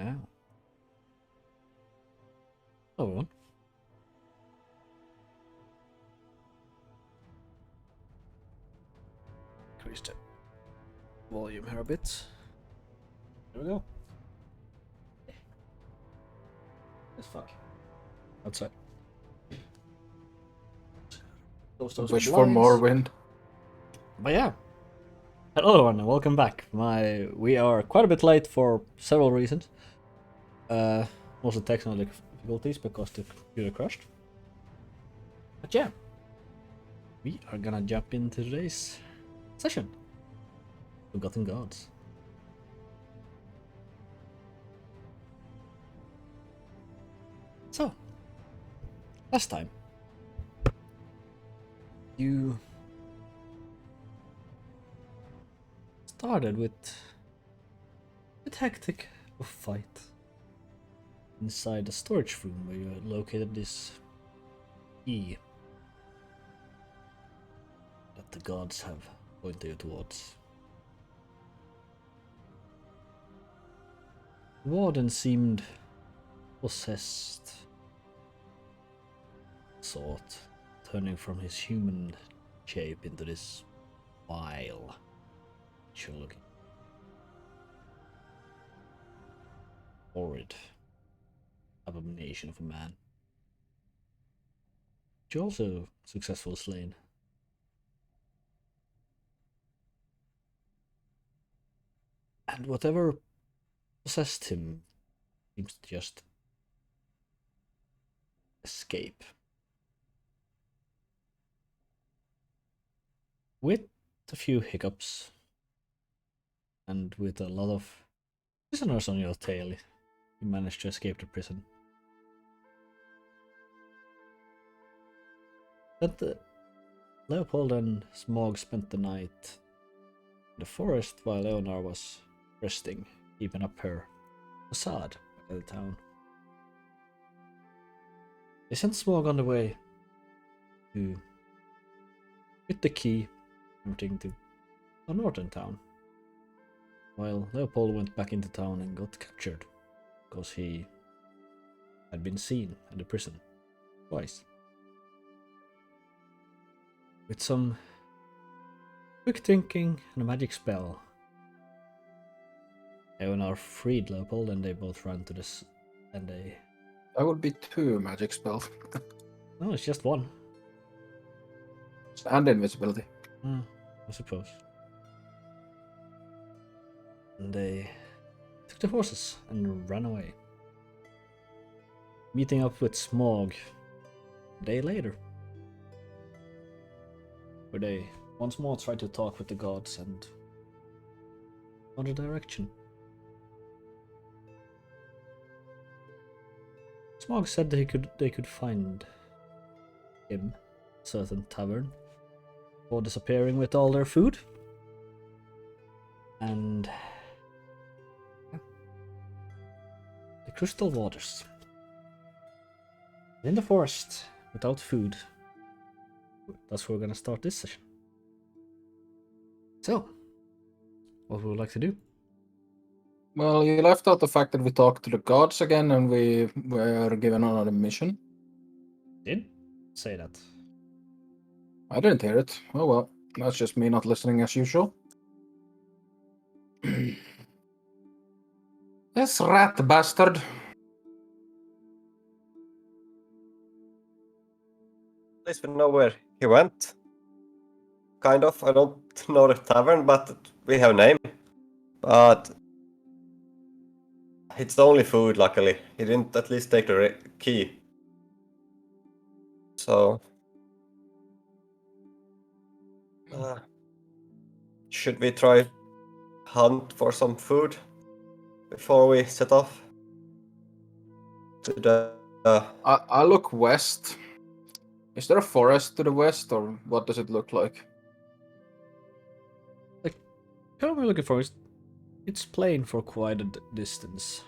Yeah. Hello, everyone. Increase the volume here a bit. There we go. As fuck. Outside. Those Wish for more wind. But yeah. Hello everyone and welcome back. We are quite a bit late for several reasons. Mostly technical difficulties because the computer crashed. But yeah. We are gonna jump into today's session. Forgotten Gods. So, last time you started with a hectic fight inside the storage room where you had located this key that the gods have pointed you towards. The warden seemed possessed, sort, turning from his human shape into this vile, looking, horrid abomination of a man. But you also successfully slain. And whatever possessed him seems to just escape. With a few hiccups and with a lot of prisoners on your tail, you managed to escape the prison. But Leopold and Smog spent the night in the forest while Leonor was resting, keeping up her facade by the town. They sent Smog on the way to get the key, everything to a northern town, while Leopold went back into town and got captured because he had been seen at the prison twice. With some quick thinking and a magic spell, Leonor freed Leopold and they both ran to this. And they. That would be 2 magic spells. No, it's just one. And invisibility. I suppose. And they took the horses and ran away, meeting up with Smog a day later, where they once more tried to talk with the gods and found a direction. Smog said they could find him at a certain tavern for disappearing with all their food. And the crystal waters. In the forest, without food. That's where we're gonna start this session. So, what would we like to do? Well, you left out the fact that we talked to the gods again and we were given another mission. Did say that. I didn't hear it. Oh well, that's just me not listening as usual. This rat bastard. At least we know where he went. Kind of. I don't know the tavern, but we have a name. But it's the only food, luckily. He didn't at least take the key. So... should we try hunt for some food before we set off? To the... I look west. Is there a forest to the west, or what does it look like? What we're looking for is it's plain for quite a distance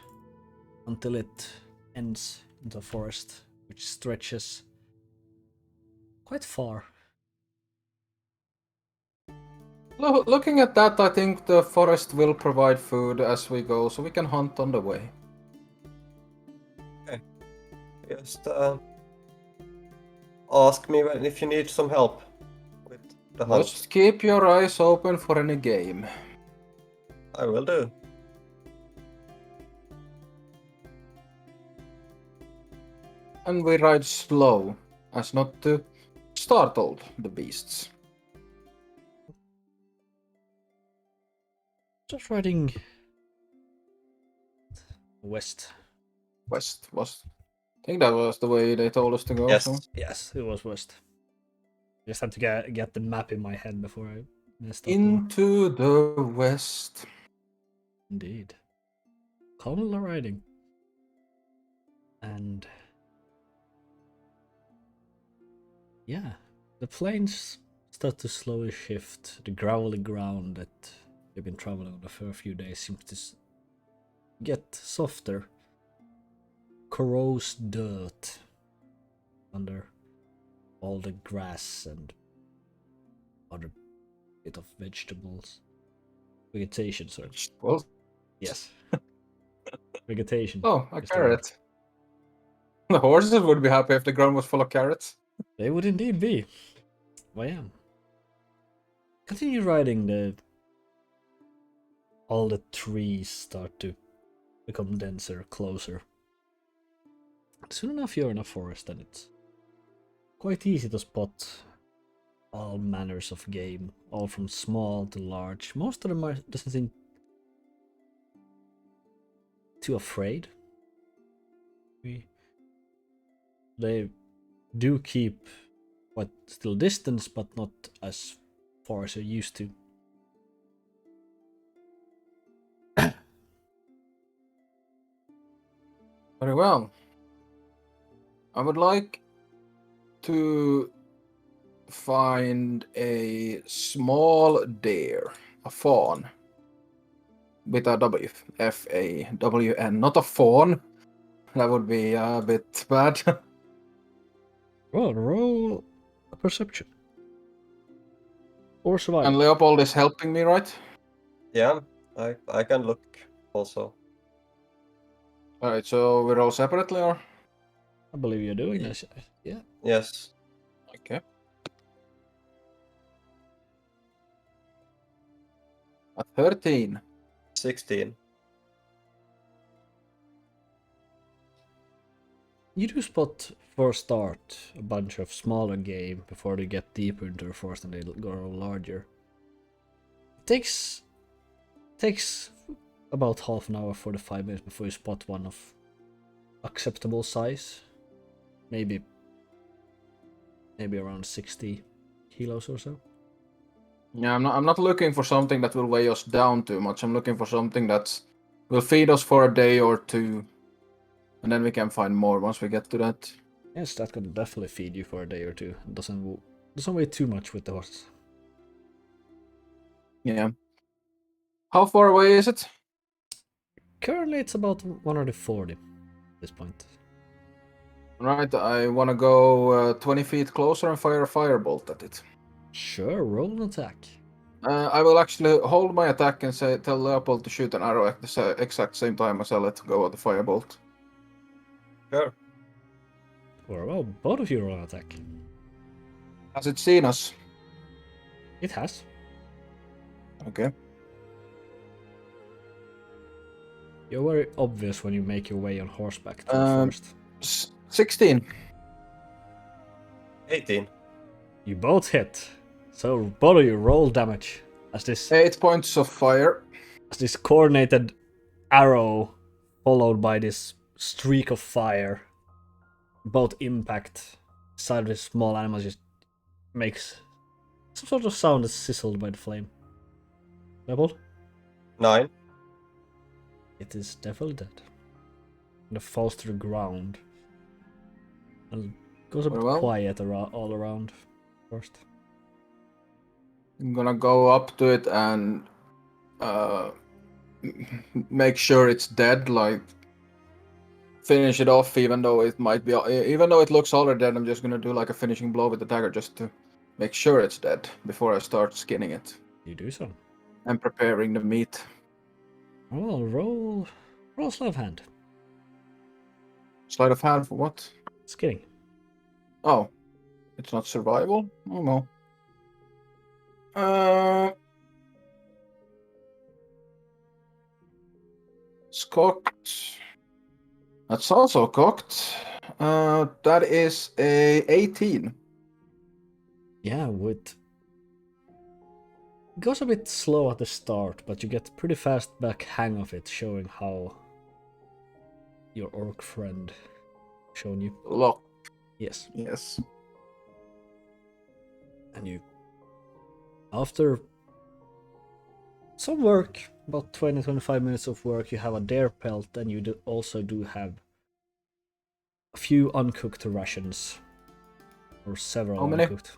until it ends into a forest which stretches quite far. Looking at that, I think the forest will provide food as we go, so we can hunt on the way. Just ask me if you need some help with the hunt. Just keep your eyes open for any game. I will do. And we ride slow, as not to startle the beasts. Just riding west. West was. I think that was the way they told us to go. Yes. So. Yes, it was west. Just had to get the map in my head before I messed up. Into the west. Indeed. Calmly riding. And yeah, the plains start to slowly shift. The gravelly ground that we've been traveling on for a few days seems to get softer. Corrodes dirt under all the grass and other bit of vegetables. Vegetation, sorry. Well, Yes. Vegetation. oh, a is the word. carrot. The horses would be happy if the ground was full of carrots. They would indeed be. Well, yeah. Continue riding. All the trees start to become denser, closer. Soon enough you're in a forest and it's quite easy to spot all manners of game, all from small to large. Most of them doesn't seem too afraid. They do keep still distance, but not as far as they used to. Very well. I would like to find a small deer, a fawn, with a W, F-A-W-N, not a fawn. That would be a bit bad. Well, roll a perception. Or survival. And Leopold is helping me, right? Yeah, I can look also. Alright, so we roll separately, or? I believe you're doing this. Yeah. Yes. Okay. A 13. 16. You do spot, for a start, a bunch of smaller game before they get deeper into the forest and they grow larger. It takes about half an hour, 45 minutes before you spot one of acceptable size. Maybe around 60 kilos or so. Yeah, I'm not looking for something that will weigh us down too much. I'm looking for something that will feed us for a day or two. And then we can find more once we get to that. Yes, that could definitely feed you for a day or two. It doesn't weigh too much with the horse. Yeah. How far away is it? Currently it's about 140 at this point. Right, I want to go 20 feet closer and fire a firebolt at it. Sure, roll an attack. I will actually hold my attack and tell Leopold to shoot an arrow at the exact same time as I let go of the firebolt. Sure. Or well, both of you roll an attack. Has it seen us? It has. Okay. You're very obvious when you make your way on horseback to the forest. 16. 18. You both hit. So both of you roll damage as this 8 points of fire. coordinated arrow followed by this streak of fire. Both impact side of this small animal just makes some sort of sound that's sizzled by the flame. Leopold? 9. It is definitely dead. And it falls to the ground. And goes a bit quiet all around first. I'm gonna go up to it and make sure it's dead, like finish it off, even though it looks already dead. I'm just gonna do like a finishing blow with the dagger just to make sure it's dead before I start skinning it. You do so. I'm preparing the meat. Well, roll sleight of hand. Sleight of hand for what? Skiing. Oh, it's not survival? Oh no. It's cocked. That's also cocked. That is a 18. Yeah, with... It goes a bit slow at the start, but you get pretty fast back hang of it, showing how your orc friend shown you. Lock. Yes. Yes. And you... After some work, about 20-25 minutes of work, you have a dare pelt, and you also do have a few uncooked rations. Or several How many? uncooked.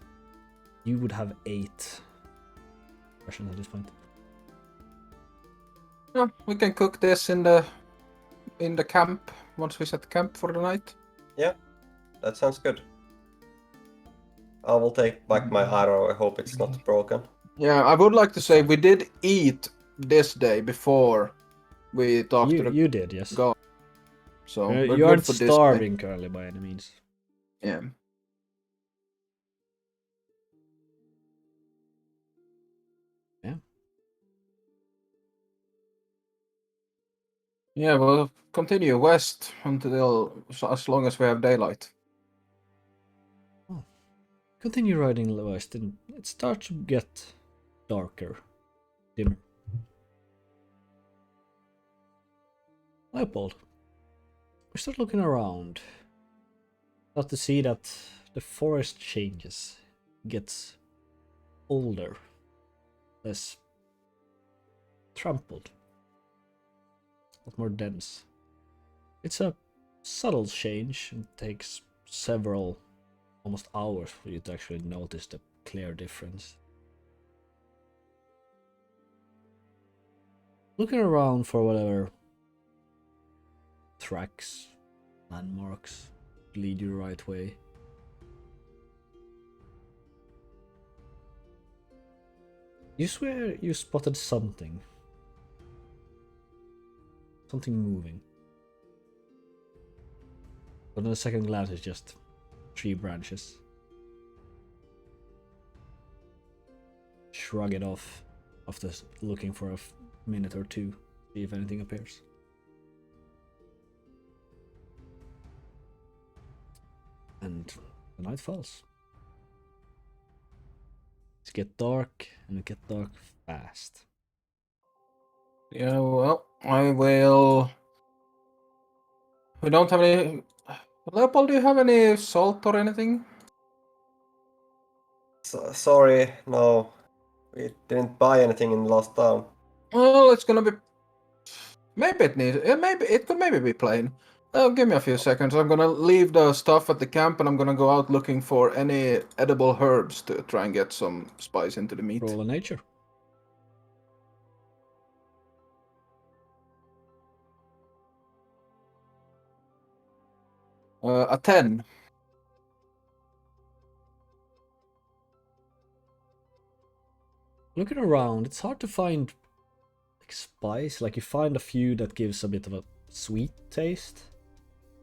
You would have 8 rations at this point. Yeah, we can cook this in the camp once we set camp for the night. Yeah, that sounds good. I will take back my arrow. I hope it's not broken. Yeah, I would like to say we did eat this day before we talked to the You did, yes. god. So we're You good aren't for this day. starving currently by any means. Yeah. Yeah. Yeah, we'll continue west until as long as we have daylight. Continue riding west, and it starts to get darker, dimmer. Leopold, we start looking around. Start to see that the forest changes, gets older, less trampled, a lot more dense. It's a subtle change and takes several, almost hours for you to actually notice the clear difference. Looking around for whatever tracks, landmarks lead you the right way. You swear you spotted something. Something moving. But in a second glance it's just tree branches. Shrug it off after looking for a minute or two, see if anything appears. And the night falls. It gets dark, and it gets dark fast. Yeah, well, I will. We don't have any. Leopold, do you have any salt or anything? Sorry, no. We didn't buy anything in last town. Well, it's gonna be. Maybe it needs. Yeah, maybe it could maybe be plain. Give me a few seconds. I'm gonna leave the stuff at the camp, and I'm gonna go out looking for any edible herbs to try and get some spice into the meat. Roll a nature. A 10. Looking around, it's hard to find like spice. Like you find a few that gives a bit of a sweet taste.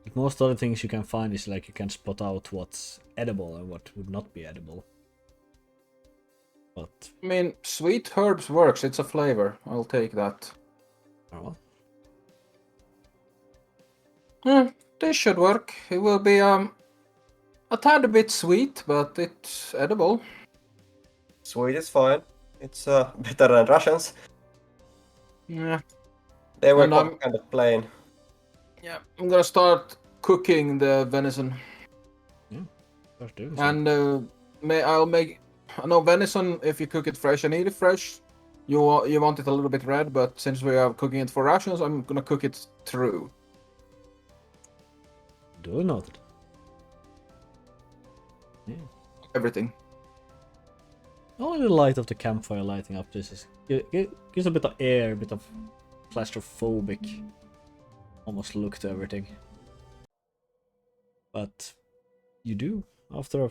Like most other things you can find is like you can spot out what's edible and what would not be edible. But I mean, sweet herbs works. It's a flavor. I'll take that. oh well. This should work. It will be a tad bit sweet, but it's edible. Sweet is fine. It's better than Russians. Yeah. They were And kind of plain. Yeah, I'm gonna start cooking the venison. Start doing And something. I'll make. I know venison. If you cook it fresh and eat it fresh, you want it a little bit red. But since we are cooking it for rations, I'm gonna cook it through. Do noted. Yeah. Everything. Only the light of the campfire lighting up this is gives a bit of air, a bit of claustrophobic almost look to everything. But you do, after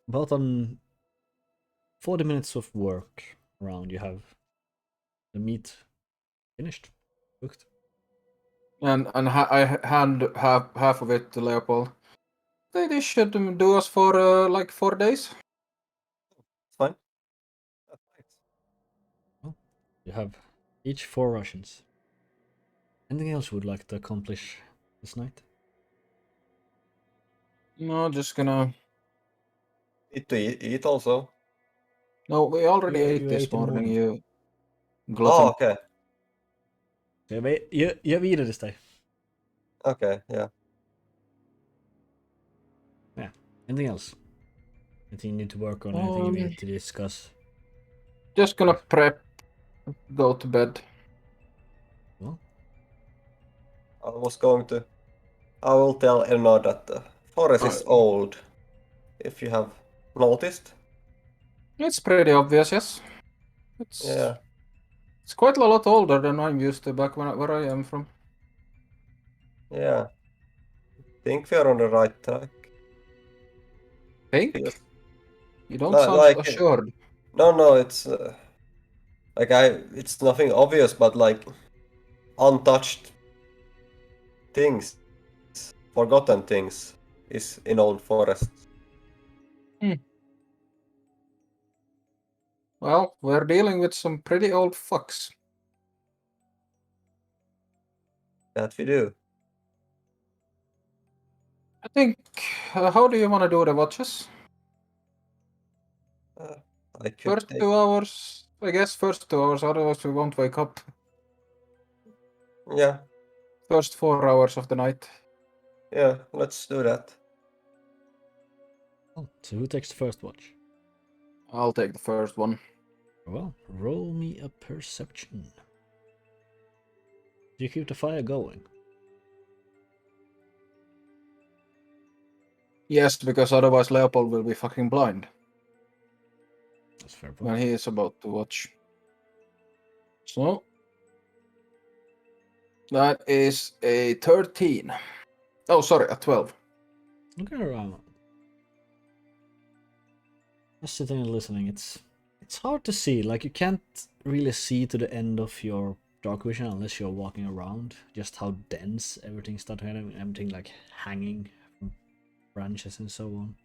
about 40 minutes of work around, you have the meat finished, cooked. and I hand half of it to Leopold. They should do us for like 4 days. It's fine. Thanks. Well, you have each 4 Russians. Anything else you would like to accomplish this night? No, just gonna. Need to eat also. No, we already You ate this ate in the morning. morning. You Oh, glutton. okay. Yeah, but you have eaten this day. Okay, yeah. Yeah. Anything else? Anything you need to work on? Anything you need to discuss? Just gonna prep. Go to bed. Well, I was going to. I will tell Erno that the forest is old. If you have noticed. It's pretty obvious, yes. Yeah. It's quite a lot older than I'm used to back where I am from. Yeah. Think we are on the right track. Think? Feels You don't no, sound like assured. no, it's like it's nothing obvious, but like untouched things, forgotten things, is in old forests. Well, we're dealing with some pretty old fucks. That we do. I think. How do you want to do the watches? I could First take. 2 hours? I guess first 2 hours, otherwise we won't wake up. Yeah, First 4 hours of the night. yeah. Let's do that. oh, so who takes the first watch? I'll take the first one. Well, roll me a perception. Do you keep the fire going? Yes, because otherwise Leopold will be fucking blind That's a fair when point. he is about to watch. So. That is a 13. Oh, sorry, a 12. Looking around. Just sitting and listening, it's hard to see. Like, you can't really see to the end of your dark vision unless you're walking around. Just how dense everything starts getting, everything like hanging from branches and so on.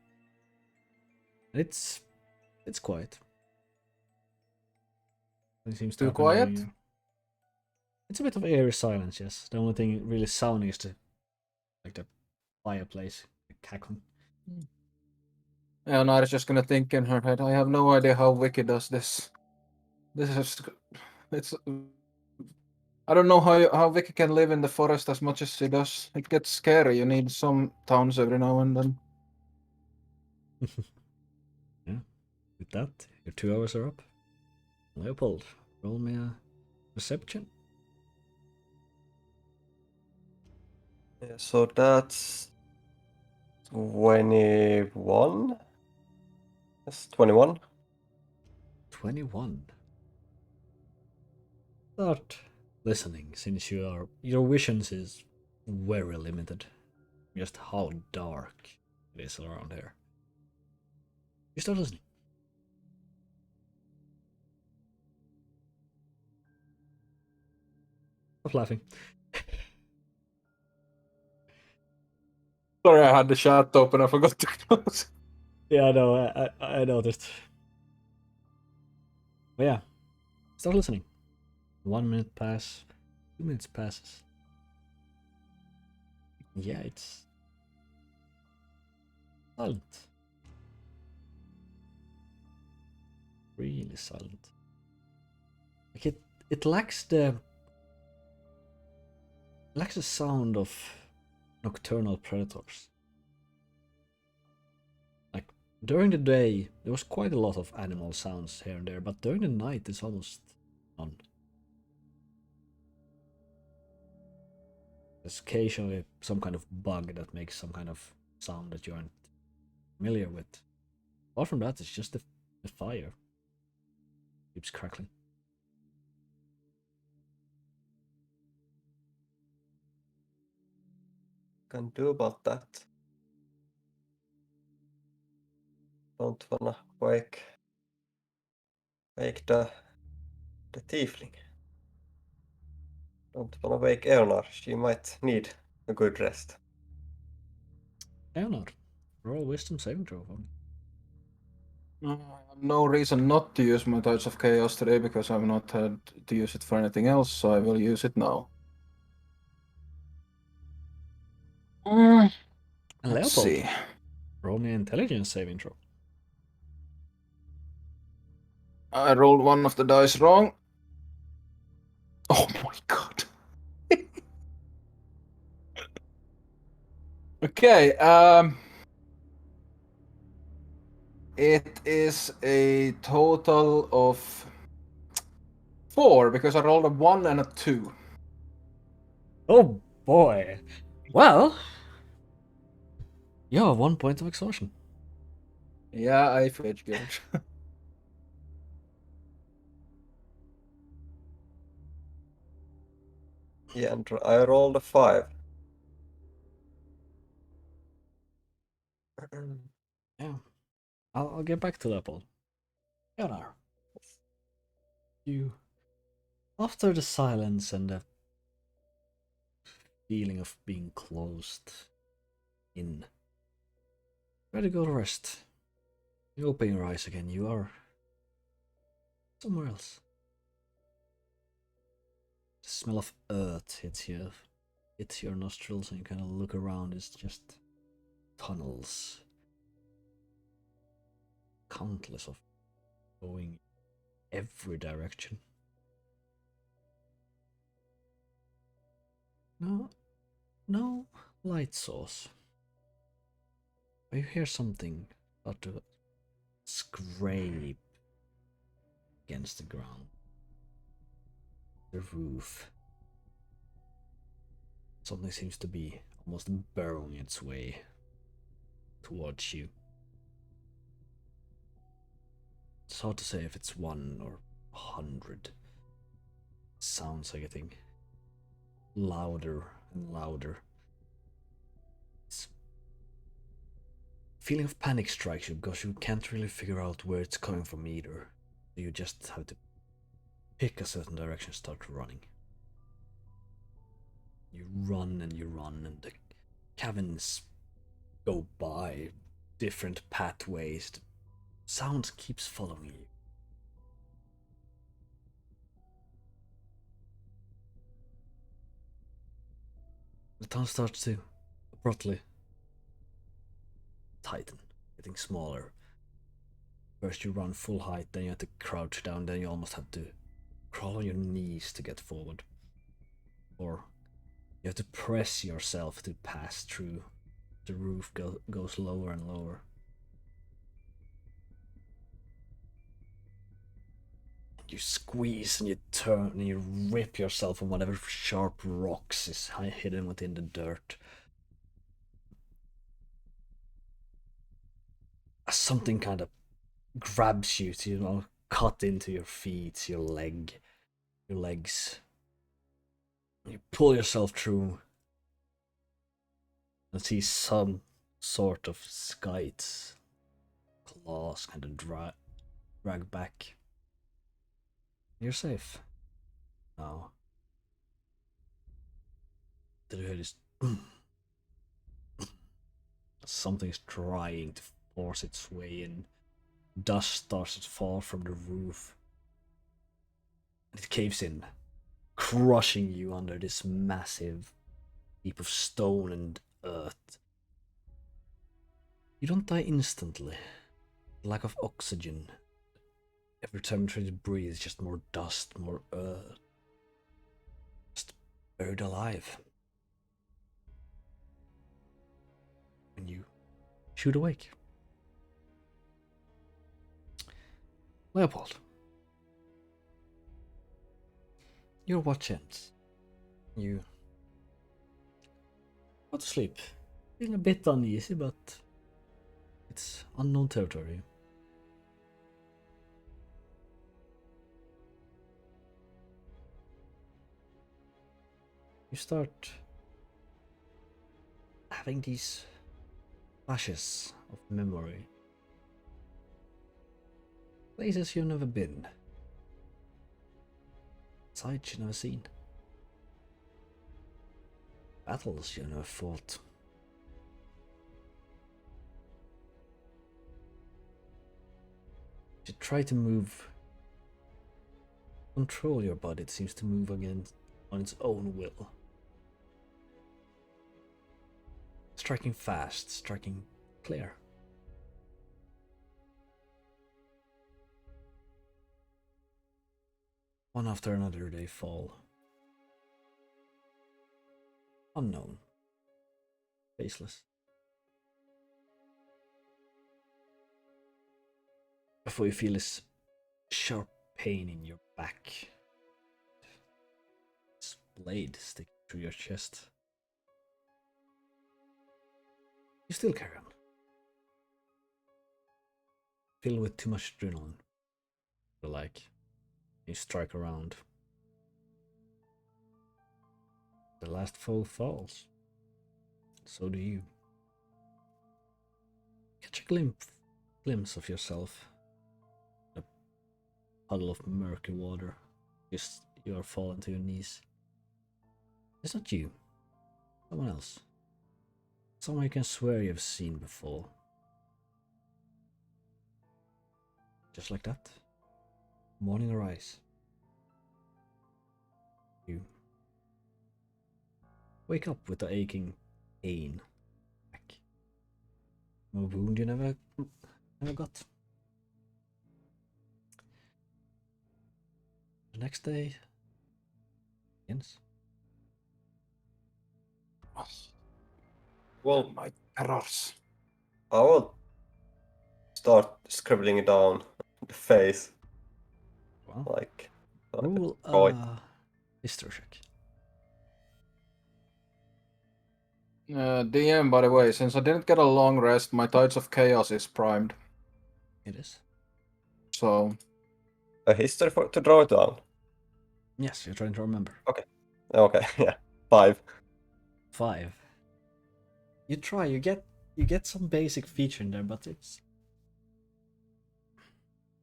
It's quiet. Nothing seems to Too happen around quiet? you. It's a bit of eerie silence, yes. The only thing really sounding is the fireplace cackling. Leonard is just gonna think in her head, I have no idea how Vicky does this. This is. It's. I don't know how Vicky can live in the forest as much as she does. It gets scary. You need some towns every now and then. Yeah. With that, your 2 hours are up. Leopold, roll me a perception. Yeah, so that's 21. That's 21. 21. Start listening, since your visions is very limited. Just how dark it is around here. You start listening. Stop laughing. Sorry, I had the chat open. I forgot to close. Yeah, I know. I noticed. But yeah, start listening. 1 minute pass. 2 minutes passes. Yeah, it's silent. Really silent. Like it lacks the sound of nocturnal predators. Like during the day, there was quite a lot of animal sounds here and there, but during the night, it's almost none. There's occasionally some kind of bug that makes some kind of sound that you aren't familiar with. Apart from that, it's just the fire keeps crackling. Can do about that. Don't wanna wake the tiefling. Don't wanna wake Eonar. She might need a good rest. Leonard, roll wisdom saving throw for me. I have no reason not to use my Tides of Chaos today because I've not had to use it for anything else, so I will use it now. And Let's Leopold, see. roll me an intelligence saving throw. I rolled one of the dice wrong. Oh my god. Okay, it is a total of 4 because I rolled a 1 and a 2. Oh boy. Well, you have 1 point of exhaustion. Yeah, I figured. Yeah, and I rolled a 5. Yeah. I'll get back to that, Paul. Leonard, you, after the silence and the feeling of being closed in, ready to go to rest. You open your eyes again. You are somewhere else. The smell of earth hits your nostrils, and you kind of look around. It's just tunnels, countless of going every direction. No light source. But you hear something start to scrape against the ground. The roof. Something seems to be almost burrowing its way towards you. It's hard to say if it's 1 or 100. It sounds like getting louder and louder. It's feeling of panic strikes you because you can't really figure out where it's coming from either. You just have to pick a certain direction and start running. You run and the caverns go by different pathways. The sound keeps following you. The town starts to abruptly tighten, getting smaller. First you run full height, then you have to crouch down, then you almost have to crawl on your knees to get forward. Or you have to press yourself to pass through. The roof goes lower and lower. You squeeze and you turn and you rip yourself from whatever sharp rocks is hidden within the dirt. As something kind of grabs you to, cut into your feet, your legs. You pull yourself through and see some sort of skites, claws kind of drag back. You're safe now. Did you hear this? Something's trying to force its way in. Dust starts to fall from the roof. It caves in, crushing you under this massive heap of stone and earth. You don't die instantly. Lack of oxygen. Every time you try to breathe, just more dust, more earth. Just buried alive. When you shoot awake. Leopold. Your watch ends. You go to sleep. Feeling a bit uneasy, but it's unknown territory. You start having these flashes of memory. Places you've never been. Sights you've never seen. Battles you never fought. You try to move. Control your body. It seems to move again on its own will. Striking fast, striking clear. One after another they fall. Unknown. Faceless. Before you feel this sharp pain in your back. This blade sticking through your chest. You still carry on. Filled with too much adrenaline. Like you strike around. The last foe falls. So do you. Catch a glimpse of yourself. A puddle of murky water. You are falling to your knees. It's not you. Someone else. Someone you can swear you've seen before. Just like that. Morning arise. You wake up with the aching pain back. A wound you never got. The next day begins. Well, My errors. I will start scribbling it down the face. Wow. Like Roll boy. history check. DM, by the way, since I didn't get a long rest, my Tides of Chaos is primed. It is. So, A history to draw it down. Yes, you're trying to remember. Okay, yeah. 5. 5. You try, you get some basic feature in there, but it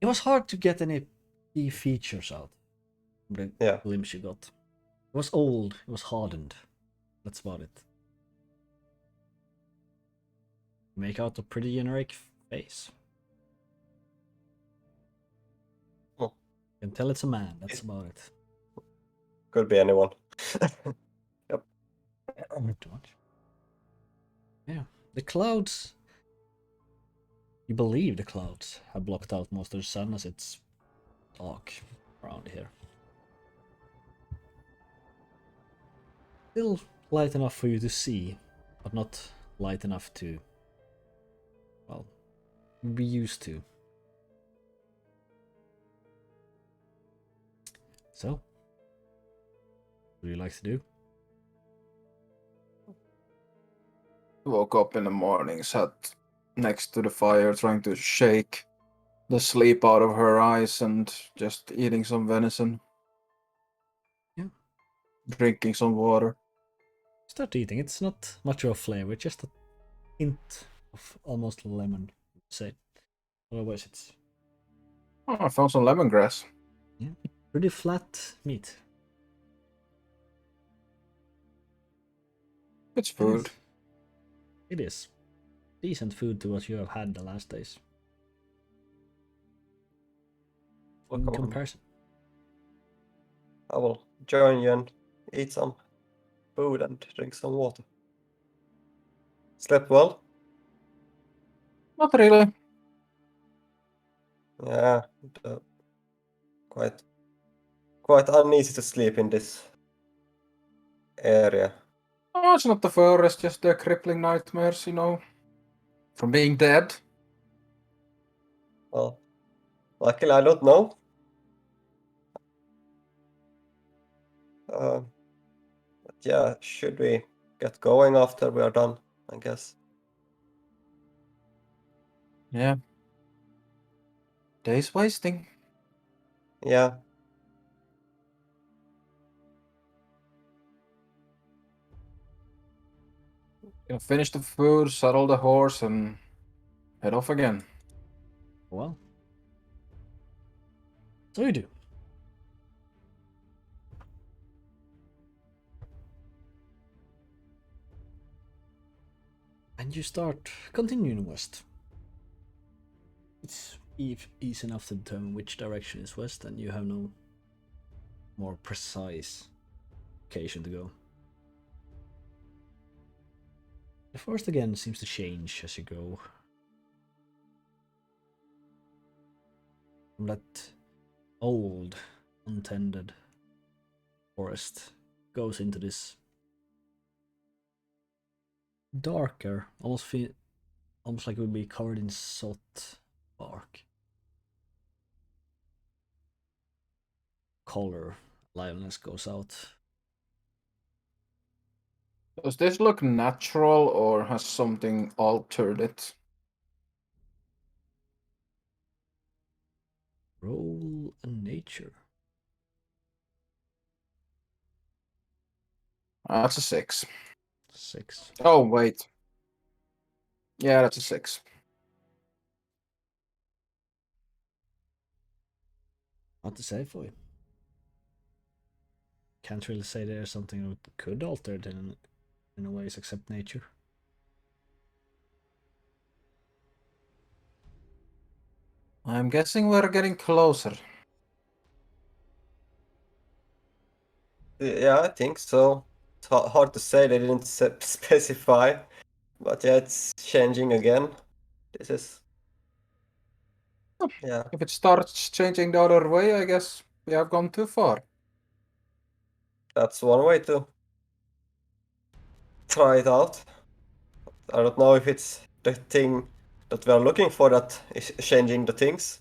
was hard to get any key features out. The Yeah. glimpse you got. It was old, it was hardened. That's about it. Make out a pretty generic face. Oh. You can tell it's a man, that's about it. Could be anyone. Too much. Yeah. The clouds. You believe the clouds have blocked out most of the sun as it's dark around here. Still light enough for you to see, but not light enough to, well, be used to. So, what do you like to do? woke up in the morning, sat next to the fire, trying to shake the sleep out of her eyes, and just eating some venison. Yeah. Drinking some water. Start eating. It's not much of a flavor, it's just a hint of almost lemon, I'd say. Otherwise, it's Oh, I found some lemongrass. pretty flat meat. It's food. It is. Decent food to what you have had the last days. In Welcome. comparison. I will join you and eat some food and drink some water. Slept well? Not really. Yeah. Quite uneasy to sleep in this area. Oh, it's not the forest, just the crippling nightmares, from being dead. Well, luckily I don't know. But yeah, should we get going after we are done, I guess? Yeah. Day's wasting. Yeah. Finish the food, saddle the horse, and head off again. Well. So you do. And you start continuing west. It's easy enough to determine which direction is west, and you have no more precise location to go. The forest again seems to change as you go. From that old, untended forest goes into this darker, almost like it would be covered in soot bark. Color liveliness goes out. Does this look natural or has something altered it? Roll a nature. That's a 6. 6. Oh, wait. Yeah, that's a 6. Not to say for you. Can't really say there's something that could alter it in a ways except nature. I'm guessing we're getting closer. Yeah, I think so. It's hard to say, they didn't specify. But yeah, it's changing again. This is... Yeah. If it starts changing the other way, I guess we have gone too far. That's one way to try it out. I don't know if it's the thing that we are looking for that is changing the things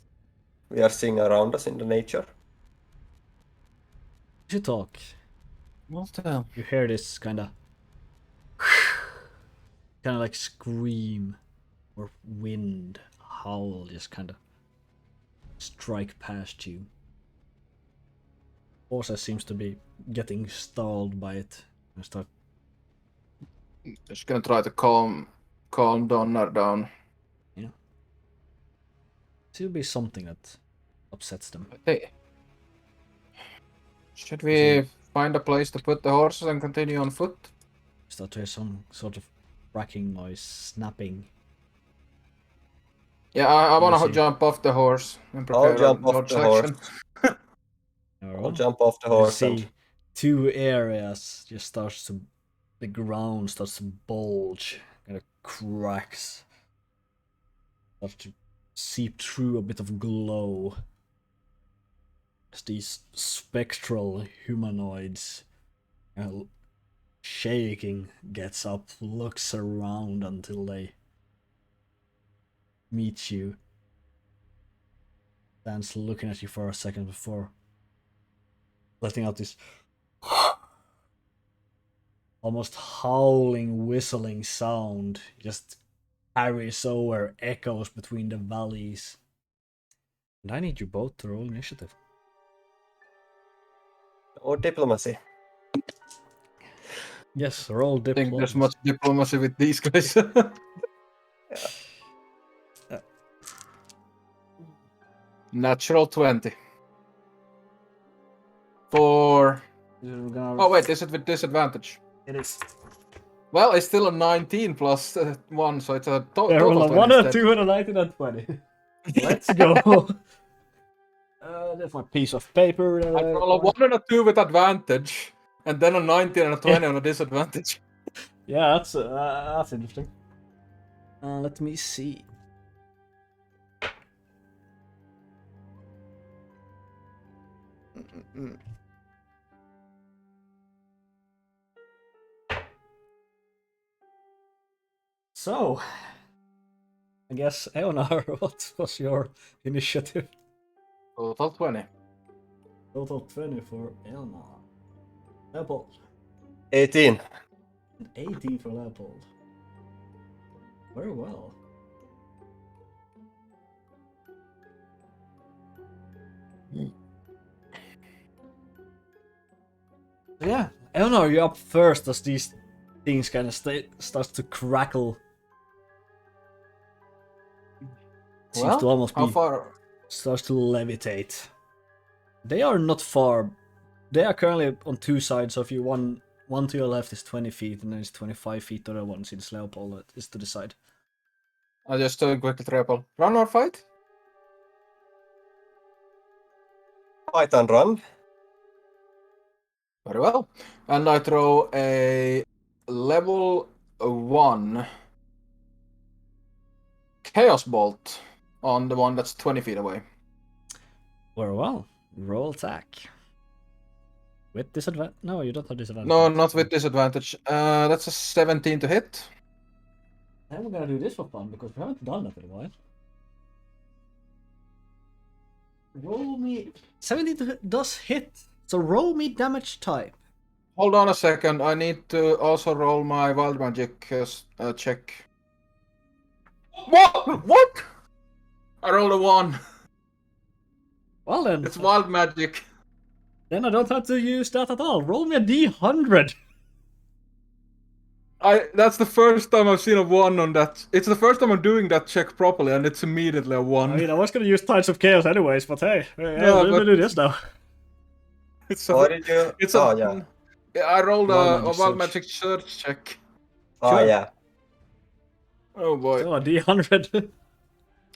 we are seeing around us in the nature. As you talk, What the hell? you hear this kind of like scream or wind howl just kind of strike past you. Orsa seems to be getting stalled by it and start. Just gonna try to calm Donner down. Yeah. It'll be something that upsets them. Hey. Should we find a place to put the horses and continue on foot? Start to hear some sort of cracking noise, snapping. Yeah, I wanna see. jump off the horse and I'll prepare jump a off dodge the action. I'll jump off the You horse see and... two areas just starts to, the ground starts to bulge, kind of cracks, starts to seep through a bit of glow as these spectral humanoids, shaking, gets up, looks around until they meet you, stands looking at you for a second before letting out this almost howling, whistling sound, just carries over, echoes between the valleys. And I need you both to roll initiative. Or diplomacy. Yes, roll I think there's diplomacy. much diplomacy with these guys. Natural 20. For... Oh wait, is it with disadvantage? It is. Well, it's still a 19 plus 1, so it's a Yeah, roll total a 20 1, a instead. 2, and a 19, and 20. Let's go. That's my piece of paper. I roll a 1 and a 2 with advantage, and then a 19 and a 20 on a disadvantage. Yeah, that's interesting. Let me see. So, I guess Eonar, what was your initiative? Total 20. Total 20 for Eonar. Leopold. 18. And 18 for Leopold. Very well. Yeah, Eonar, you're up first as these things kind of starts to crackle. Seems to almost how be far? starts to levitate. They are not far. They are currently on two sides of you. One one to your left is 20 feet, and then it's 25 feet to the other one, since Leopold is to the side. I just quickly triple. Run or fight? Fight and run. Very well. And I throw a level 1 Chaos Bolt on the one that's 20 feet away. Very well. Roll attack. With disadvantage? No, you don't have disadvantage. No, not with disadvantage. That's a 17 to hit. Then we're gonna do this for fun, because we haven't done that in a while. Roll me... 17 to hit does hit. So roll me damage type. Hold on a second. I need to also roll my wild magic check. What? What? I rolled a 1. Well then. It's wild magic. Then I don't have to use that at all. Roll me a D100. That's the first time I've seen a 1 on that. It's the first time I'm doing that check properly, and it's immediately a 1. I mean, I was gonna use Tides of Chaos anyways, but hey, No, we're gonna do this now. It's a, What did you? it's Oh, a, yeah. I rolled Wild a magic wild search. magic search check. Oh, Sure. yeah. Oh boy. So a D100.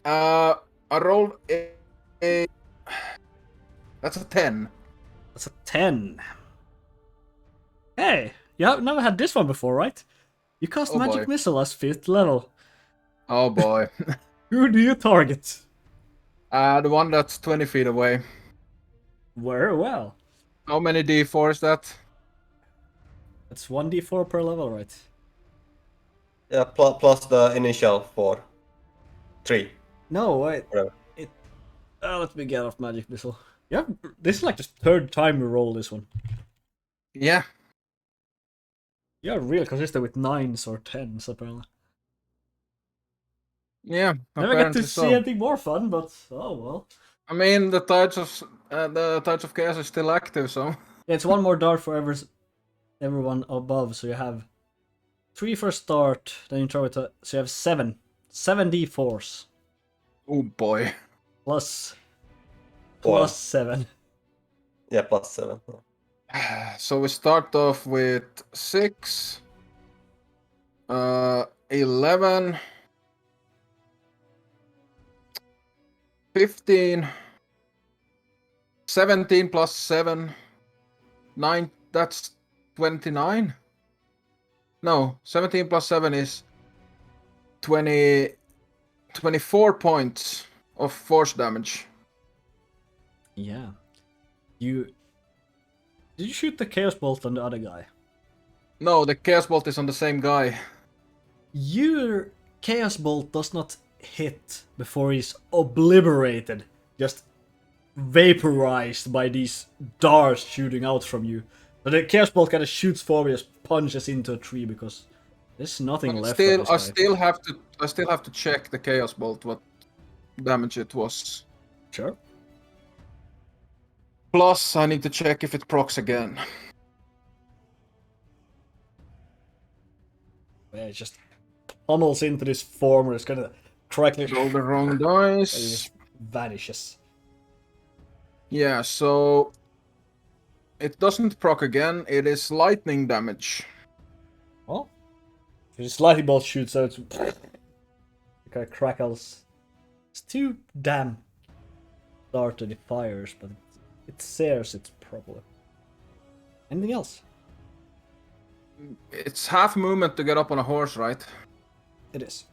I rolled a. That's a 10. That's a 10. Hey, you have never had this one before, right? You cast Oh, Magic boy. Missile as 5th level. Oh boy. Who do you target? The one that's 20 feet away. Very well. How many D4 is that? It's 1d4 per level, right? Yeah, plus the initial 4. 3. No, wait. Whatever. Let me get off Magic Missile. Yeah, this is like the 3rd time we roll this one. Yeah. You're real consistent with 9s or 10s, apparently. Yeah. Never get apparently to so. see anything more fun, but oh well. I mean, the Tides of Chaos is still active, so. Yeah, it's one more dart for everyone above, so you have 3 for start, then you throw it to, so you have 7. 7d4s. Oh boy. Plus 4. 7. Yeah, plus 7. So we start off with 6, 11, 15, 17 plus 7, 9, that's 29? No, 17 plus 7 is 24 points of force damage. Yeah. Did you shoot the Chaos Bolt on the other guy? No, the Chaos Bolt is on the same guy. Your Chaos Bolt does not hit before he's obliterated, just vaporized by these darts shooting out from you. But the Chaos Bolt kind of shoots forward, just punches into a tree because there's nothing But left. still, of I this guy. still have to check the Chaos Bolt what damage it was. Sure. Plus, I need to check if it procs again. Yeah, it just pummels into this form where it's kind of correctly Roll the wrong it dice. just vanishes. Yeah, so it doesn't proc again. It is lightning damage. Well, if his lightning bolt shoots out, it kind of crackles. It's too damn dark and it fires, but it sears it properly. Anything else? It's half movement to get up on a horse, right? It is.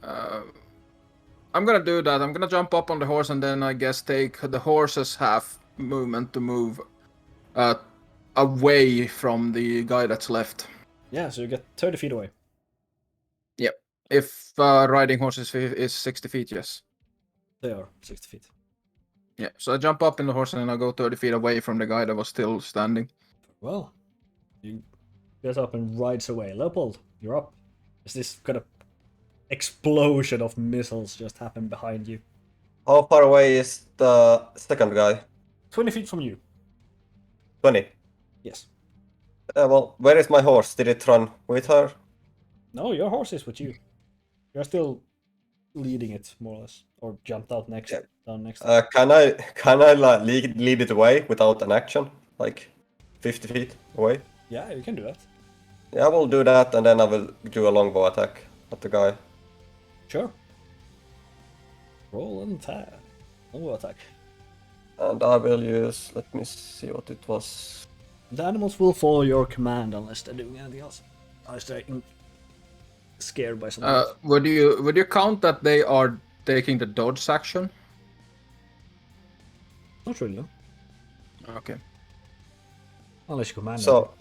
I'm gonna do that. I'm gonna jump up on the horse and then I guess take the horse's half movement to move away from the guy that's left. Yeah, so you get 30 feet away. Yep. If riding horses is 60 feet, yes. They are 60 feet. Yeah. So I jump up in the horse and then I go 30 feet away from the guy that was still standing. Well, you gets up and rides away. Leopold, you're up. Is this kind of explosion of missiles just happened behind you? How far away is the second guy? 20 feet from you. 20. Yes. Well, where is my horse? Did it run with her? No, your horse is with you. You're still leading it, more or less. Or jumped out next. Yeah. Down next. Can I like lead it away without an action? Like 50 feet away? Yeah, you can do that. Yeah, I will do that, and then I will do a longbow attack at the guy. Sure. Roll and attack. No attack. And I will use, let me see what it was. The animals will follow your command unless they're doing anything else. Unless they're scared by something else. Would you count that they are taking the dodge action? Not really, no. Okay. Unless you command them. So,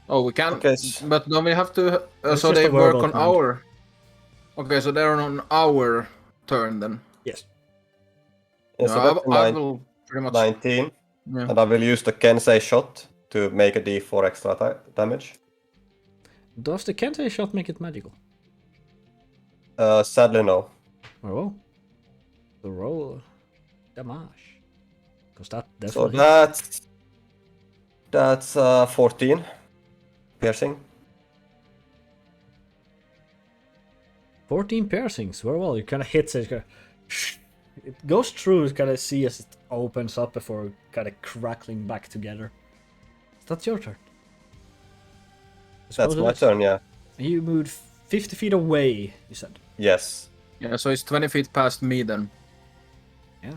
Oh, we can. okay, But no, we have to. It's So just they a work verbal on command. our. Okay, so they're on our turn then. Yes. yeah, so that's I will pretty much. 19, Yeah. and I will use the Kensei shot to make a d4 extra damage. Does the Kensei shot make it magical? Sadly, no. Well, the roll damage. Because that So definitely. that's 14 piercing. 14 piercings. Very well. You kind of hits it. It goes through. You kind of see as it opens up before kind of crackling back together. That's your turn. I That's suppose it my is. turn, yeah. You moved 50 feet away, you said. Yes. Yeah, so it's 20 feet past me then. Yeah.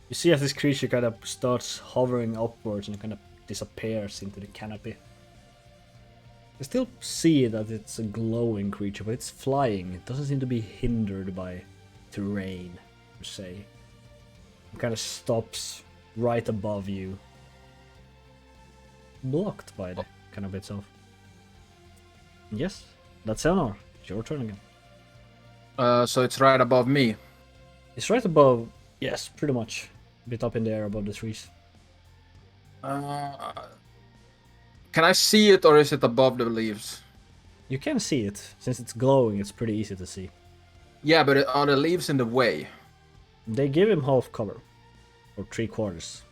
You see as this creature kind of starts hovering upwards and kind of disappears into the canopy. You still see that it's a glowing creature, but it's flying. It doesn't seem to be hindered by terrain, per se. It kind of stops right above you. Blocked by the canopy itself. Yes, that's Eleanor. It's your turn again. So it's right above me. It's right above, yes, pretty much. A bit up in the air above the trees. Can I see it or is it above the leaves? You can see it. Since it's glowing, it's pretty easy to see. Yeah, but are the leaves in the way? They give him half cover. Or 3/4.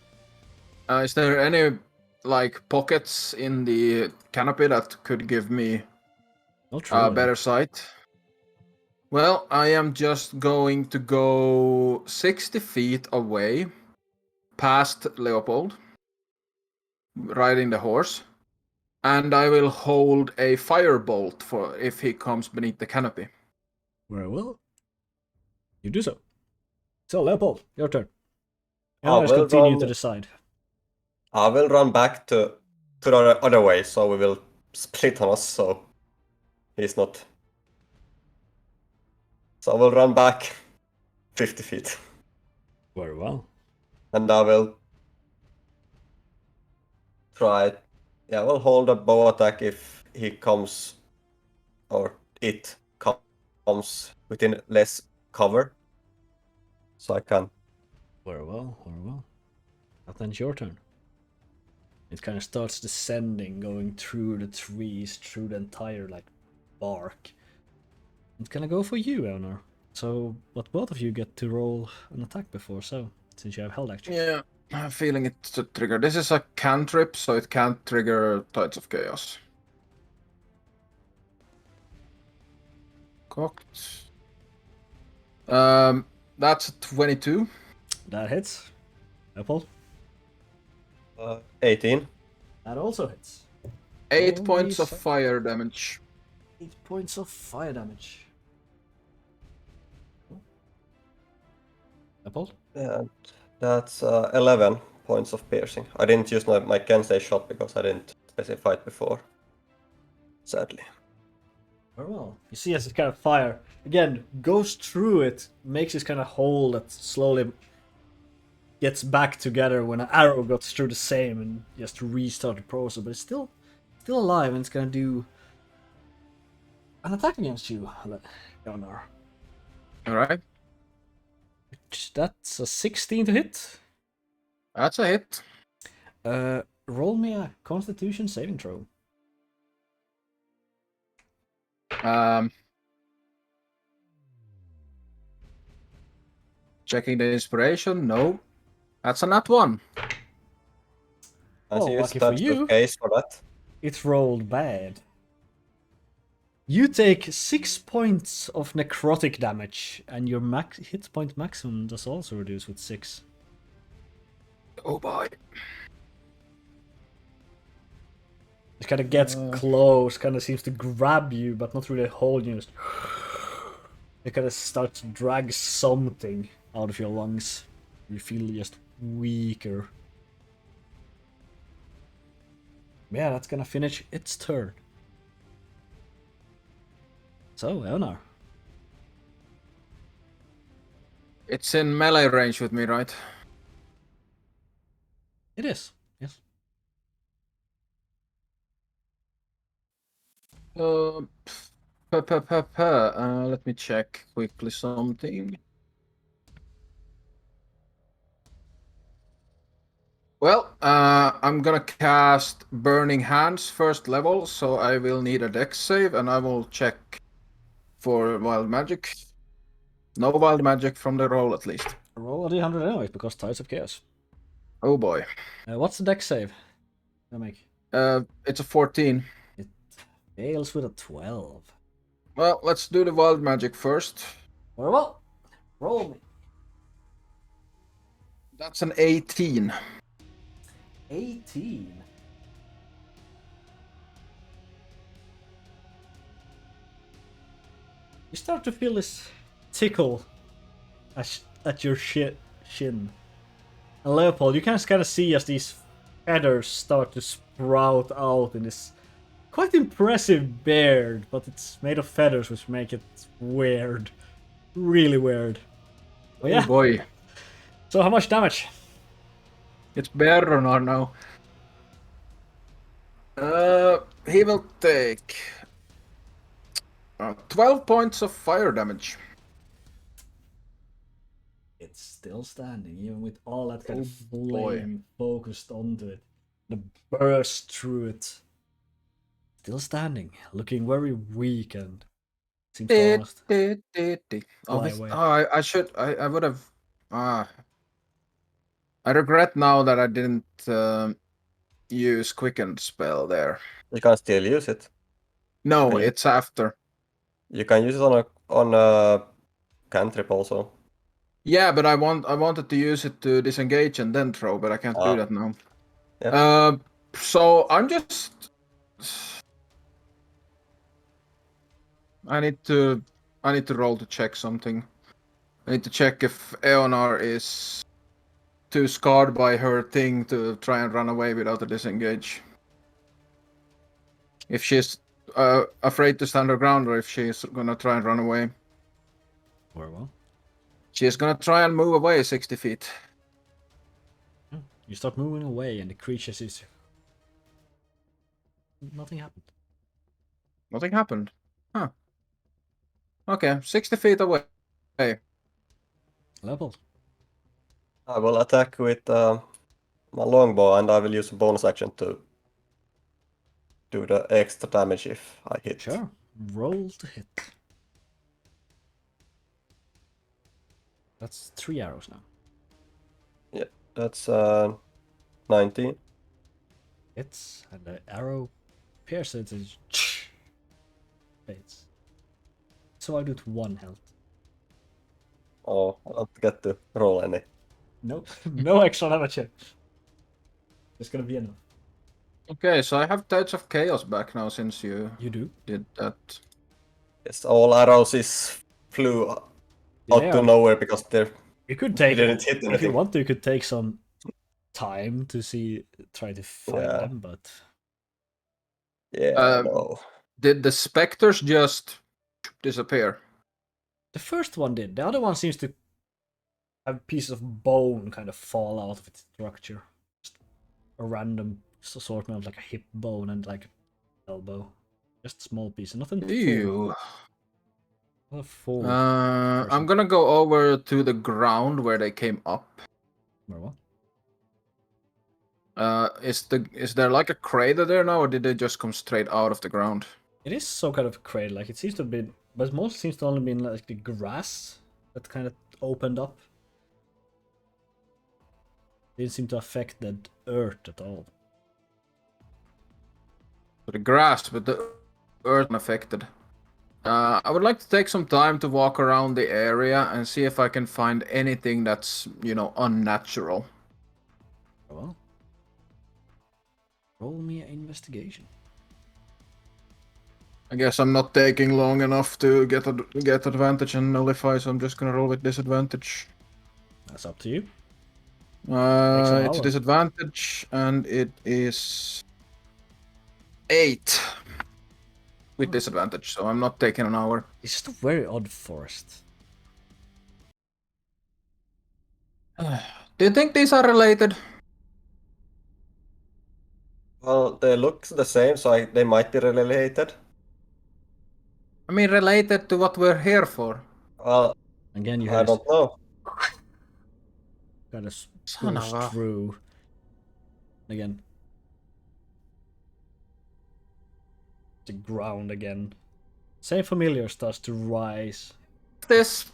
Is there any like pockets in the canopy that could give me Not a really. better sight? Well, I am just going to go 60 feet away, past Leopold, riding the horse, and I will hold a firebolt for if he comes beneath the canopy. Very well. You do so. So, Leopold, your turn. I Now let's will continue run- to the side. I will run back to the other way, so we will split on us, so he's not. So I will run back 50 feet. Very well. And I will try. Yeah, I will hold a bow attack if he comes, or it comes within less cover. So I can. Very well, very well. And then it's your turn. It kind of starts descending, going through the trees, through the entire, like, bark. It's gonna go for you, Eleanor. So, but both of you get to roll an attack before, so, since you have held action. Yeah, I'm feeling it to trigger. This is a cantrip, so it can't trigger Tides of Chaos. Cocked. That's a 22. That hits. Leopold. 18. That also hits. 8 Holy points of fuck. fire damage. 8 points of fire damage. Leopold. And that's 11 points of piercing. I didn't use my Kensei shot because I didn't specify it before. Sadly. Very well. You see as it kind of fire, again, goes through it, makes this kind of hole that slowly gets back together when an arrow goes through the same and just restart the process, but it's still alive and it's gonna do an attack against you, Eleanor. Alright, That's a 16 to hit. that's a hit. Roll me a Constitution saving throw. Checking the inspiration. No, that's a nat 1. I Oh, see lucky for that's the you. case for that. It rolled bad. You take 6 points of necrotic damage, and your hit point maximum does also reduce with 6. Oh boy. It kind of gets close, kind of seems to grab you, but not really hold you. It kind of starts to drag something out of your lungs. You feel just weaker. Yeah, that's gonna finish its turn. So, Eonar. It's in melee range with me, right? It is, yes. Let me check quickly something. Well, I'm gonna cast Burning Hands first level, so I will need a dex save, and I will check for wild magic. No wild magic from the roll, at least. Roll a d100 anyways, because Tides of Chaos. Oh boy. What's the dex save? I make. It's a 14. It fails with a 12. Well, let's do the wild magic first. Very well. Roll me. That's an 18. 18. You start to feel this tickle at your shin. And Leopold, you can kind of see as these feathers start to sprout out in this quite impressive beard, but it's made of feathers, which make it weird. Really weird. But yeah. Oh boy. So how much damage? It's better or now. He will take 12 points of fire damage. It's still standing, even with all that kind of boy. flame focused onto it. The burst through it. Still standing, looking very weak and seems to almost fly away. I would have. I regret now that I didn't use Quicken spell there. You can still use it. No, Really? it's after. You can use it on a cantrip also. Yeah, but I wanted to use it to disengage and then throw, but I can't do that now. Yep. So I'm just. I need to roll to check something. I need to check if Eonar is too scarred by her thing to try and run away without a disengage. If she's afraid to stand her ground, or if she's gonna try and run away. Very well. She's gonna try and move away 60 feet. You start moving away, and the creature sees you. Nothing happened. Nothing happened. Huh. Okay, 60 feet away. Leopold. I will attack with my longbow, and I will use a bonus action to do the extra damage if I hit. Sure. Roll to hit. That's 3 arrows now. Yeah, that's 19. Hits, and the arrow pierces it. Fades. So I do it 1 health. Oh, I don't get to roll any. Nope. No extra damage yet. It's gonna be enough. Okay, so I have Tides of Chaos back now since you do? did that. Yes, all arrows flew out to nowhere because you could take didn't hit anything. If you want to, you could take some time to try to find them, but no. Did the specters just disappear? The first one did. The other one seems to have pieces of bone kind of fall out of its structure. Just a random assortment of like a hip bone and like elbow. Just small pieces. Nothing Ew. full. I'm gonna go over to the ground where they came up. Where what? Is there like a crater there now, or did they just come straight out of the ground? It is so kind of a crater. Like it seems to have been, but it mostly seems to only been like the grass that kind of opened up. Didn't seem to affect the earth at all. The grass, but the earth unaffected. I would like to take some time to walk around the area and see if I can find anything that's, unnatural. Well, roll me an investigation. I guess I'm not taking long enough to get advantage and nullify, so I'm just gonna roll with disadvantage. That's up to you. Takes an It's hour. disadvantage, and it is 8 with disadvantage, so I'm not taking an hour. It's just a very odd forest. Do you think these are related? Well, they look the same, so they might be related. I mean, related to what we're here for. Well, Again, you I hear this don't know. kind of Son goes of a... through. Again. The ground again. Same familiar starts to rise. This...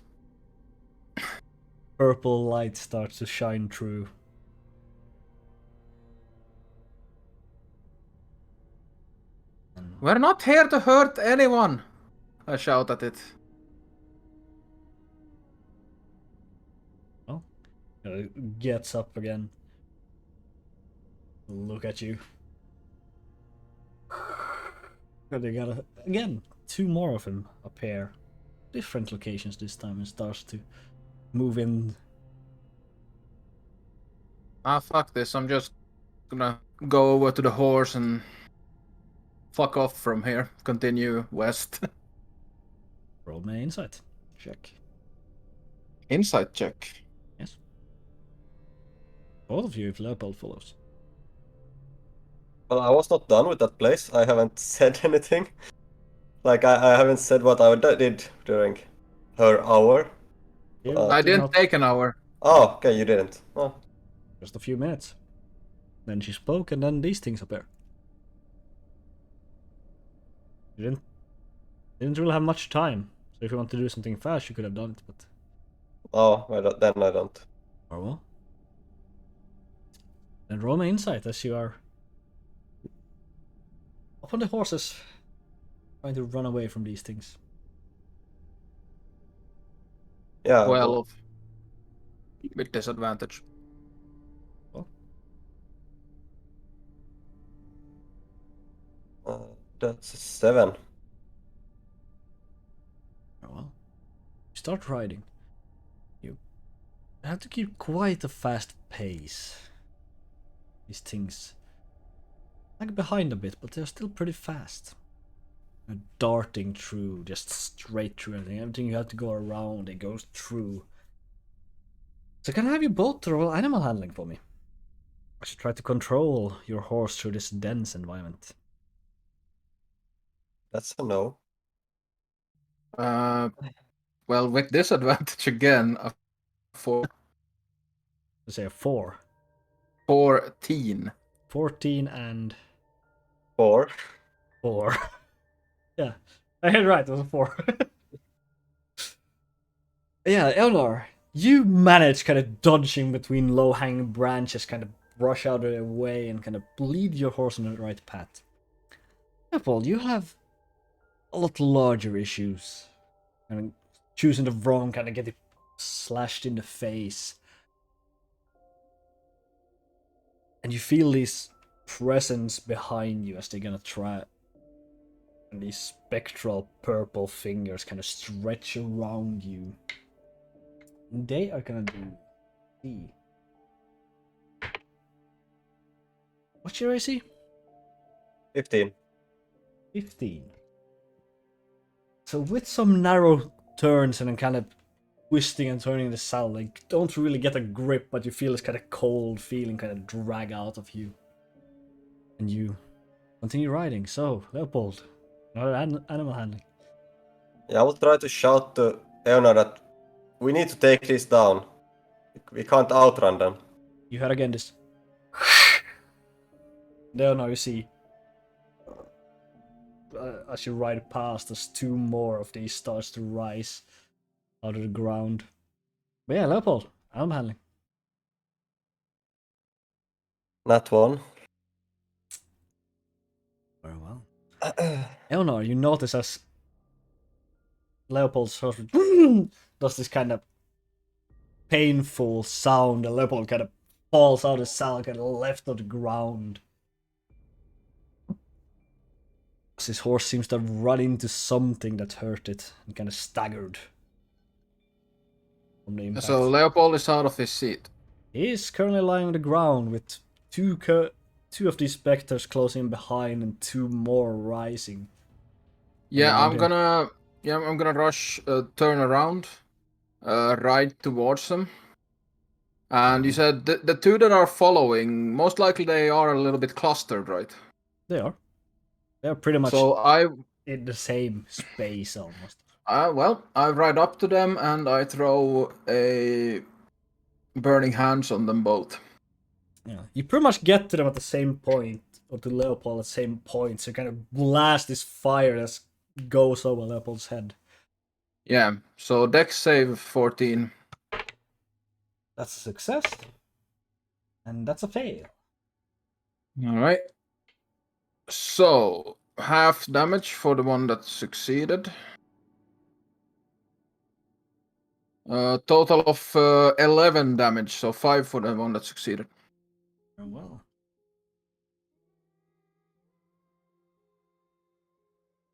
Purple light starts to shine through. We're not here to hurt anyone! I shout at it. Oh, gets up again. Look at you. And they got again 2 more of him appear. Different locations this time, and starts to move in. Ah, fuck this. I'm just gonna go over to the horse and fuck off from here. Continue west. Roll my insight check. Insight check. Yes. Both of you if Leopold follows. Well, I was not done with that place. I haven't said anything. Like, I haven't said what I did during her hour. I didn't take an hour. Oh, okay, you didn't. Oh. Just a few minutes. Then she spoke, and then these things appear. You didn't really have much time, so if you want to do something fast, you could have done it, but... Oh, then I don't. Or well. Then roll my insight as you are up on the horses, trying to run away from these things. Yeah. 12. With disadvantage. That's a 7. Oh well. You start riding. You have to keep quite a fast pace. These things lag behind a bit, but they're still pretty fast. You're darting through, just straight through everything. Everything you have to go around, it goes through. So can I have you both roll animal handling for me? I should try to control your horse through this dense environment. That's a no. Well, with disadvantage again, a 4. Let's say a 4. 14. 14 and 4. 4. Yeah, I had it right, it was a 4. Yeah, Elnar, you manage kind of dodging between low-hanging branches, kind of brush out of the way and kind of lead your horse on the right path. Leopold, you have a lot larger issues. And choosing the wrong kind of get it slashed in the face. And you feel this presence behind you as they're gonna try. And these spectral purple fingers kind of stretch around you. And they are gonna do C. What's your AC? 15. 15. So with some narrow turns and then kind of twisting and turning the saddle, like don't really get a grip, but you feel this kind of cold feeling kind of drag out of you. And you continue riding. So, Leopold, another animal handling. Yeah, I will try to shout to Eona that we need to take this down. We can't outrun them. You heard again this. There now you see. As you ride past, there's 2 more of these starts to rise out of the ground. But yeah, Leopold, animal handling. Not one. Very well. Eleanor, you notice as Leopold sort of does this kind of painful sound, and Leopold kind of falls out of the saddle, kind of left on the ground. His horse seems to have run into something that hurt it and kind of staggered from the impact. So Leopold is out of his seat. He is currently lying on the ground with two of these specters closing behind and two more rising. Yeah, around I'm him. gonna rush, turn around, right towards them. And you said the two that are following, most likely they are a little bit clustered, right? They are. They are pretty much So in the same space almost. I ride up to them and I throw a burning hands on them both. Yeah, you pretty much get to them at the same point, or to Leopold at the same point. So you kind of blast this fire that goes over Leopold's head. Yeah. So Dex save 14. That's a success, and that's a fail. All right. So half damage for the one that succeeded. Total of 11 damage, so 5 for the one that succeeded. Oh well.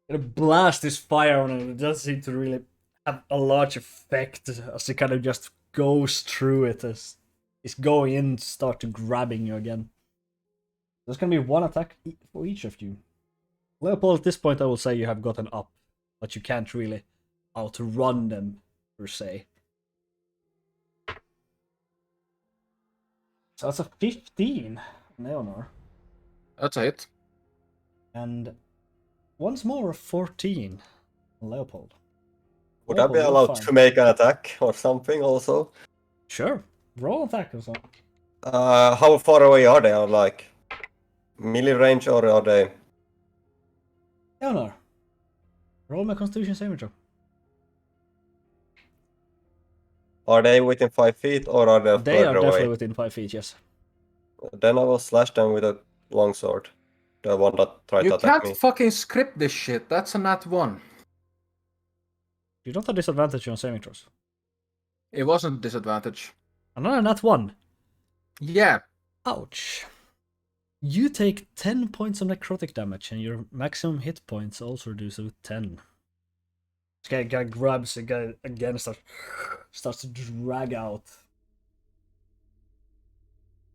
Gonna blast this fire on him. It doesn't seem to really have a large effect as it kind of just goes through it as it's going in to start to grabbing you again. There's gonna be one attack for each of you. Leopold, at this point I will say you have gotten up, but you can't really outrun them per se. So that's a 15 on Leonor. That's a hit. And once more a 14 on Leopold. Would I be Leopold, you're allowed fine. to make an attack or something also? Sure. Roll an attack or something. How far away are they? Are like melee range or are they? Leonor. Roll my Constitution saving throw. Are they within 5 feet or are they They are further definitely away? within 5 feet, yes. Then I will slash them with a longsword. The one that tried to You attack can't me. fucking script this shit. That's a nat 1. You don't have disadvantage on saving throws. It wasn't disadvantage. Another nat 1. Yeah. Ouch. You take 10 points of necrotic damage, and your maximum hit points also reduce with 10. This guy grabs the guy again, starts to drag out.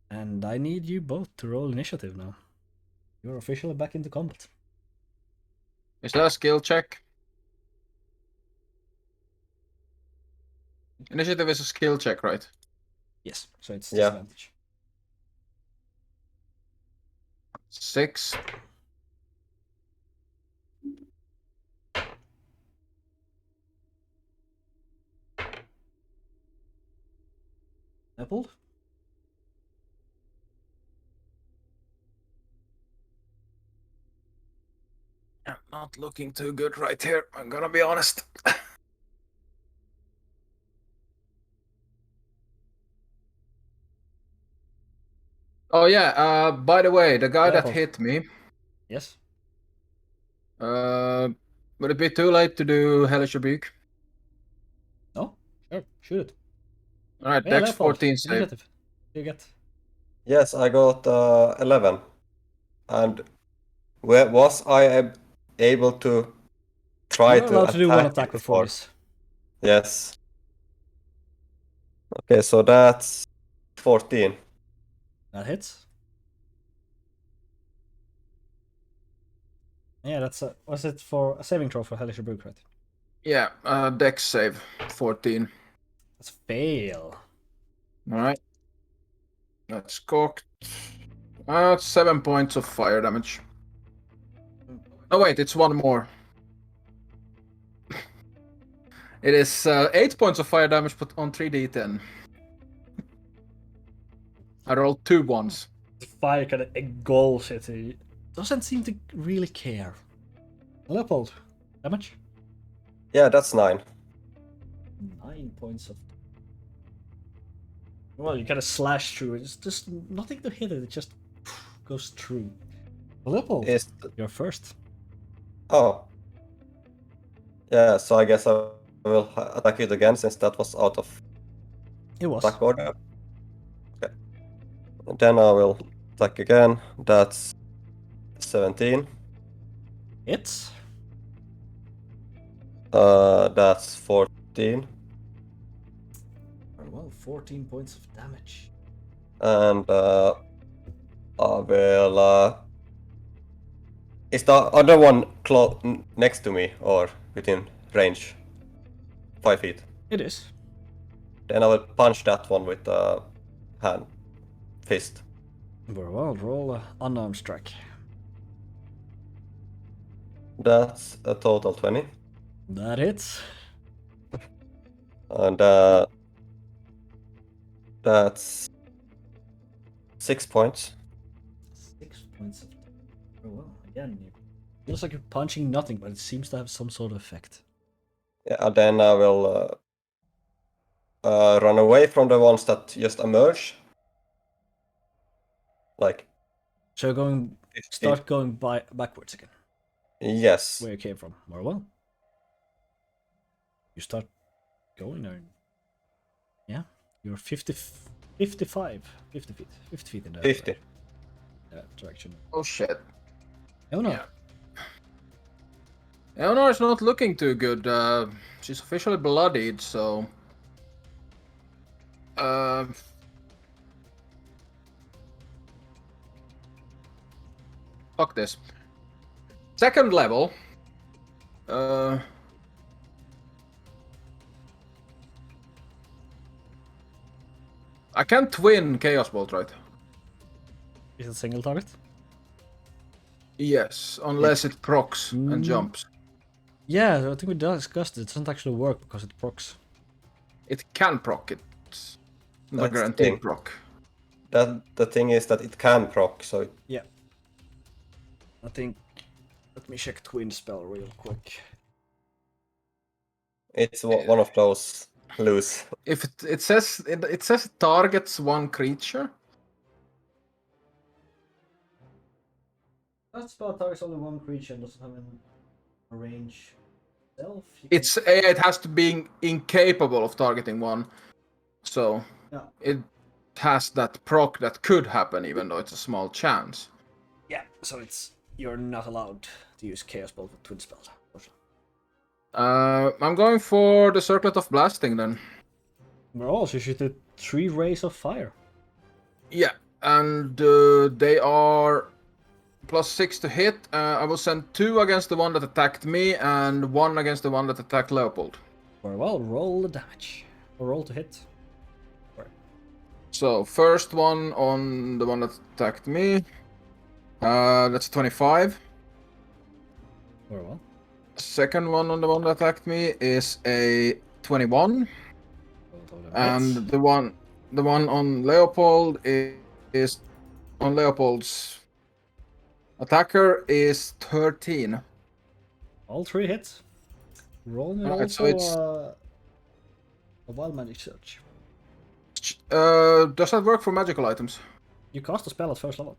And I need you both to roll initiative now. You're officially back into combat. Is that a skill check? Initiative is a skill check, right? Yes, so it's Yeah. disadvantage. 6. Leopold? Not looking too good right here. I'm gonna be honest. Oh yeah. By the way, the guy that Leopold. hit me. Yes. Would it be too late to do Hellish Rebuke? No? Sure, shoot it. All right, Yeah, Dex Leopold, 14 save. initiative. You get. Yes, I got 11. And was I able to try You're allowed to do one attack attack it before this. Yes. Okay, so that's 14. That hits. Yeah, that's a. Was it for a saving throw for Hellish Rebuke, right? Yeah, Dex save 14. That's fail. All right. That's cocked. 7 points of fire damage. Oh wait, it's one more. It is 8 points of fire damage, but on 3d10. I rolled 2 ones. The fire kind of engulfs it. He doesn't seem to really care. Leopold, damage? Yeah, that's 9. 9 points of. Well, you kind of slash through it. It's just nothing to hit it. It just goes through. Leopold, Is you're first. Oh. Yeah, so I guess I will attack it again since that was out of It was. attack order. Okay. And then I will attack again. That's 17. Hits. That's 14. Very well, 14 points of damage. And I will. Is the other one next to me or within range? 5 feet. It is. Then I will punch that one with a fist. Very well, roll a unarmed strike. That's a total 20. That hits. And that's 6 points. 6 points of damage. Very well, again, it feels like you're punching nothing, but it seems to have some sort of effect. Yeah, and then I will run away from the ones that just emerge. Like. So you're going, start going backwards again. Yes. Where you came from. Very well. You start going there. Yeah, you're 50 feet. 50 feet in that 50. direction. Oh shit. Oh no. Yeah. Eleanor's not looking too good. She's officially bloodied, so. Fuck this. Second level. I can twin Chaos Bolt, right? Is it a single target? Yes, unless it procs and jumps. Yeah, I think we discussed it. It doesn't actually work because it procs. It can proc. It's not a That's the guaranteed thing. proc. The thing is that it can proc, so Yeah. I think. Let me check twin spell real quick. it's one of those loose. If it says it targets one creature. That spell targets only one creature and doesn't have a range itself. It has to be incapable of targeting one, so Yeah. it has that proc that could happen, even though it's a small chance. Yeah, so you're not allowed to use Chaos Bolt with twin spell. I'm going for the Circlet of Blasting then. Well, also you should do 3 rays of fire. Yeah, and they are +6 to hit. I will send 2 against the one that attacked me and 1 against the one that attacked Leopold. Very well, roll the damage. Or roll to hit. So first one on the one that attacked me. That's 25. Very well. Second one on the one that attacked me is a 21. And the one on Leopold is on Leopold's attacker is 13. All 3 hits. Roll me Alright, also so it's a wild magic search. does that work for magical items? You cast a spell at first level.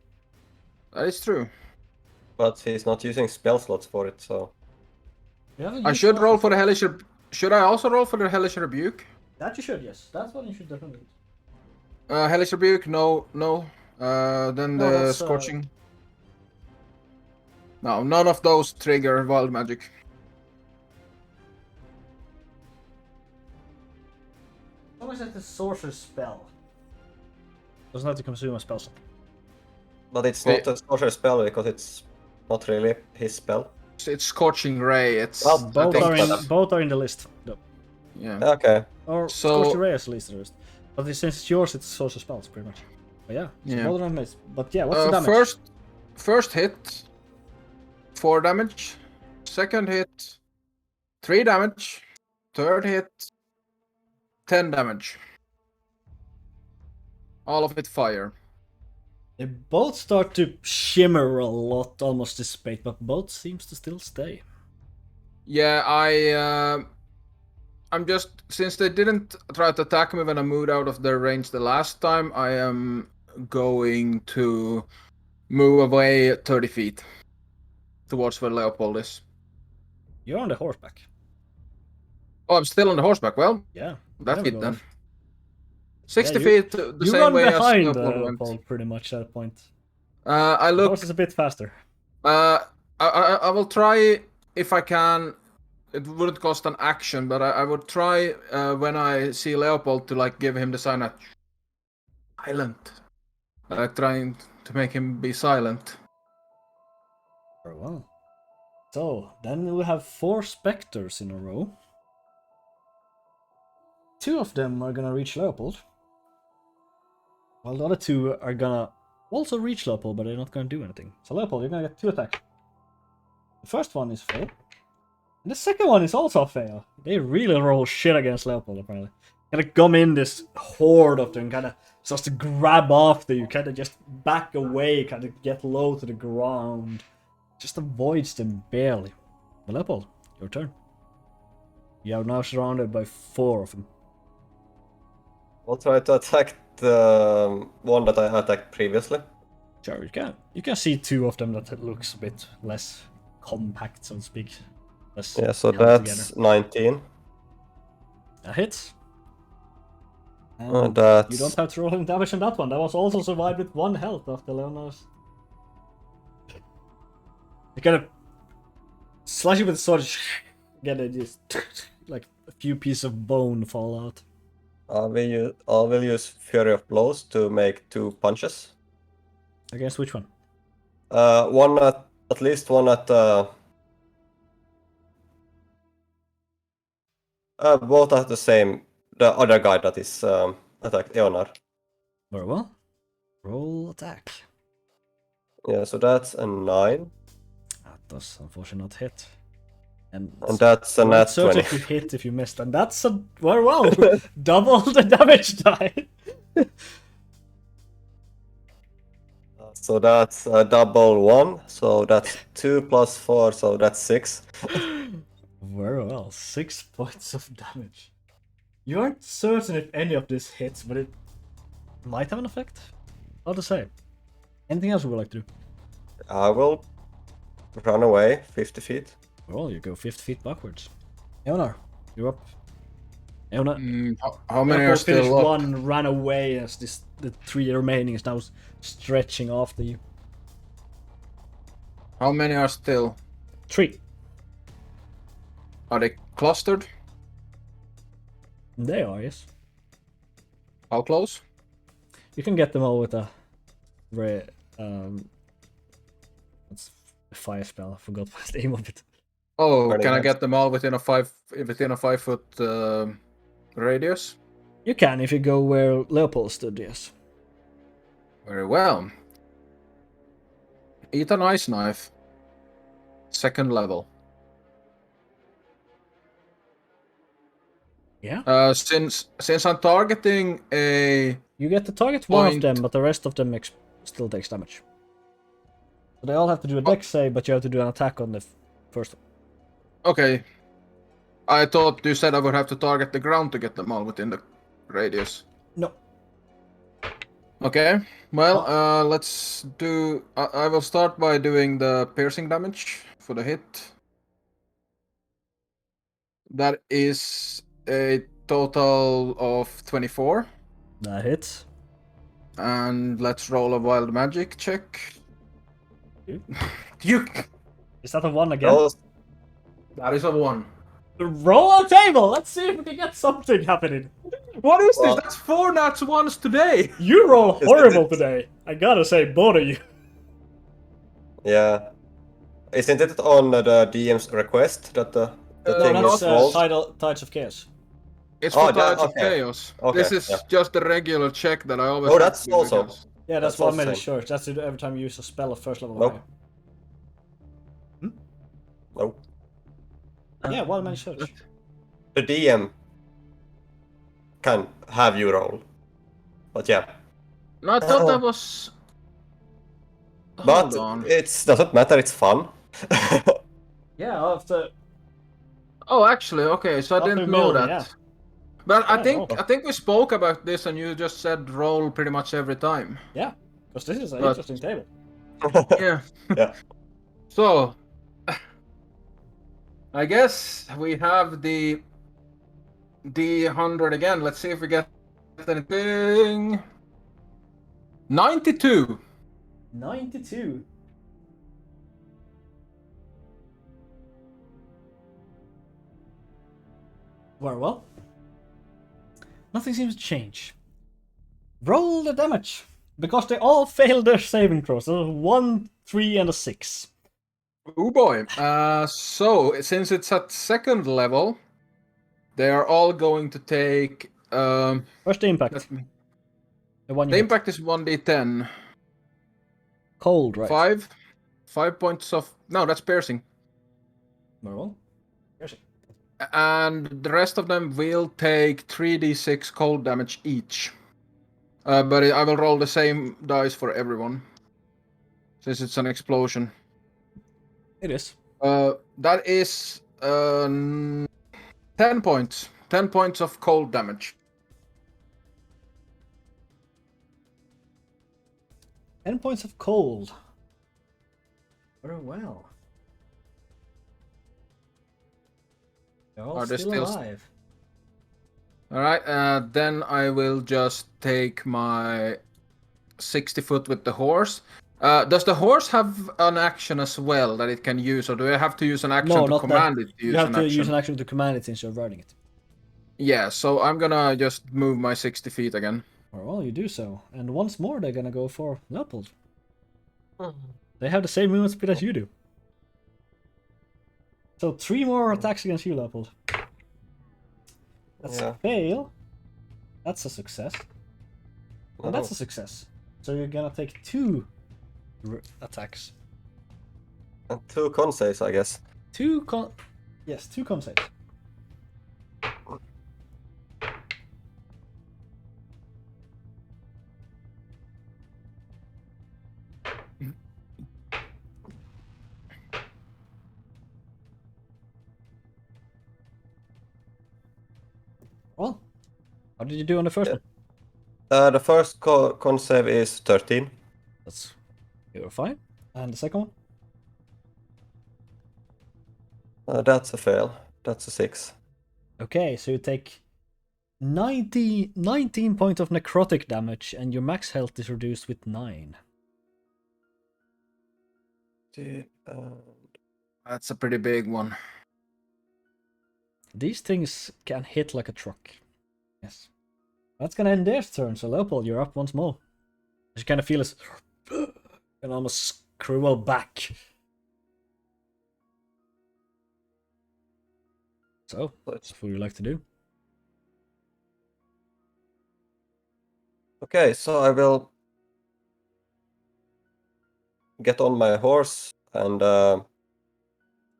That is true. But he's not using spell slots for it, so. I should roll for the Hellish. Should I also roll for the Hellish Rebuke? That you should, yes. That's one you should definitely. Hellish Rebuke, no. Then No, the that's, Scorching. No, none of those trigger wild magic. As long as it's a sorcerer's spell. Doesn't have to consume a spell slot. But it's not a sorcerer spell because it's not really his spell. It's Scorching Ray. It's Well, Both think are in that- both are in the list. No. yeah. Okay. Or So- Scorched Ray is the least of the list. But since it's yours, it's sorcerer spells pretty much. But yeah, so Yeah. both are on the list. But yeah, what's the damage? First hit, 4 damage. Second hit, 3 damage. Third hit, 10 damage. All of it fire. They both start to shimmer a lot, almost dissipate, but both seems to still stay. Yeah, I'm just, since they didn't try to attack me when I moved out of their range the last time, I am going to move away 30 feet towards where Leopold is. You're on the horseback. Oh, I'm still on the horseback. Well, Yeah. that's never it go then. off. 60 Yeah, feet, the You same run way as behind Leopold went. Leopold pretty much at that point. I The look. horse is a bit faster. I will try if I can. It wouldn't cost an action, but I would try when I see Leopold to like give him the sign of silent. Like trying to make him be silent. Very well. So, then we have 4 specters in a row. 2 of them are gonna reach Leopold. While the other 2 are gonna also reach Leopold, but they're not gonna do anything. So Leopold, you're gonna get 2 attacks. The first one is fail. And the second one is also a fail. They really roll shit against Leopold, apparently. Kinda come in this horde of them, kinda starts to grab after you, kinda just back away, kinda get low to the ground. Just avoids them barely. But Leopold, your turn. You are now surrounded by 4 of them. I'll try to attack the one that I attacked previously. Sure, you can see 2 of them that looks a bit less compact, so to speak. Less Yeah, so held that's together. 19. A hit. And That's... you don't have to roll any damage on that one. That was also survived with 1 health after Leonar's. You kind of slash it with the sword, get it just like a few pieces of bone fall out. I will use Fury of Blows to make 2 punches. Against which one? One at least one at both at the other guy that is attacked Eonar. Very well. Roll attack. Yeah, so that's a 9. That does unfortunately not hit. And that's a nat search 20. if you hit if you missed, and that's a very well. Double the damage die. So that's a double 1, so that's 2 plus 4, so that's 6. Very well, 6 points of damage. You aren't certain if any of this hits, but it might have an effect. Hard to say. Anything else you would like to do? I will run away 50 feet. Well, you go 50 feet backwards. Eonar, you're up. Eonar, How many are finished still up? one, ran away as the 3 remaining is now stretching after you. How many are still? 3. Are they clustered? They are, yes. How close? You can get them all with a what's a fire spell? I forgot what's the name of it. Oh, Burning can I hands. get them all within a 5-foot radius? You can if you go where Leopold stood, yes. Very well. Eat an ice knife. 2nd level. Yeah. Since I'm targeting a You get to target one of point- them, but the rest of them still takes damage. So they all have to do a dex save, but you have to do an attack on the first one. Okay. I thought you said I would have to target the ground to get them all within the radius. No. Okay. Well, let's do. I will start by doing the piercing damage for the hit. That is a total of 24. That hits. And let's roll a wild magic check. You? You. Is that a 1 again? Those- That is a 1. Roll a table! Let's see if we can get something happening. What is Well- this? That's 4 nats 1s today. You roll Is horrible it- today. I gotta say, both of you. Yeah. Isn't it on the DM's request that the No, thing that's, is rolled? Tides of Chaos. It's Oh, for that- Tides of okay. Chaos. Okay, This is yeah. just the regular check that I always. Oh, have that's to do also- because- Yeah, that's That's why I also made it same. short. That's to do every time you use a spell of first level. or Nope. higher. No. Yeah, wild magic search. The DM can have you roll. But yeah. No, I thought that was. But Hold on. it doesn't matter, it's fun. Yeah, after Oh, actually, okay. So I After didn't know Milne, that. yeah. But Yeah, I think we spoke about this, and you just said roll pretty much every time. yeah, because this is an But- interesting table. Yeah. Yeah. So, I guess we have the D100 again. Let's see if we get anything. 92. 92. Very well. Nothing seems to change. Roll the damage. Because they all failed their saving throws. So 1, 3, and a 6. Oh boy. So since it's at second level, they are all going to take. First the impact. The one you The hit. impact is 1d10. Cold, right? 5 points of. No, that's piercing. Very well. Piercing. And the rest of them will take 3d6 cold damage each. But I will roll the same dice for everyone. Since it's an explosion. It is. That is 10 points. 10 points of cold damage. 10 points of cold. Very well. They're all Are they still still alive. Alright, then I will just take my 60 foot with the horse. Does the horse have an action as well that it can use, or do I have to use an action No, to not command that. it to use You have an to action? use an action to command it since you're riding it. Yeah, so I'm gonna just move my 60 feet again. Very well, you do so. And once more, they're gonna go for Leopold. They have the same movement speed as you do. So 3 more attacks against you, Leopold. That's a fail. That's a success. And that's a success. So you're gonna take 2 attacks. And 2 con saves, I guess. 2 con... Yes, 2 con saves. Well, how did you do on the first one? The first con save is 13. You're fine. And the second one? That's a fail. That's a 6. Okay, so you take 19 points of necrotic damage, and your max health is reduced with 9. That's a pretty big one. These things can hit like a truck. Yes. That's gonna end their turn, so Leopold, you're up once more. You kind of feel this and almost screw back. So, that's what you like to do. Okay, so I will get on my horse and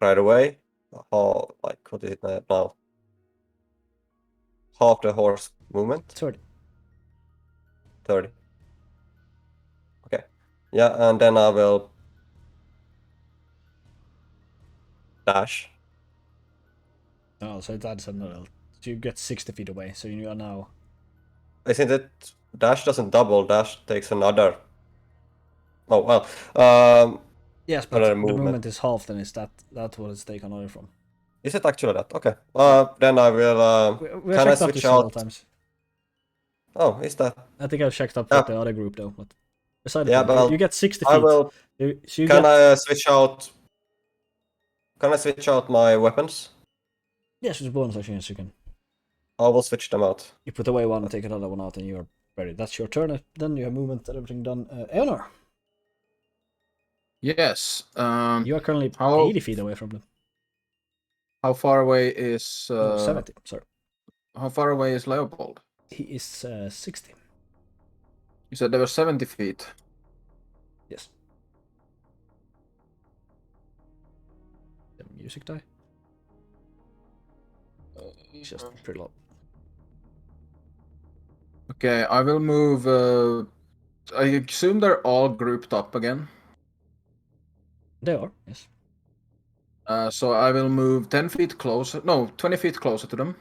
ride away. What is it now? Half the horse movement? 30. 30. Okay. Yeah, and then I will dash. Oh, so that's another. So you get 60 feet away, so you are now. Isn't it dash doesn't double, dash takes another. Oh well. Yes, but another the movement is half, then is that what it's taken away from? Is it actually that? Okay. Then I will. We can I checked up this switch several out? times. Oh, is that? I think I've checked up with the other group though, but beside the Yeah, point, well, you get 60 feet. I will. So you Can get... I switch out? Can I switch out my weapons? Yes, with bonus actions you can. I will switch them out. You put away one and take another one out, and you are ready. That's your turn. Then you have movement and everything done. Eonor, Yes. you are currently 80 feet away from them. How far away is? 70. Sorry. How far away is Leopold? He is 60. You said there were 70 feet. Yes. The music die. It's just pretty low. Okay, I will move. I assume they're all grouped up again. They are, yes. So I will move 10 feet closer. No, 20 feet closer to them.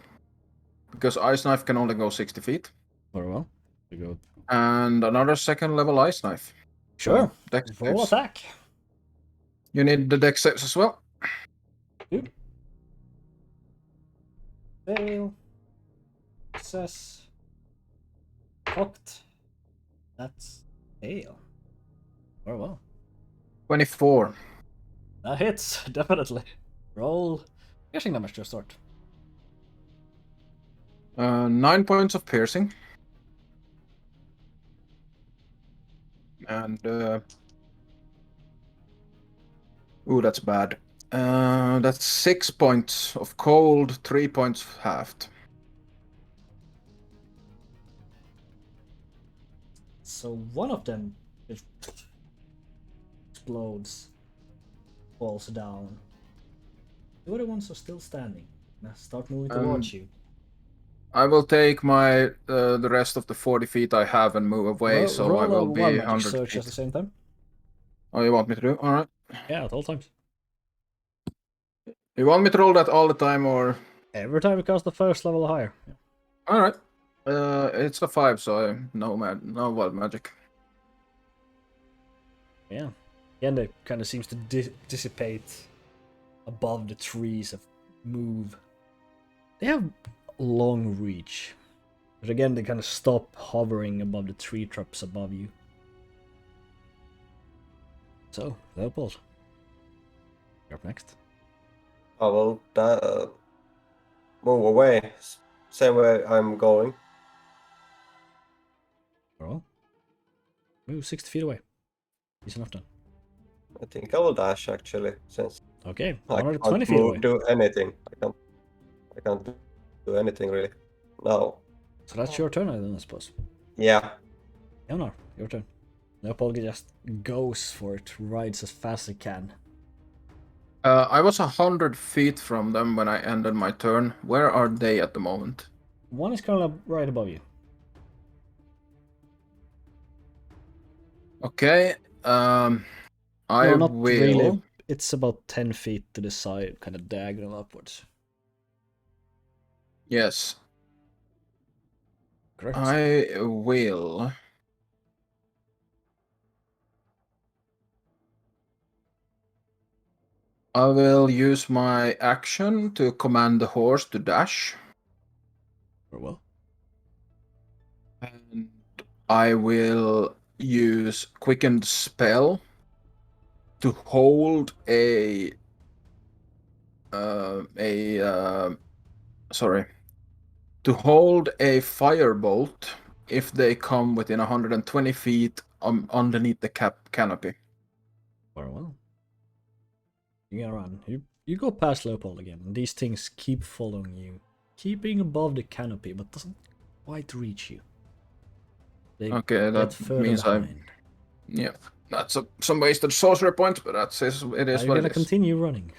Because Ice Knife can only go 60 feet. Very well. You go. And another second level Ice Knife. Sure. Dex Roll saves. attack. You need the dex saves as well. Good. Fail. Success. Cocked. That's fail. Very well. 24. That hits, definitely. Roll piercing damage to start. 9 points of piercing. And ooh, that's bad. That's 6 points of cold, 3 points halved. So one of them explodes, falls down. The other ones are still standing. Now start moving towards you. I will take my the rest of the 40 feet I have and move away, so I roll a will be wild magic 100 search feet. at the same time. Oh, you want me to do? All right. Yeah, at all times. You want me to roll that all the time, or? Every time you cast the first level or higher. Yeah. All right. It's a 5, so no wild magic. Yeah. Again, it kind of seems to dissipate above the trees of move. They have long reach. But again, they kind of stop hovering above the tree trunks above you. So, Leopold, you're up next. I will move away, same way I'm going. Well, move 60 feet away. He's enough done. I think I will dash actually, since Okay, I 120 can't feet away. do anything. I can't do anything really. No. So that's your turn, then, I suppose. Yeah. Leonard, your turn. Leopold just goes for it, rides as fast as he can. I was 100 feet from them when I ended my turn. Where are they at the moment? One is kind of right above you. Okay. I No, not will. really. It's about 10 feet to the side, kind of diagonal upwards. Yes. Correct. I will. I will use my action to command the horse to dash. Very well. And I will use quickened spell to hold to hold a firebolt if they come within 120 feet underneath the canopy. Very well. You gotta run. You go past Leopold again, and these things keep following you, keeping above the canopy, but doesn't quite reach you. They Okay, get that further means behind. yeah, that's some wasted sorcery points, but it is Are what you it gonna is. continue running?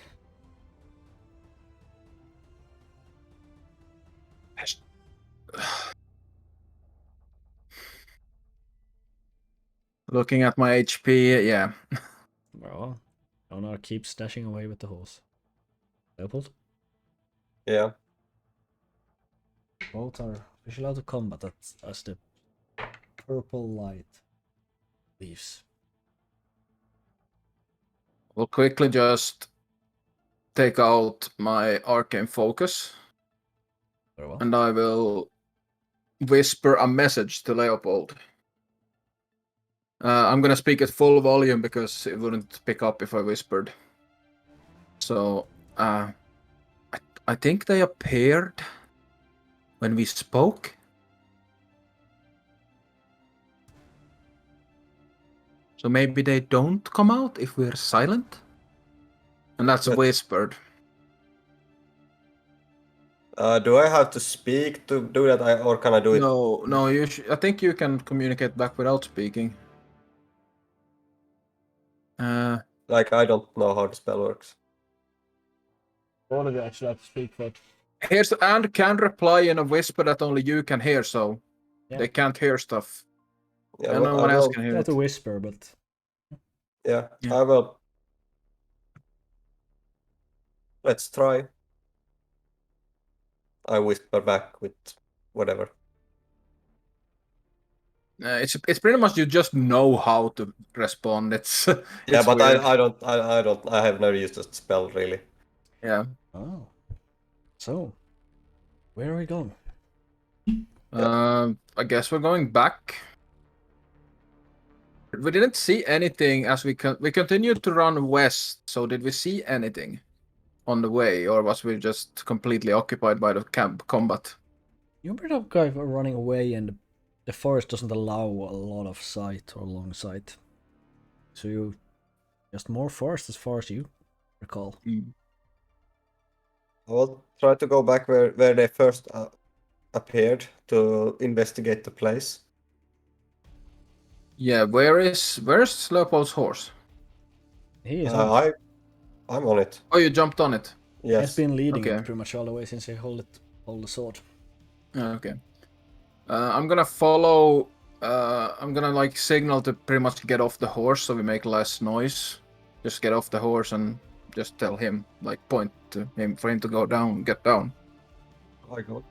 Looking at my HP, yeah. Very well. Leonor keeps dashing away with the horse. Leopold? Yeah. Both are officially out of combat as the purple light leaves. We'll quickly just take out my arcane focus, Very well. and I will whisper a message to Leopold. I'm gonna speak at full volume because it wouldn't pick up if I whispered. So, I think they appeared when we spoke. So maybe they don't come out if we're silent? And that's whispered. Do I have to speak to do that, or can I do it? No, I think you can communicate back without speaking. Like, I don't know how the spell works. All of you actually have to speak for it. And can reply in a whisper that only you can hear, so they can't hear stuff. Yeah, And no one else can hear You have it. to whisper, but Yeah, I will. Let's try. I whisper back with whatever. It's pretty much you just know how to respond. It's Yeah, but weird. I have never used a spell really. Yeah. oh, so where are we going? I guess we're going back. We didn't see anything as we continued to run west. So did we see anything on the way, or was we just completely occupied by the camp combat? You remember that guy running away and the forest doesn't allow a lot of sight or long sight. So you just more forest as far as you recall. I will try to go back where they first appeared to investigate the place. Yeah, where's Leopold's horse? He is on it. I'm on it. Oh, you jumped on it. He has Yes. been leading Okay. it pretty much all the way since he hold the sword. Okay. I'm gonna follow. I'm gonna like signal to pretty much get off the horse so we make less noise. Just get off the horse and just tell him, like, point to him for him to go down, get down. I go.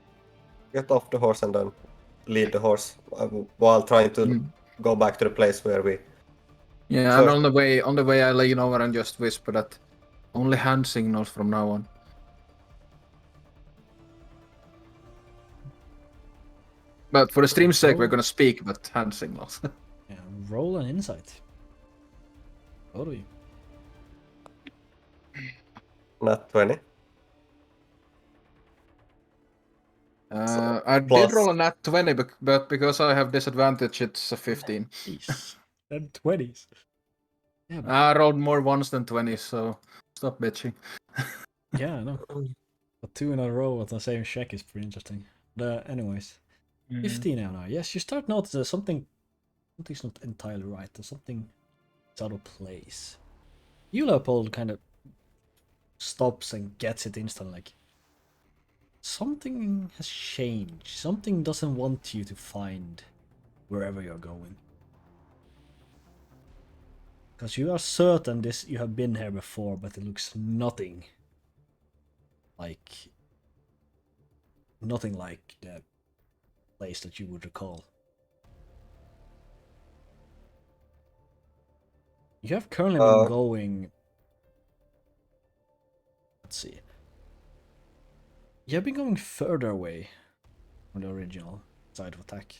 Get off the horse and then lead the horse while trying to go back to the place where we. Yeah, First- and on the way, I lean over and just whisper that only hand signals from now on. But for the stream's sake, we're gonna speak, but hand signals. Yeah, roll an insight. Both of you. Not 20. I did plus- roll a nat 20, but because I have disadvantage, it's a 15. Jeez. Them 20s. Yeah, I rolled more ones than 20, so stop bitching. yeah, I know. But 2 in a row on the same check is pretty interesting. Anyways. 15 now. Yes, you start noticing something's not entirely right. There's something out of place. You, Leopold, kind of stops and gets it instantly. Like, something has changed. Something doesn't want you to find wherever you're going. Because you are certain you have been here before, but it looks nothing like the place that you would recall. You have currently been going. Let's see. You have been going further away from the original side of attack.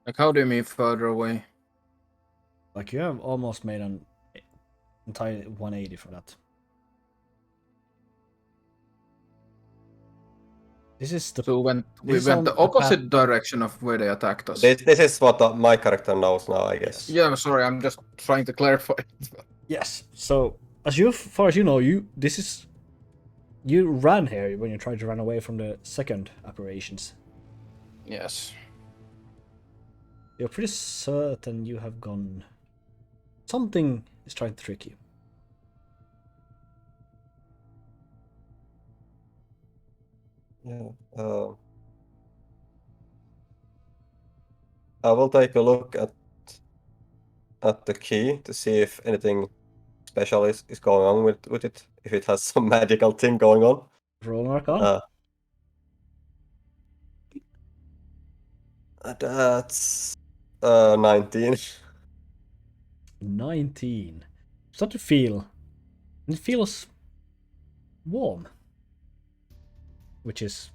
Like, how do you mean further away? Like, you have almost made an entire 180 for that. This is the. So we This is went on the the opposite direction of where they attacked us. This is what my character knows now, I guess. Yeah, sorry, I'm just trying to clarify. Yes. So, far as you know, you ran here when you tried to run away from the second operations. Yes. You're pretty certain you have gone. Something is trying to trick you. Yeah. I will take a look at the key to see if anything special is going on with it. If it has some magical thing going on. Roll an Arcana. That's 19. 19. Start to feel. And it feels warm. Which is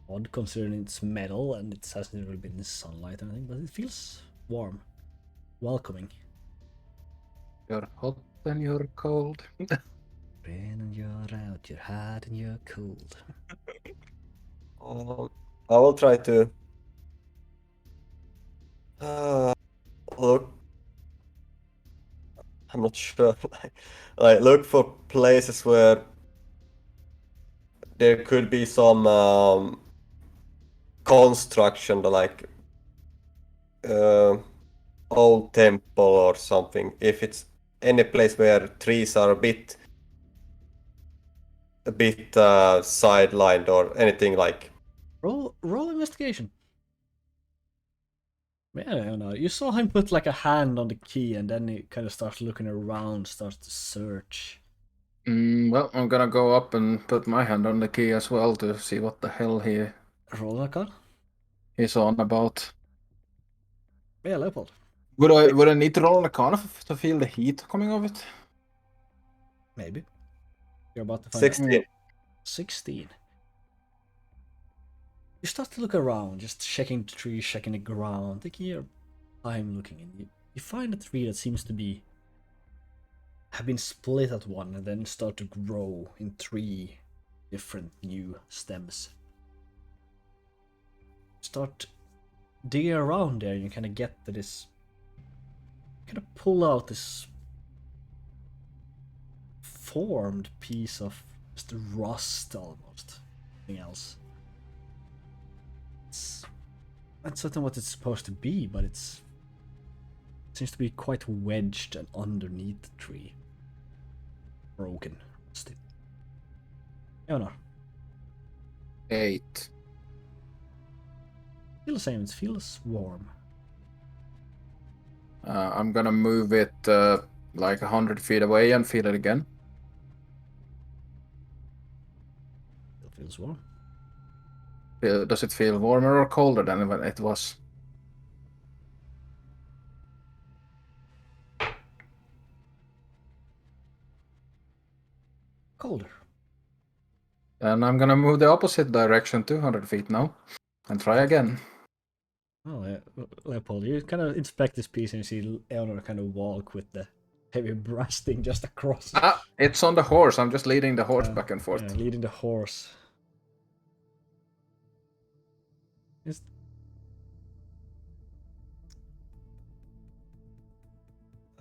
odd considering it's metal and it hasn't really been in sunlight or anything, but it feels warm. Welcoming. You're hot and you're cold. In and you're out, you're hot and you're cold. I will try to look. I'm not sure. Like look for places where there could be some construction, like old temple or something. If it's any place where trees are a bit sidelined or anything like. Roll investigation. Yeah, I don't know. You saw him put like a hand on the key and then he kind of starts looking around, starts to search. Well, I'm gonna go up and put my hand on the key as well to see what the hell Roll an Arcana. he's on about. Yeah, Leopold. Would I need to roll an Arcana to feel the heat coming off it? Maybe. You're about to find 16. out. 16. You start to look around, just checking the trees, checking the ground, taking your time looking, and you find a tree that seems to be have been split at one and then start to grow in 3 different new stems. Start digging around there, and you kind of get to this, kind of pull out this formed piece of just rust almost. Nothing else. It's not certain what it's supposed to be, but it seems to be quite wedged and underneath the tree. Broken. Rusty. Leonor. 8. Feel the same, it feels warm. I'm gonna move it like 100 feet away and feel it again. It feels warm. Does it feel warmer or colder than when it was? Colder. And I'm gonna move the opposite direction 200 feet now and try again. Oh, yeah. Leopold, you kind of inspect this piece and you see Eleanor kind of walk with the heavy brasting just across. Ah, it's on the horse. I'm just leading the horse back and forth. Yeah, leading the horse.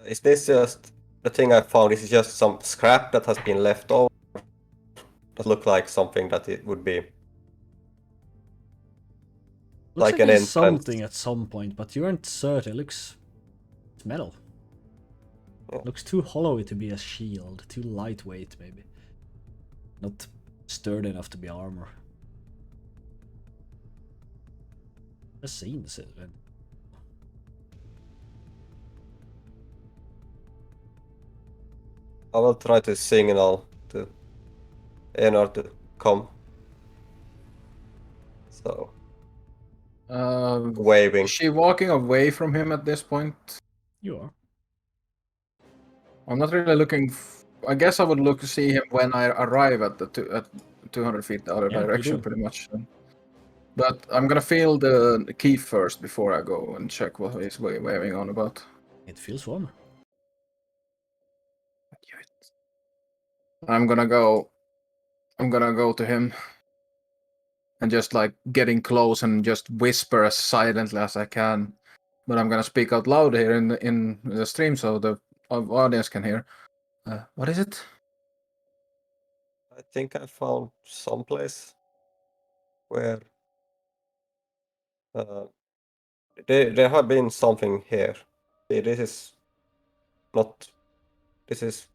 Is this just the thing I found? Is it just some scrap that has been left over? Does look like something that it would be. Looks like an it's entrance. something at some point, but you aren't certain. It's metal. Yeah. Looks too hollow to be a shield. Too lightweight, maybe. Not sturdy enough to be armor. It seems it. I will try to signal to Einar to come. So waving. Is she walking away from him at this point? You are. I'm not really looking. I guess I would look to see him when I arrive at the at 200 feet the other Yeah, you direction, do. pretty much. But I'm gonna feel the key first before I go and check what he's waving on about. It feels warmer. I'm gonna go to him and just like getting close and just whisper as silently as I can. But I'm gonna speak out loud here in the stream so the audience can hear. What is it? I think I found someplace where there have been something here. See, this is not. This is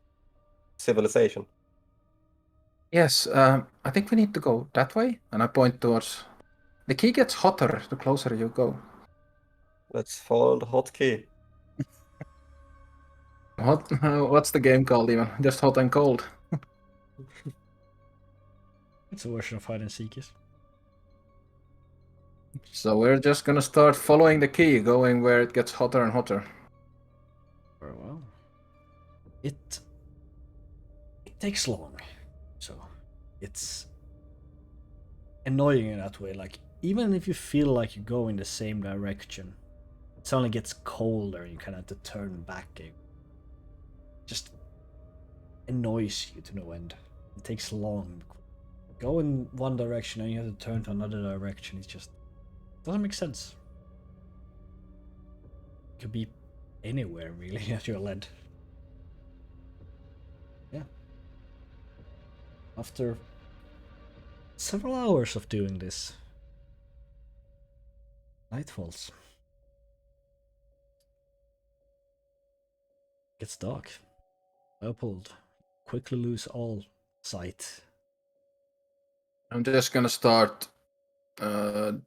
civilization. Yes, I think we need to go that way. And I point towards. The key gets hotter the closer you go. Let's follow the hotkey. What's the game called even? Just hot and cold. It's a version of hide and seekers. So we're just gonna start following the key, going where it gets hotter and hotter. Very well. It takes long, so it's annoying in that way. Like, even if you feel like you go in the same direction, it suddenly gets colder and you kind of have to turn back. It just annoys you to no end. It takes long. Go in one direction and you have to turn to another direction. It just doesn't make sense. It could be anywhere really that you're led. Yeah. After several hours of doing this, night falls. Gets dark. Leopold quickly lose all sight. I'm just gonna start. I'm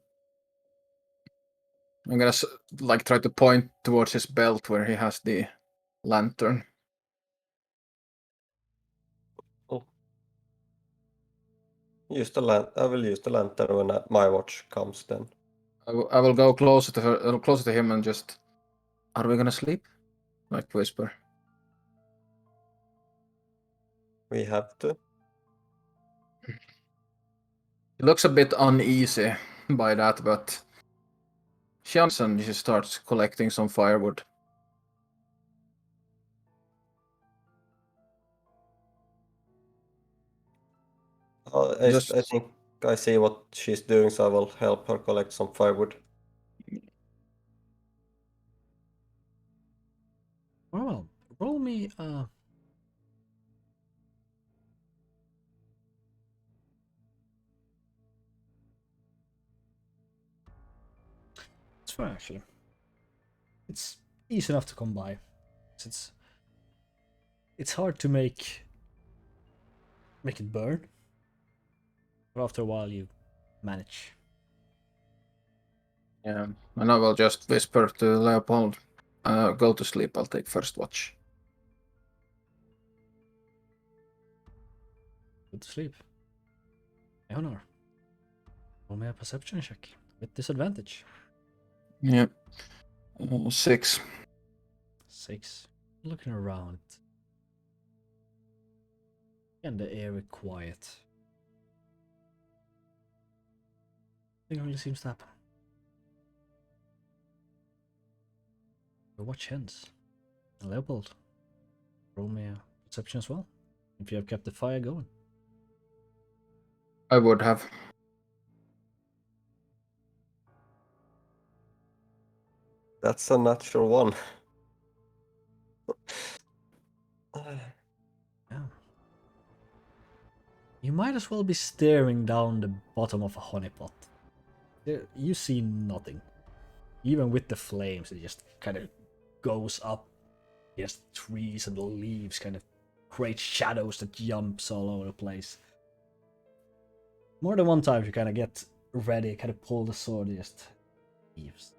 gonna like try to point towards his belt where he has the lantern. Oh. Use the I will use the lantern when my watch comes. Then I will go closer to her, closer to him, and just. Are we gonna sleep? Like whisper. we have to. He looks a bit uneasy by that, but she starts collecting some firewood. I think I see what she's doing, so I will help her collect some firewood. Well, roll me. It's fine actually. It's easy enough to come by. It's hard to make it burn, but after a while you manage. Yeah, and I will just whisper to Leopold, go to sleep, I'll take first watch. Good to sleep. Honor. Roll me a perception check with disadvantage. Yeah. 6. 6. Looking around. And the air is quiet. Nothing really seems to happen. Your watch ends. And Leopold, roll me a perception as well. If you have kept the fire going. I would have. That's a natural one. Yeah. You might as well be staring down the bottom of a honeypot. You see nothing. Even with the flames, it just kind of goes up. Just trees and the leaves kind of create shadows that jumps all over the place. More than one time you kind of get ready, kind of pull the sword, just leaves.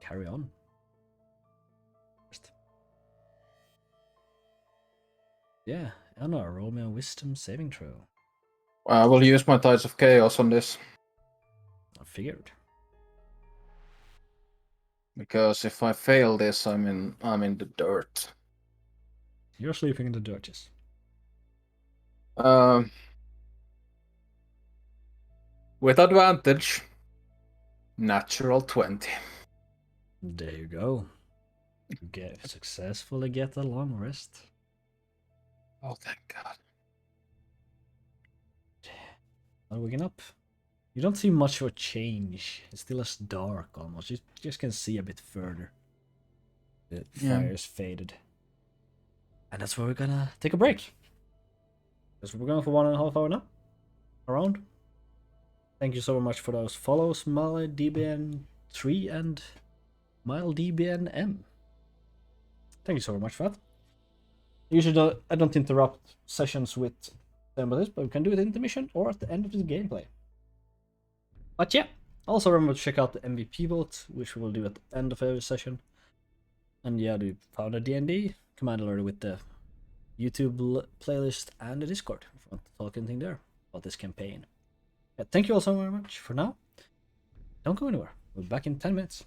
Carry on. Yeah, Anna, roll me a wisdom saving throw. I will use my Tides of Chaos on this. I figured. Because if I fail this, I'm in the dirt. You're sleeping in the dirties. With advantage, natural 20. There you go. Successfully get a long rest. Oh, thank God. Are waking up? You don't see much of a change. It's still as dark almost. You just can see a bit further. The fire's faded. And that's where we're gonna take a break. Because we're going for 1.5 hours now. Around. Thank you so much for those follows, MileDBN3 and MileDBNM. Thank you so much for that. Usually I don't interrupt sessions with them with this, but we can do it in intermission or at the end of the gameplay. But yeah, also remember to check out the MVP vote, which we will do at the end of every session. And yeah, we found a D&D command alert with the YouTube playlist and the Discord if you want to talk anything there about this campaign. Yeah, thank you all so very much for now. Don't go anywhere. We'll be back in 10 minutes.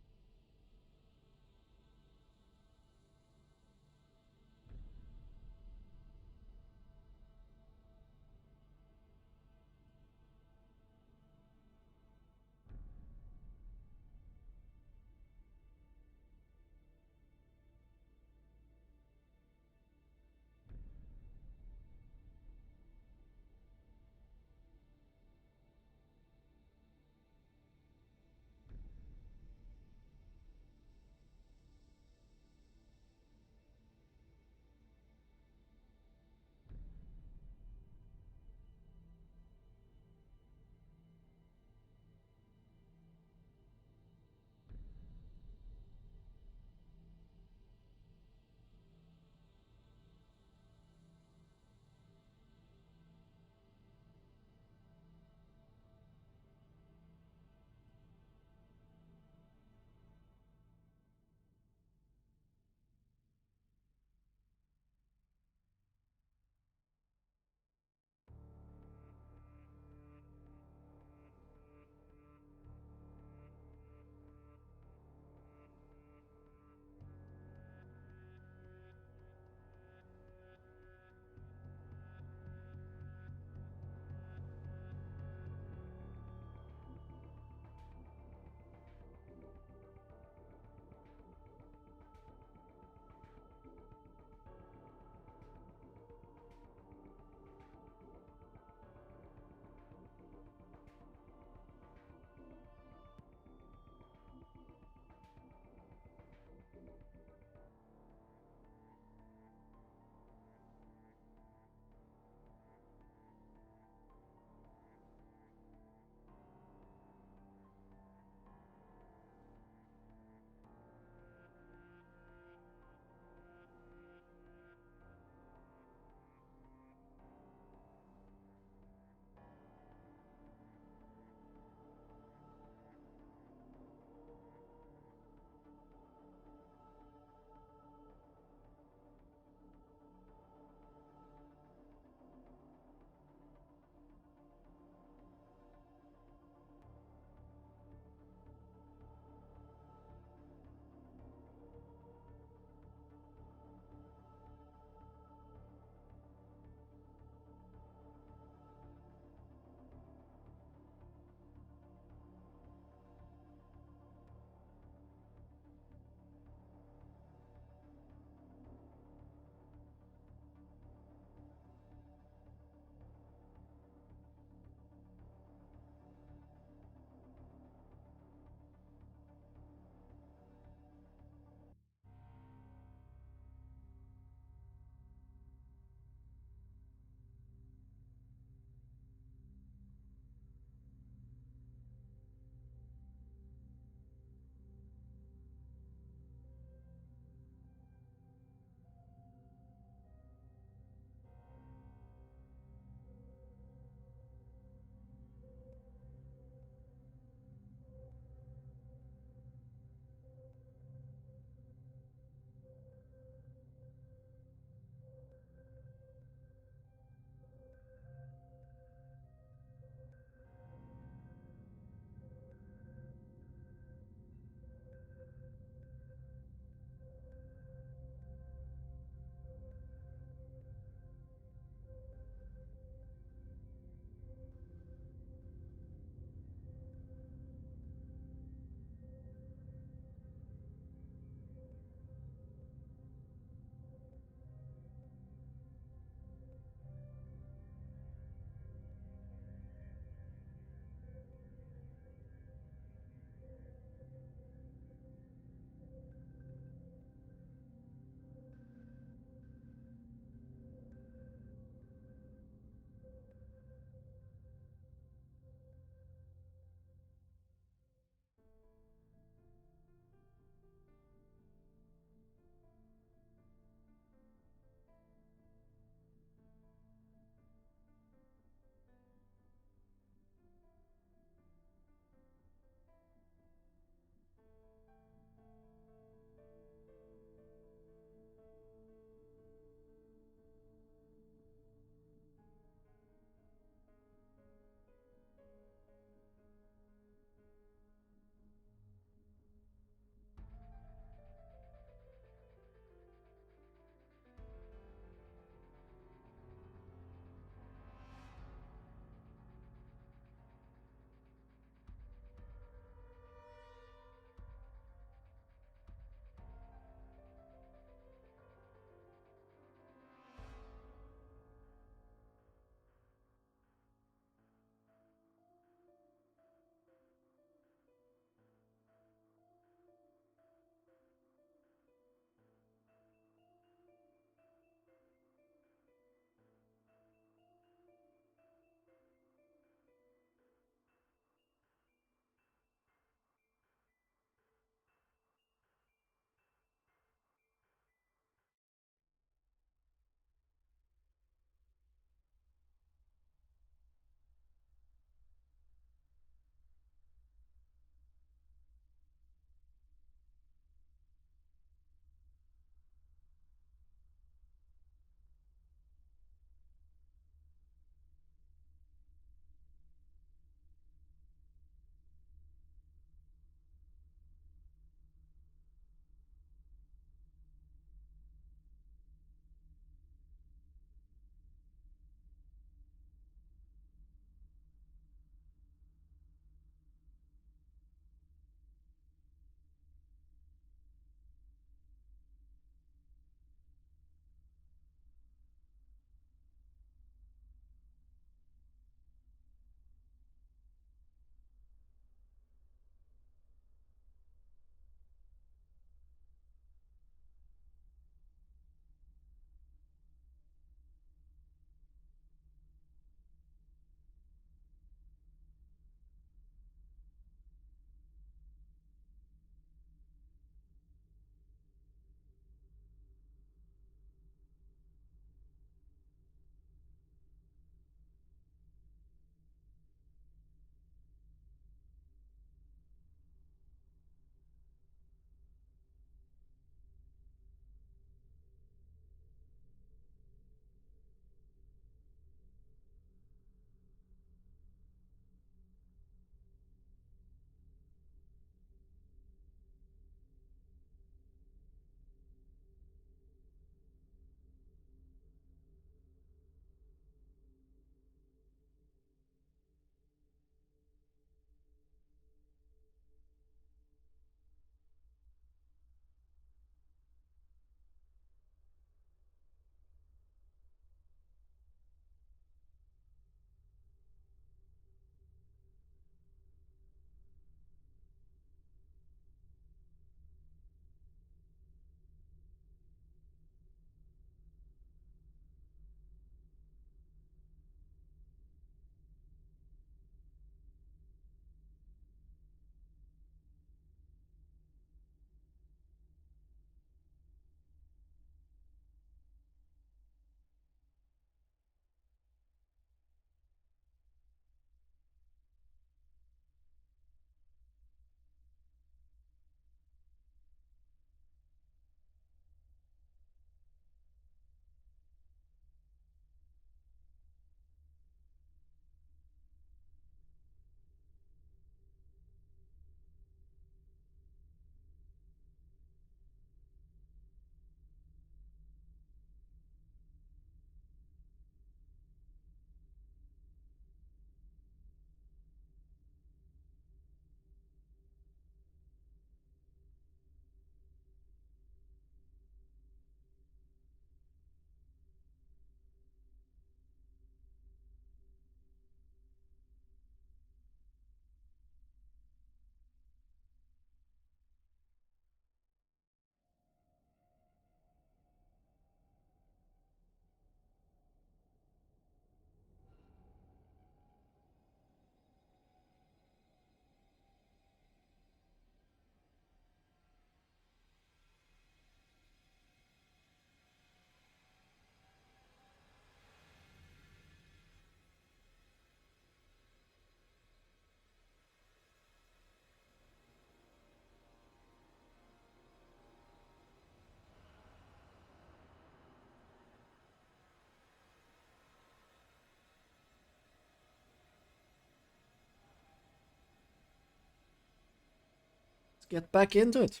get back into it.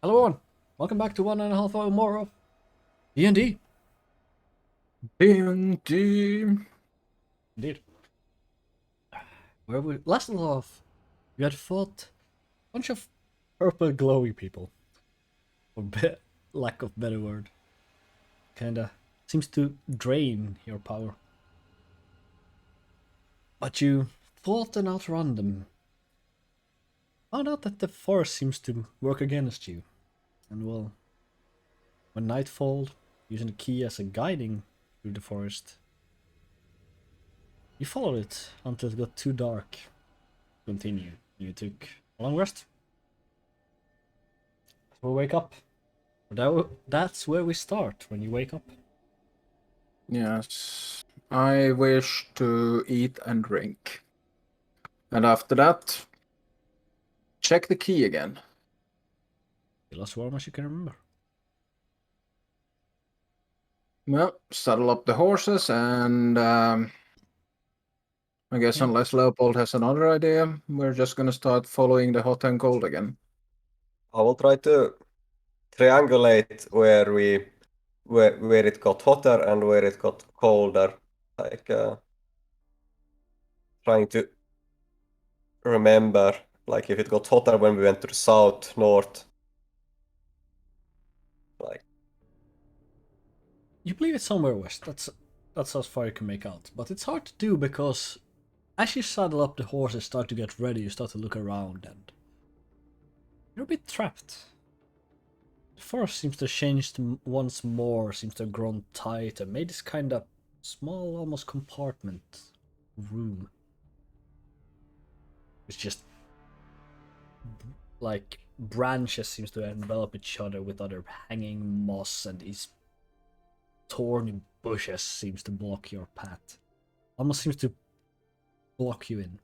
Hello everyone, welcome back to 1.5 hour more of D&D. D&D. Indeed. Where we last left off, we had fought a bunch of purple glowy people. For lack of better word. Kinda seems to drain your power. But you fought and outrun them. Found out that the forest seems to work against you. And well, when nightfall, using the key as a guiding through the forest, you followed it until it got too dark to continue. You took a long rest. So we wake up. That's where we start when you wake up. Yes. I wish to eat and drink. And after that, check the key again. Feel as warm as you can remember. Well, saddle up the horses and I guess Yeah. unless Leopold has another idea, we're just gonna start following the hot and cold again. I will try to triangulate where it got hotter and where it got colder. Like trying to remember, like if it got hotter when we went to the south, north. Like You believe it's somewhere west. That's as far you can make out. But it's hard to do because as you saddle up the horses, start to get ready, you start to look around and you're a bit trapped. The forest seems to have changed once more, seems to have grown tight and made this kind of small, almost compartment room. It's just like branches seems to envelop each other with other hanging moss, and these thorny bushes seems to block your path. Almost seems to block you in.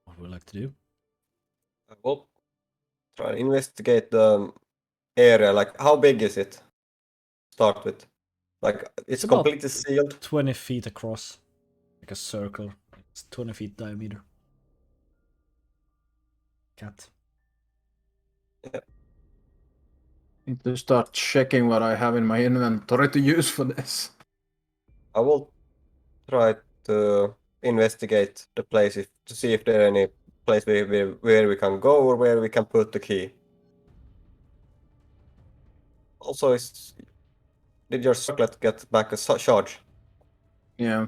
What would you like to do? I will try and investigate the area. Like how big is it? Start with. Like it's about completely sealed. 20 feet across, like a circle. It's 20 feet diameter. Cat. Need to start checking what I have in my inventory to use for this. I will try to investigate the place to see if there are any place where we can go or where we can put the key. Also, did your circlet get back a charge? Yeah.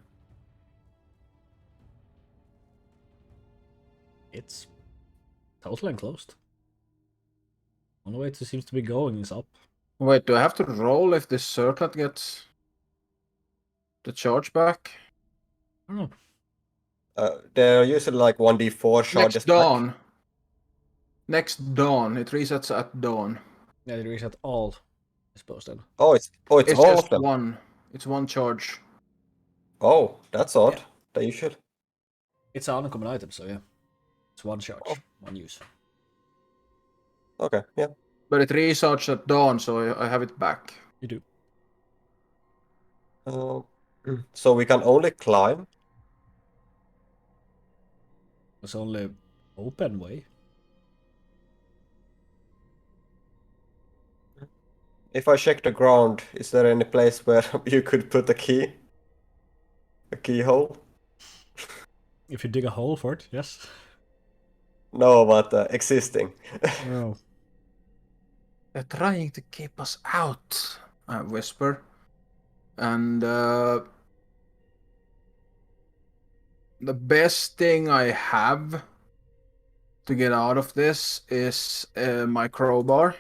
It's totally enclosed. Only way it seems to be going is up. Wait, do I have to roll if this circlet gets the charge back? I don't know. They're usually like 1d4 charges Next dawn. Next dawn. It resets at dawn. Yeah, they reset all, I suppose then. back. It's It's all just of them. one. It's one charge. Oh, that's odd. Yeah. They usually. It's an uncommon item, so yeah. It's one charge, Oh. one use. Okay, yeah. But it resets at dawn, so I have it back. You do. So we can only climb. It's only open way. If I check the ground, is there any place where you could put a key? A keyhole? If you dig a hole for it, yes. No, but existing. No. They're trying to keep us out, I whisper. And the best thing I have to get out of this is my crowbar.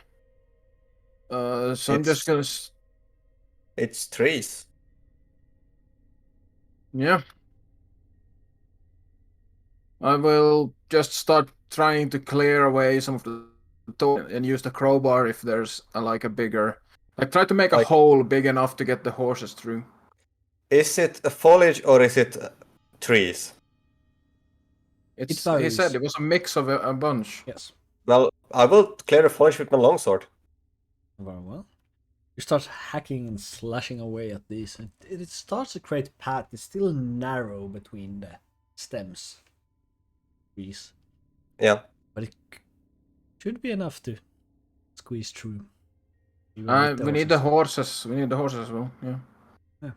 So I'm just gonna. It's trees. Yeah. I will just start trying to clear away some of the and use the crowbar if there's like a bigger. Like try to make a Like- hole big enough to get the horses through. Is it a foliage or is it trees? It's It he varies. said it was a mix of a bunch. Yes. Well, I will clear the foliage with my longsword. Very well. You start hacking and slashing away at these, and it starts to create path. It's still narrow between the stems, trees, Yeah. but it should be enough to squeeze through. Even with We need the horses. horses. We need the horses as well. Yeah. Yeah.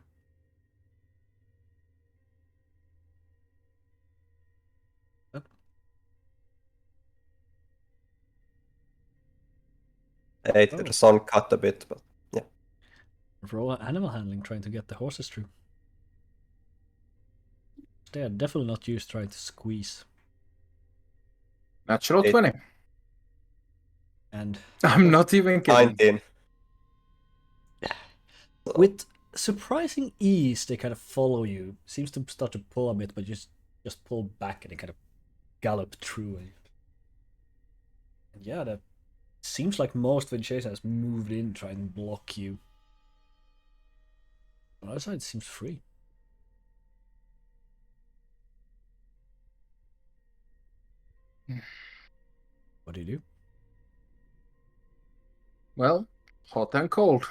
Yep. Oh. The sun cut a bit, but yeah. Roll animal handling trying to get the horses through. They are definitely not used trying to squeeze. Natural 20. And I'm not even kidding. 19. with surprising ease, they kind of follow you. Seems to start to pull a bit, but just pull back and they kind of gallop through. And yeah, that seems like most vegetation has moved in, trying to block you. On the other side, it seems free. What do you do? Well, hot and cold.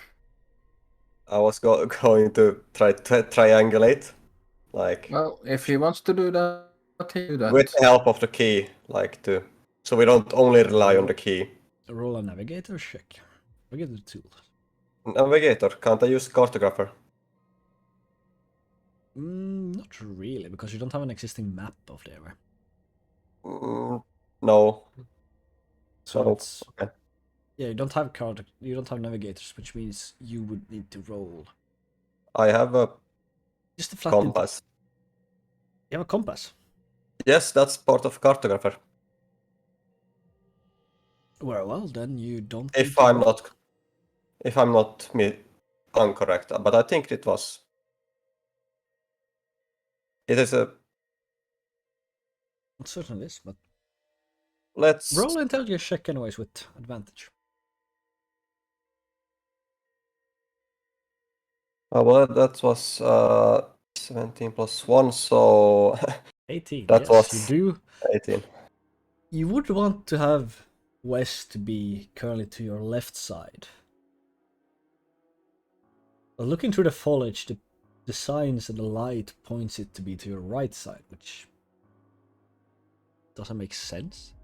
I was going to try to triangulate, like Well, if he wants to do that, he do that. with the help of the key, like to, so we don't only rely on the key. Roll a navigator check. Forget the tools. Navigator, can't I use cartographer? Not really, because you don't have an existing map of the area. No. So it's okay. yeah, you don't have navigators, which means you would need to roll. I have a Just a flat compass. You have a compass. Yes, that's part of cartographer. Well, then you don't. If I'm not incorrect, but I think it was. It is a. I'm certain of this, but Let's roll an intelligence check anyways with advantage. well, that was 17 plus 1, so 18. that yes, was you do. 18. You would want to have west be currently to your left side. But looking through the foliage, the signs and the light points it to be to your right side, which doesn't make sense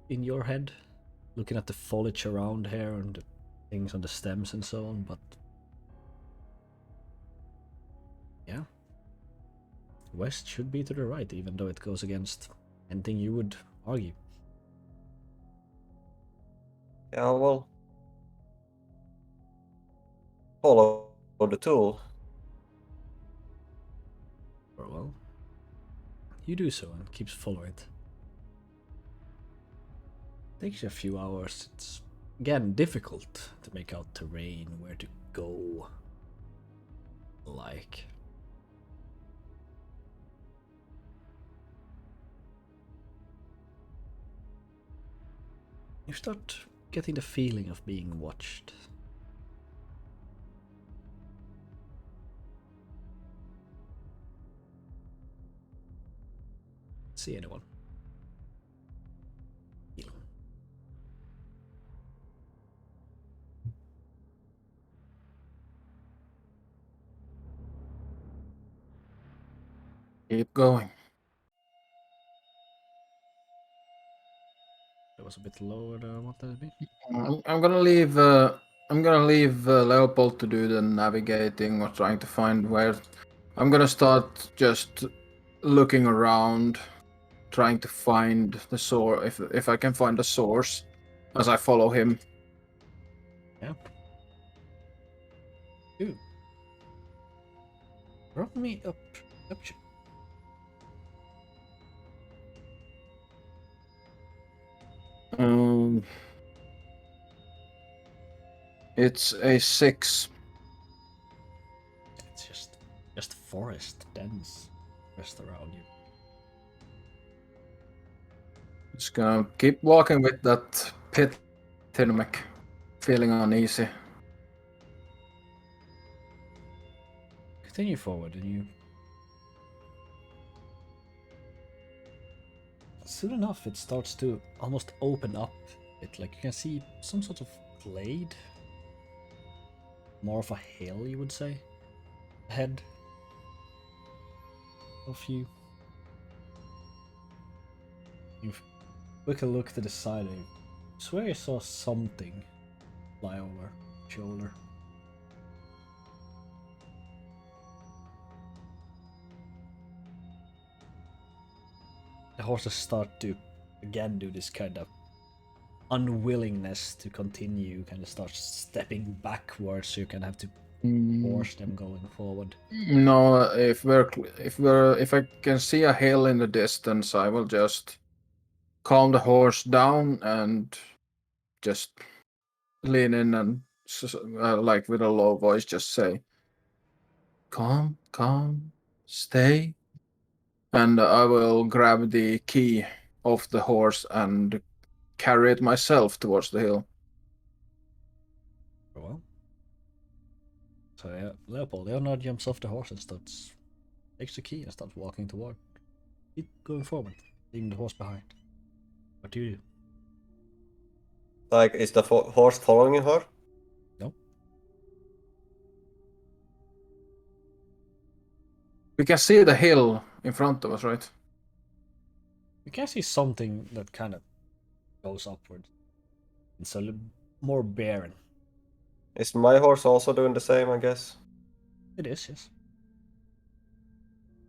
in your head. Looking at the foliage around here and the things on the stems and so on, but yeah. West should be to the right, even though it goes against anything you would argue. Yeah, well, follow the tool. Or well, you do so and keeps following it. Takes you a few hours. It's again difficult to make out terrain, where to go. Like. You start getting the feeling of being watched. See anyone? Keep going. That was a bit lower than I wanted it to be. I'm gonna leave. I'm gonna leave Leopold to do the navigating or trying to find where. I'm gonna start just looking around, trying to find the source. If I can find the source, as I follow him. Yeah. Ooh. Drop me up. It's a 6. It's just forest, dense forest around you. Just gonna keep walking with that pit thermic, feeling uneasy. Continue forward, and you. Soon enough, it starts to almost open up. Like you can see some sort of glade more of a hill, you would say, ahead of you. You quickly look to the side. I swear I saw something fly over your shoulder. The horses start to again do this kind of unwillingness to continue, kind of start stepping backwards, so you kind of have to force them going forward. No, if I can see a hill in the distance, I will just calm the horse down and just lean in and like with a low voice just say, calm, stay. And I will grab the key off the horse and carry it myself towards the hill. Well, so yeah, Leopold, Leonard jumps off the horse and takes the key and starts walking toward. Keep going forward, leaving the horse behind. What do you do? Like, is the horse following her? No? We can see the hill in front of us, right? You can see something that kind of goes upward. It's a little more barren. Is my horse also doing the same, I guess? It is, yes.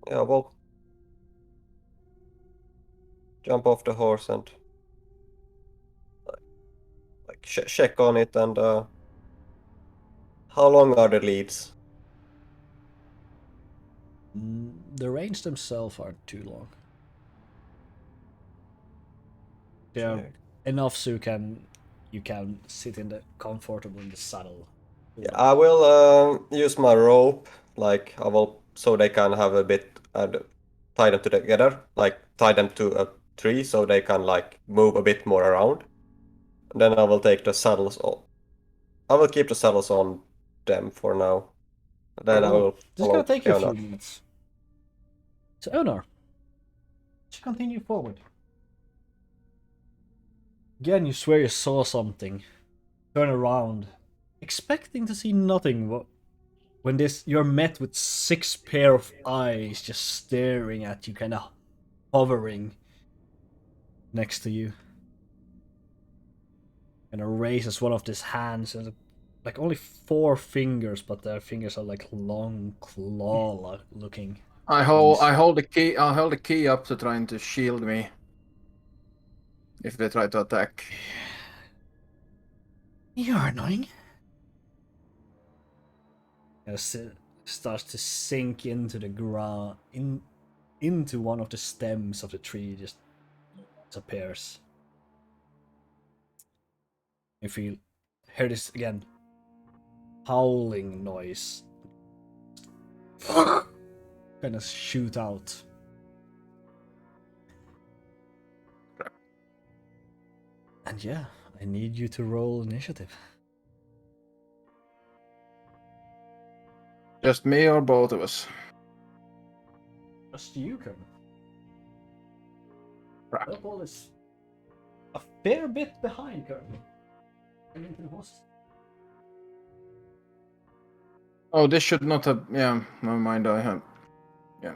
Yeah, well, jump off the horse and like check on it. And how long are the leads? The reins themselves aren't too long. They are Check. enough so you can sit comfortable in the saddle. Yeah, I will use my rope. Like, I will, so they can have a bit and tie them together. Like, tie them to a tree so they can like move a bit more around. And then I will take the saddles on. I will keep the saddles on them for now. Then I will This is gonna follow take you a few Eonar. minutes. So Eonar, let's continue forward. Again, you swear you saw something. Turn around, expecting to see nothing. When you're met with 6 pair of eyes just staring at you, kind of hovering next to you. And raises one of his hands, and like only 4 fingers, but their fingers are like long claw looking. I hold the key. I'll hold the key up to trying to shield me if they try to attack. You're annoying. As it starts to sink into the ground, into one of the stems of the tree, just disappears. If you hear this again, howling noise kind of shoot out. And yeah, I need you to roll initiative. Just me or both of us? Just you, Colonel. Right. Leopold is a fair bit behind, Colonel. Into the horses. Oh, this should not have. Yeah, never mind. I have. Yeah.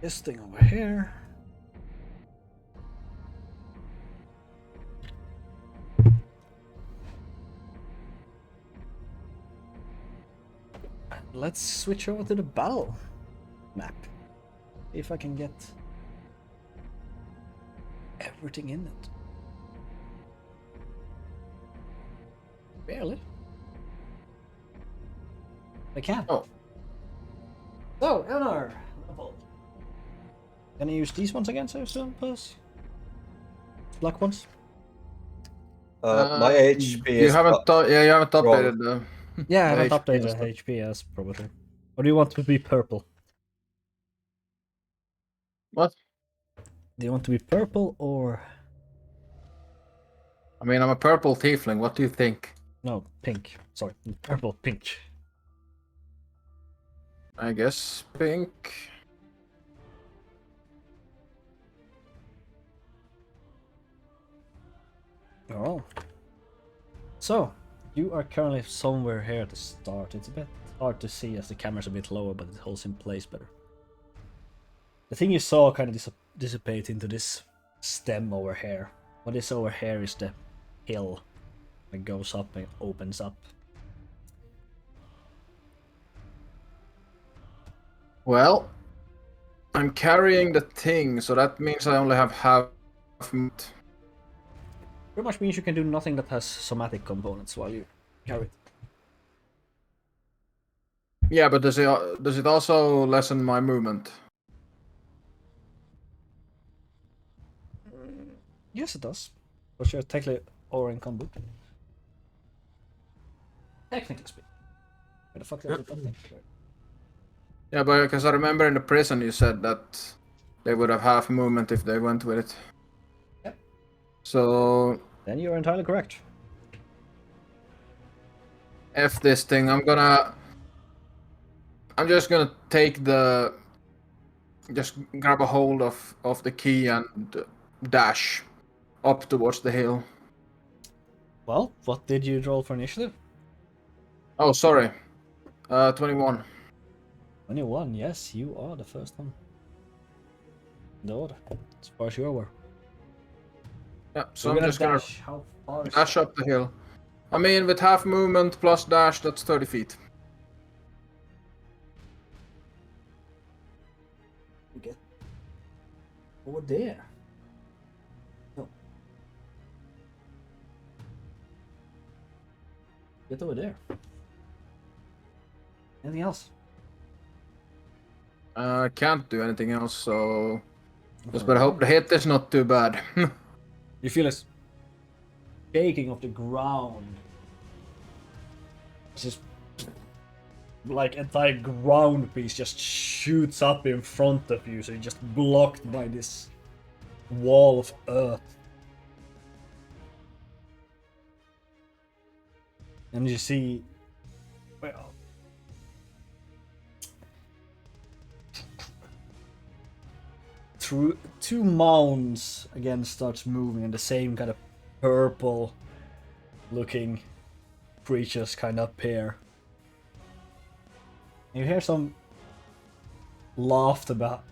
This thing over here. let's switch over to the battle map. See if I can get everything in it. Barely. I can. Oh. So, Eleanor. Can I use these ones again, so suppose? Black ones? My HP you is haven't you haven't wrong. updated the Yeah, I haven't HP updated stuff. HP as probably. Or do you want to be purple? What? Do you want to be purple or I mean, I'm a purple tiefling. What do you think? no, pink. Sorry, purple, pink. I guess pink. Oh. So, you are currently somewhere here at the start. It's a bit hard to see as the camera's a bit lower, but it holds in place better. The thing you saw kind of dissipate into this stem over here. What is over here is the hill that goes up and opens up. Well, I'm carrying the thing, so that means I only have half. Meat. Pretty much means you can do nothing that has somatic components while you carry it. Yeah, but does it also lessen my movement? Yes, it does. But you're technically encumbered. Technically speaking. Where the fuck did I put that thing? Yeah, but because I remember in the prison you said that they would have half movement if they went with it. Yep. So Then you're entirely correct. F this thing. I'm just gonna take just grab a hold of the key and dash up towards the hill. Well, what did you roll for initiative? Oh, sorry. 21. 21, yes, you are the first one. The order, as far as you're aware. Yeah, so You're I'm just gonna dash. How far is dash up the hill. I mean, with half movement plus dash, that's 30 feet. you get over there? No. Get over there. Anything else? I can't do anything else, so just better hope the hit is not too bad. You feel a shaking of the ground. It's just like entire ground piece just shoots up in front of you, so you're just blocked by this wall of earth. And you see, well, through two mounds again starts moving, and the same kind of purple looking creatures kind of appear. You hear some laughter about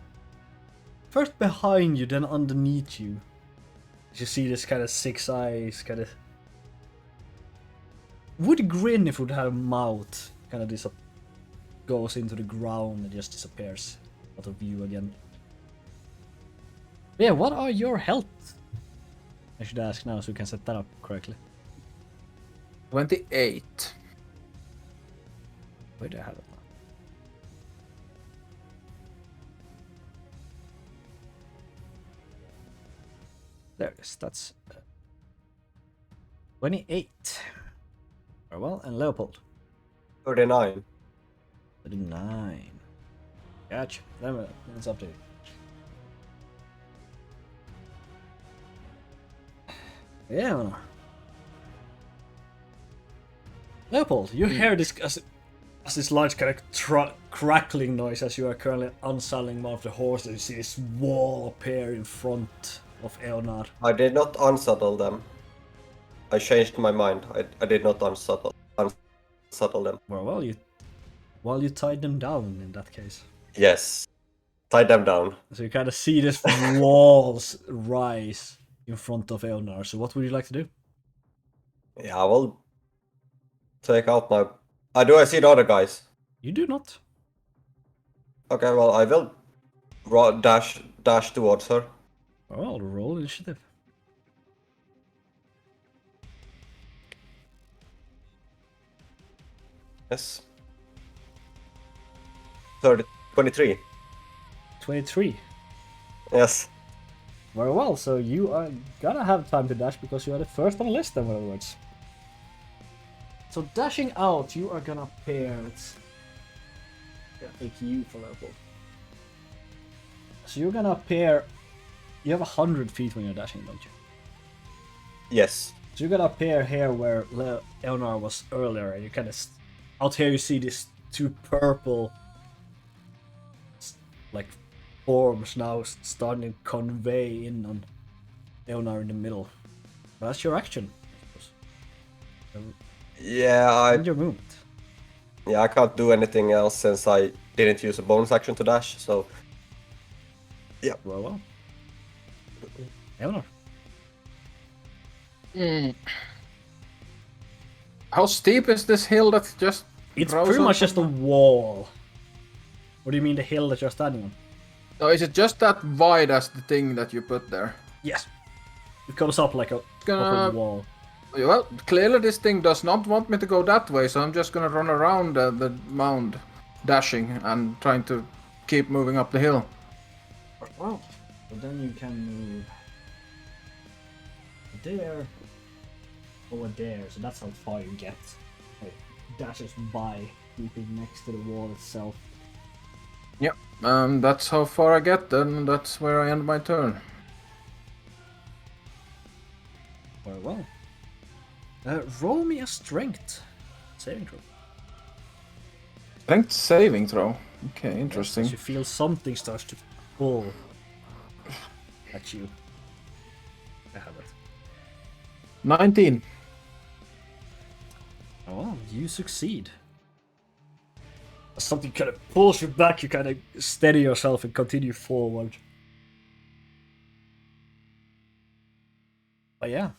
first behind you, then underneath you. You see this kind of six eyes, kind of would grin if it would have a mouth. Kind of goes into the ground and just disappears out of view again. Yeah, what are your health? I should ask now so we can set that up correctly. 28. Where do I have it now? There it is. That's 28. Very well, and Leopold. 39. 39. Gotcha. Then it's up to you. Yeah. Leopold, you hear this as this large kind of crackling noise as you are currently unsaddling one of the horses. You see this wall appear in front of Eonar. I did not unsettle them. I changed my mind. I did not unsettle them. Well, you tied them down in that case. Yes. Tie them down. So you kind of see this walls rise in front of Eonar. So what would you like to do? Yeah, I will take out my... do I see the other guys? You do not. Okay, well, I will dash towards her. Oh, roll initiative. Yes. 23. 23. Yes. Very well, so you are gonna have time to dash because you are the first on the list, in other words. So dashing out, you are gonna pair. Let's take you for level. So you're gonna pair. You have 100 feet when you're dashing, don't you? Yes. So you're gonna appear here where Leonard was earlier, and you kind of out here you see these two purple like forms now starting to convey in on Leonard in the middle. But that's your action, I suppose. Yeah, And your movement. Yeah, I can't do anything else since I didn't use a bonus action to dash, so... Yeah. Well. Leonard. How steep is this hill that just It's rose pretty on much just a top? wall. What do you mean the hill that you're standing on? So is it just that wide as the thing that you put there? Yes. It comes up like a Gonna- proper wall. Well, clearly this thing does not want me to go that way, so I'm just gonna run around the mound, dashing and trying to keep moving up the hill. Well, but then you can move there or there, so that's how far you get. Like, dashes by, keeping next to the wall itself. Yep, that's how far I get then, that's where I end my turn. Very well. Roll me a strength saving throw. Strength saving throw. Okay, interesting. Yes, you feel something starts to pull at you. I have it. 19. Oh, you succeed. Something kind of pulls you back, you kind of steady yourself and continue forward. But yeah.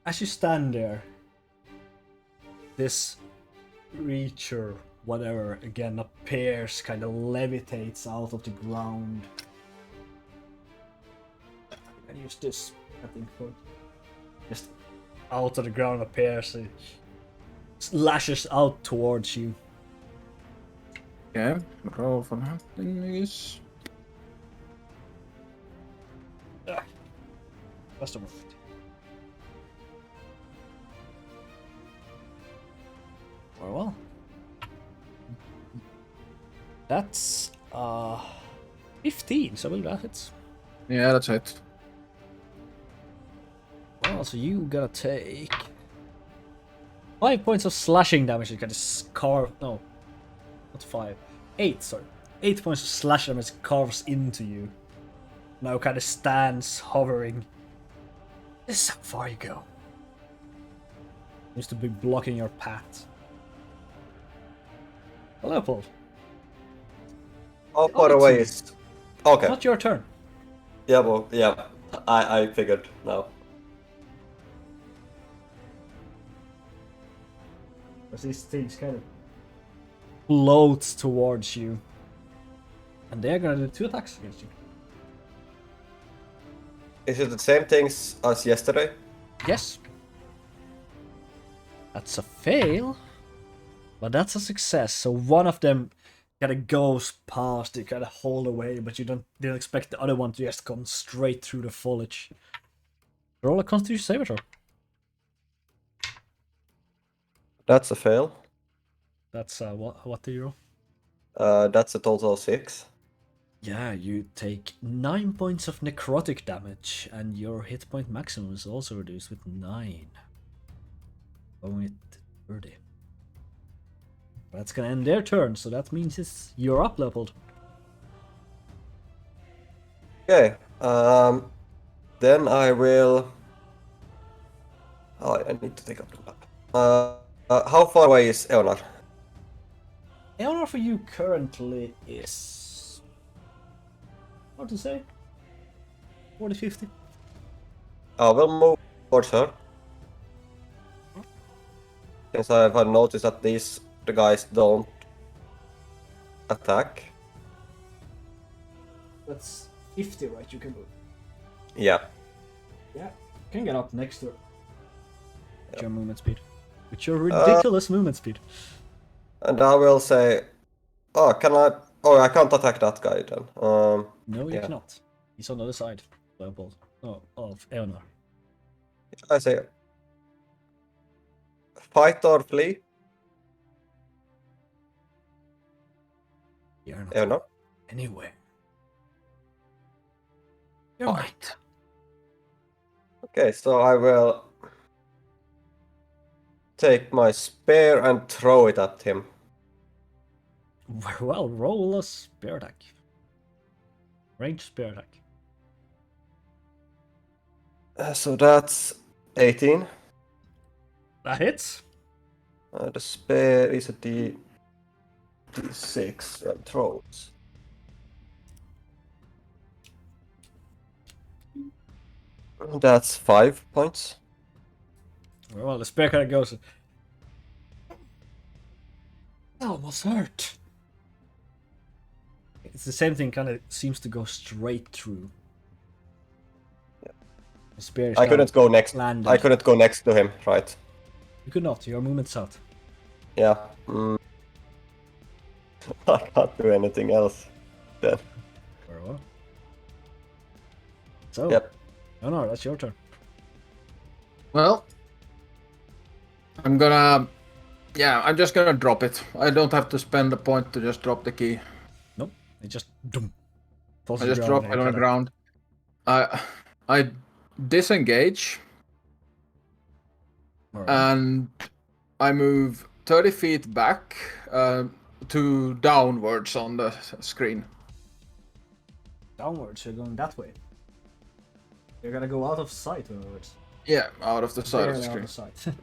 As you stand there, this creature, whatever, again appears, kind of levitates out of the ground. I use this, I think, for just out of the ground appears, it lashes out towards you. Okay, roll for nothing, I guess. Customer. Very well. That's 15, so will that hit. Yeah, that's it. Well, so you gotta take 5 points of slashing damage. You gotta carve. No, not 5. 8, sorry. 8 points of slash damage carves into you. Now kind of stands hovering. This is how far you go. Seems to be blocking your path. Leopold. How far away is... Okay. Not your turn. Yeah, well, yeah. I figured now. As these things kind of floats towards you. And they're gonna do 2 attacks against you. Is it the same things as yesterday? Yes. That's a fail. But that's a success. So one of them kind of goes past, they kind of hold away, but you don't expect the other one to just come straight through the foliage. Roll a Constitution saving throw. That's a fail. That's what do you roll? That's a total of 6. Yeah, you take 9 points of necrotic damage, and your hit point maximum is also reduced with 9. Going it to 30. That's gonna end their turn, so that means you're up, Leopold. Okay. Then I will... Oh, I need to take up the map. How far away is Eonar? Eleanor for you currently is... Hard to say? 40, 50? I will move towards her. since I've noticed that the guys don't attack. That's 50, right? You can move. Yeah. Yeah, you can get up next to her. With your movement speed. With your ridiculous movement speed. And I will say, oh, can I? Oh, I can't attack that guy then. No, you yeah. cannot. He's on the other side. Leopold. Oh, of Eonar. I say, fight or flee. You're not Eonar. anywhere. You're Fight. Okay, so I will take my spear and throw it at him. Well, roll a spear attack. Range spear attack. So that's 18. That hits. The spear is a D6 and throws. That's 5 points. Well, the spear kind of goes. That almost hurt. It's the same thing, kind of seems to go straight through. Yeah. The spear is I couldn't go next. landed. I couldn't go next to him, right? You could not. Your movement's out. Yeah. I can't do anything else then. Very well. So, Yep. no, that's your turn. Well, I'm just gonna drop it. I don't have to spend a point to just drop the key. Nope. It just falls I to the just ground drop and it on the kinda- ground. I disengage Alright. and I move 30 feet back to downwards on the screen. Downwards, you're going that way. You're gonna go out of sight onwards. Yeah, out of the side of the Barely screen. out of sight.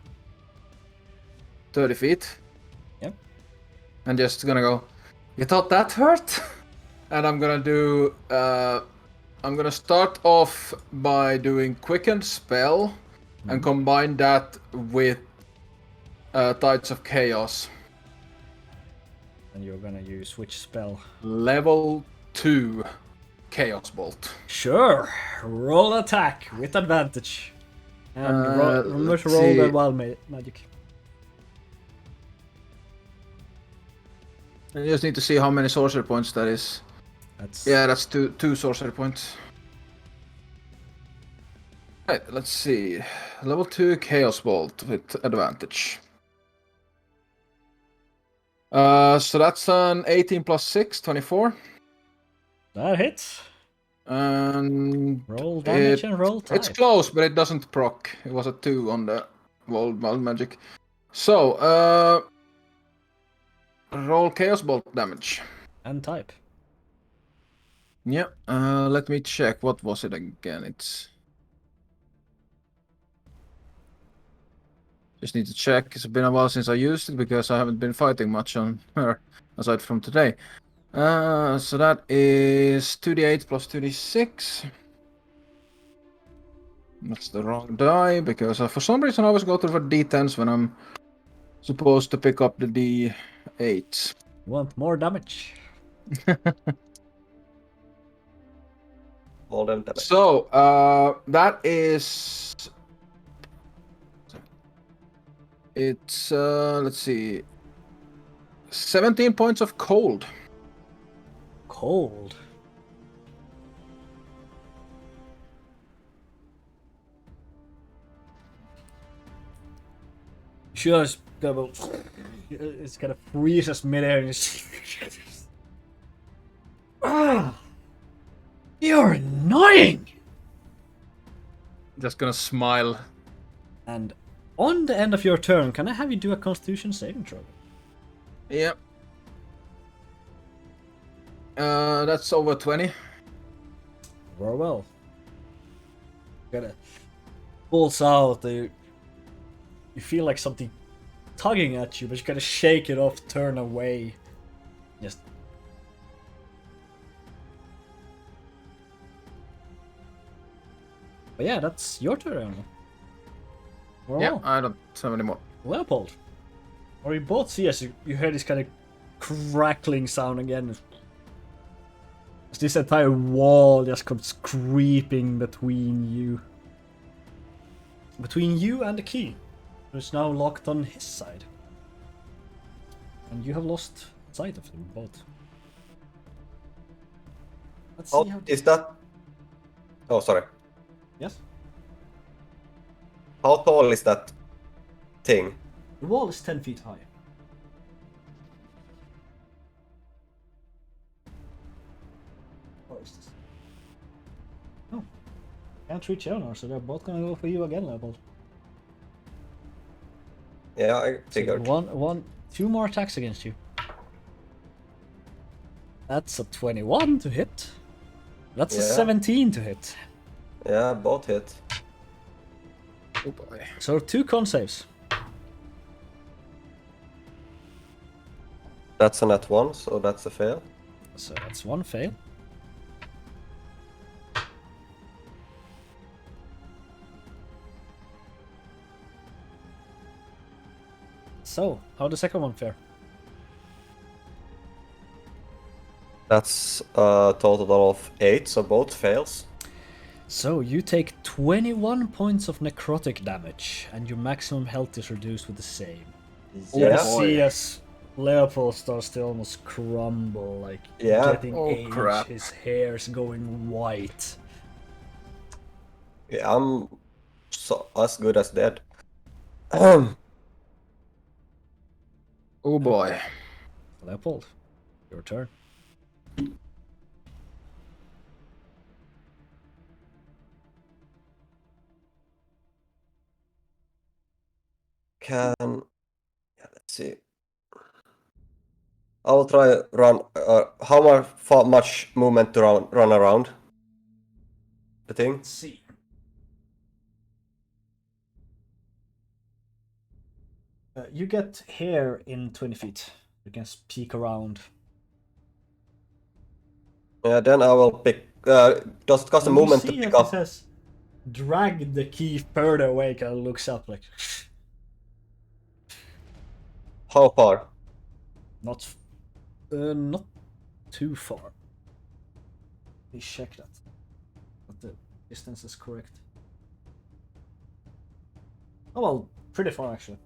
30 feet. Yep. And just gonna go, you thought that hurt? And I'm gonna do, I'm gonna start off by doing Quicken Spell and combine that with Tides of Chaos. And you're gonna use which spell? Level 2 Chaos Bolt. Sure! Roll attack with advantage. And remember to let's roll the see. wild magic. I just need to see how many sorcery points that is. That's two sorcery points. Right, let's see. Level 2 Chaos Bolt with advantage. So that's an 18 plus 6, 24. That hits. And Roll damage and roll type. it's close, but it doesn't proc. It was a 2 on the wild magic. So, roll Chaos Bolt damage. And type. Yeah, let me check. What was it again? It's... Just need to check. It's been a while since I used it because I haven't been fighting much on her, aside from today. So that is 2d8 plus 2d6. That's the wrong die because for some reason I always go to the d10s when I'm supposed to pick up the d8s. Want more damage? All them damage. So, that is... It's, let's see... 17 points of cold. Cold. Sure, it's gonna freeze us midair and just... You're annoying! Just gonna smile. And on the end of your turn, can I have you do a Constitution saving throw? Yep. That's over 20. Very well. Gotta pulls out. You feel like something tugging at you, but you gotta shake it off, turn away. Just. But yeah, that's your turn. Very Yeah, well. I don't have any more. Leopold. Or you both see as you hear this kind of crackling sound again. As this entire wall just comes creeping between you. Between you and the key, who's now locked on his side. And you have lost sight of them both. Let's see how Is that... Oh, sorry. Yes? How tall is that thing? The wall is 10 feet high. Where is this? Oh. Can't reach Eleanor, so they're both gonna go for you again, Leopold. Yeah, I So figured. two more attacks against you. That's a 21 to hit. That's a Yeah. 17 to hit. Yeah, both hit. Oh boy. So 2 con saves. That's a nat 1, so that's a fail. So that's 1 fail. So, how the second one fare? That's a total of 8, so both fails. So you take 21 points of necrotic damage, and your maximum health is reduced with the same. You Yeah. see as Leopold starts to almost crumble, like Yeah. getting Oh, age, crap. his hair's going white. Yeah, I'm so as good as dead. Um, Oh boy. Leopold, your turn. yeah, let's see. I will try run. How much movement to run around the thing? Let's see. You get hair in 20 feet. You can peek around. Yeah, then I will pick. Does it cost a And you movement to see pick as it up? says, drag the key further away, kind of looks up like, How far? not too far. Please check that. But the distance is correct. Oh well, pretty far actually.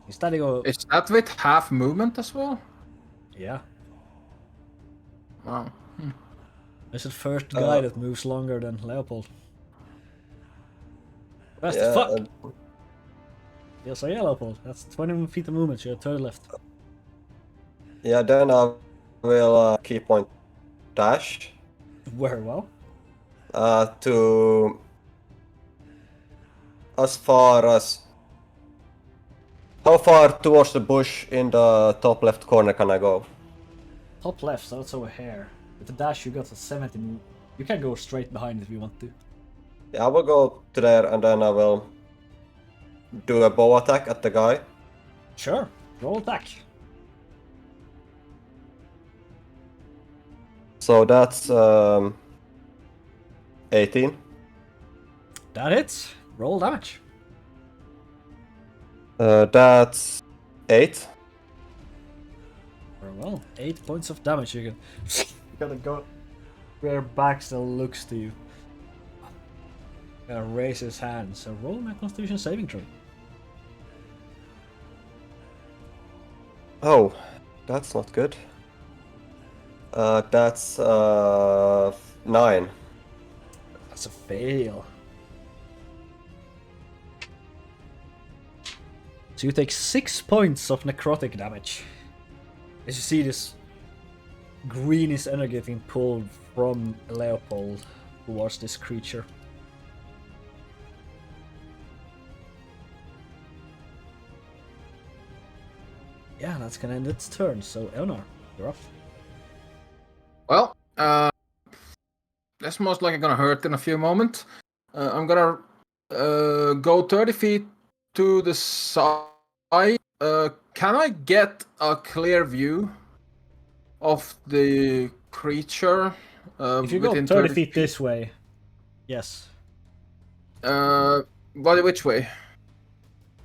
He's standing over. Is that with half movement as well? Yeah. Wow. This is the first guy that moves longer than Leopold. That's the Yeah, fuck! Yes, yeah, Leopold. That's 20 feet of movement. You're to the left. yeah. Then I will key point dash Very well. to as far as. How far towards the bush in the top left corner can I go? Top left, so that's over here. With the dash, you got a 70. You can go straight behind if you want to. Yeah, I will go to there and then I will do a bow attack at the guy. Sure. Roll attack. So that's 18. That hits. Roll damage. That's 8. Very well. 8 points of damage. You gotta go where Baxter looks to you. Gonna raise his hand. So roll my Constitution saving throw. Oh, that's not good. That's 9. That's a fail. So you take 6 points of necrotic damage. As you see this greenish energy getting pulled from Leopold towards this creature. Yeah, that's gonna end its turn. So Eleanor, you're up. Well, that's most likely gonna hurt in a few moments. I'm gonna go 30 feet to the side. Can I get a clear view of the creature? If you go within 30 feet this way, yes. Which way?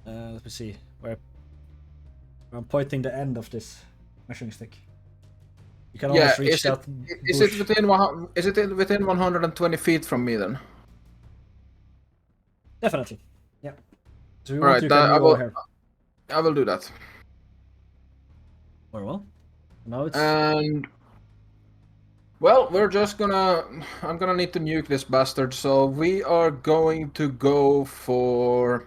Let me see. Where I'm pointing the end of this measuring stick. You can almost reach is it, that is bush. it within 120 feet from me then? Definitely. Yeah. So if you All want, right, you can move over here. I will do that. Very well. Now it's And well, I'm gonna need to nuke this bastard. So we are going to go for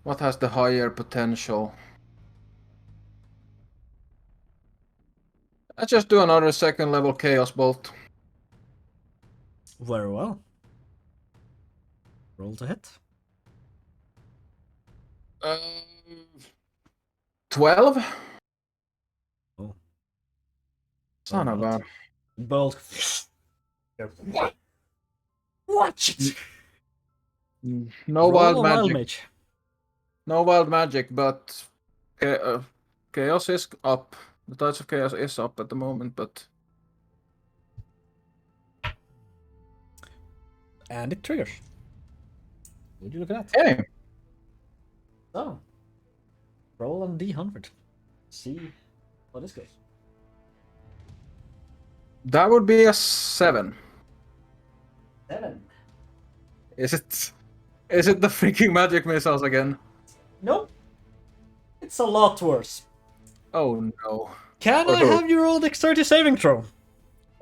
what has the higher potential. Let's just do another second level chaos bolt. very well. Roll to hit. 12. Oh. Son of a. Bolt. Watch it. No Roll wild a magic. wild mage. No wild magic, but chaos is up. The touch of chaos is up at the moment, but And it triggers. Would you look at that? okay. So, roll on D100. See what this goes. That would be a 7. 7. Is it? Is it the freaking magic missiles again? Nope. It's a lot worse. Oh no. Can I have you roll dexterity saving throw?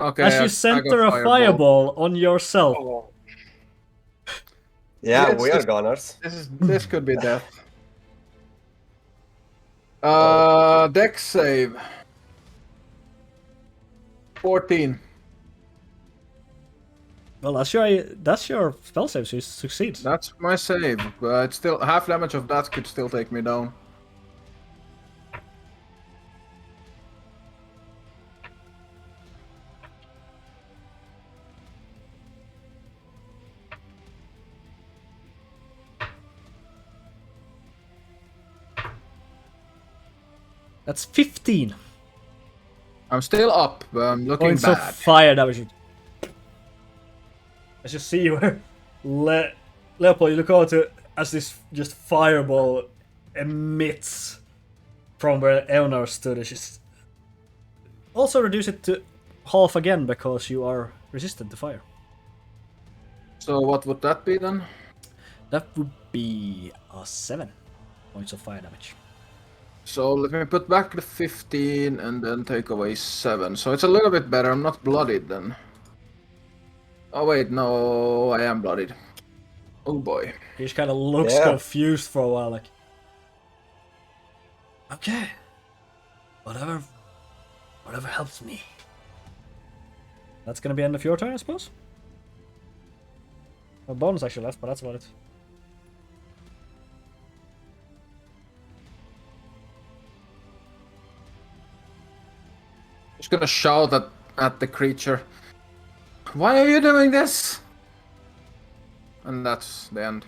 Okay. As I you center got a fireball on yourself. Oh, Yeah, Yes, we are this- gunners. this could be death. Dex save. 14. Well, that's your spell save, so you succeed. That's my save, but still half damage of that could still take me down. That's 15 I'm still up, but I'm looking points of bad. fire damage. As you see where Leopold, you look out to as this just fireball emits from where Eonar stood. It's just also reduce it to half again because you are resistant to fire. So what would that be then? That would be 7 points of fire damage. So let me put back the 15 and then take away 7. So it's a little bit better. I'm not bloodied then. Oh wait, no, I am bloodied. Oh boy. He just kind of looks Yeah. confused for a while, like, okay, whatever helps me. That's gonna be end of your turn, I suppose. A bonus actually left, but that's about it. Just gonna shout at the creature. Why are you doing this? And that's the end.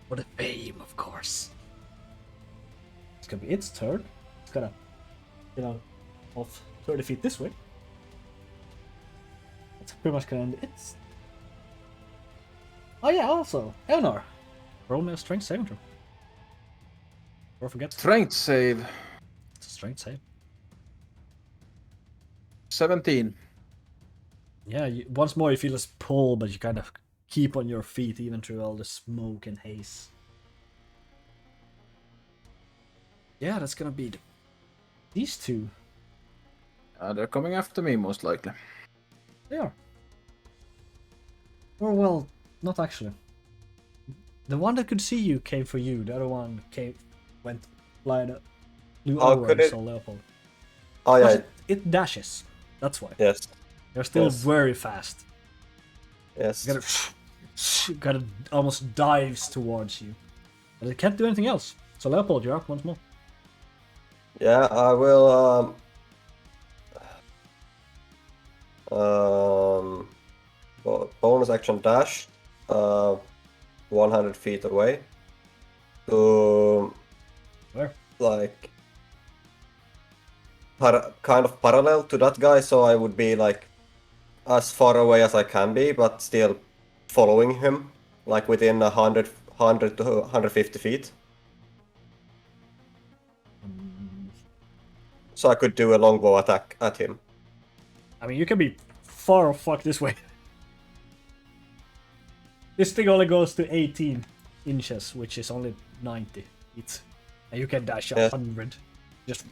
For the fame, of course. It's gonna be its turn. It's gonna, off 30 feet this way. That's pretty much gonna end its. Oh yeah, also, Eonar. Roll me a strength saving throw. Or forget. Strength save. It's a strength save. 17. Yeah, once more you feel this pull, but you kind of keep on your feet even through all the smoke and haze. Yeah, that's gonna be these two. They're coming after me most likely. They are. Or well, not actually. The one that could see you came for you. The other one went flying, flew How over could and it- saw Leopold. Oh Plus, yeah, it dashes. That's why. yes, They're still Yes. very fast. yes. Kind of almost dives towards you. But it can't do anything else. So Leopold, you're up once more. Yeah, I will. Bonus action dash, 100 feet away, to Where? like kind of parallel to that guy, so I would be like as far away as I can be, but still following him. like within 100 to 150 feet. So I could do a longbow attack at him. I mean, you can be far fuck this way. This thing only goes to 18 inches, which is only 90 feet. And you can dash 100. Just...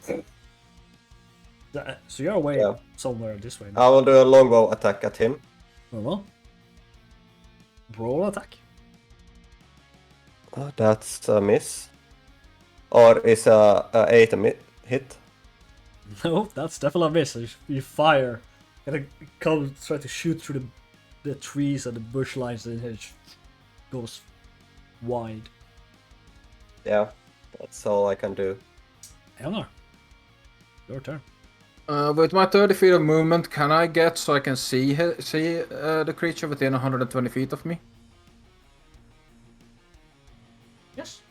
So you're away somewhere this way now. I will do a longbow attack at him. Well. Roll attack. That's a miss. Or is a 8 a hit? No, that's definitely a miss. You fire, and it comes try to shoot through the trees and the bush lines, and it goes wide. Yeah, that's all I can do. Eleanor, your turn. With my 30 feet of movement, can I get so I can see the creature within 120 feet of me? Yes.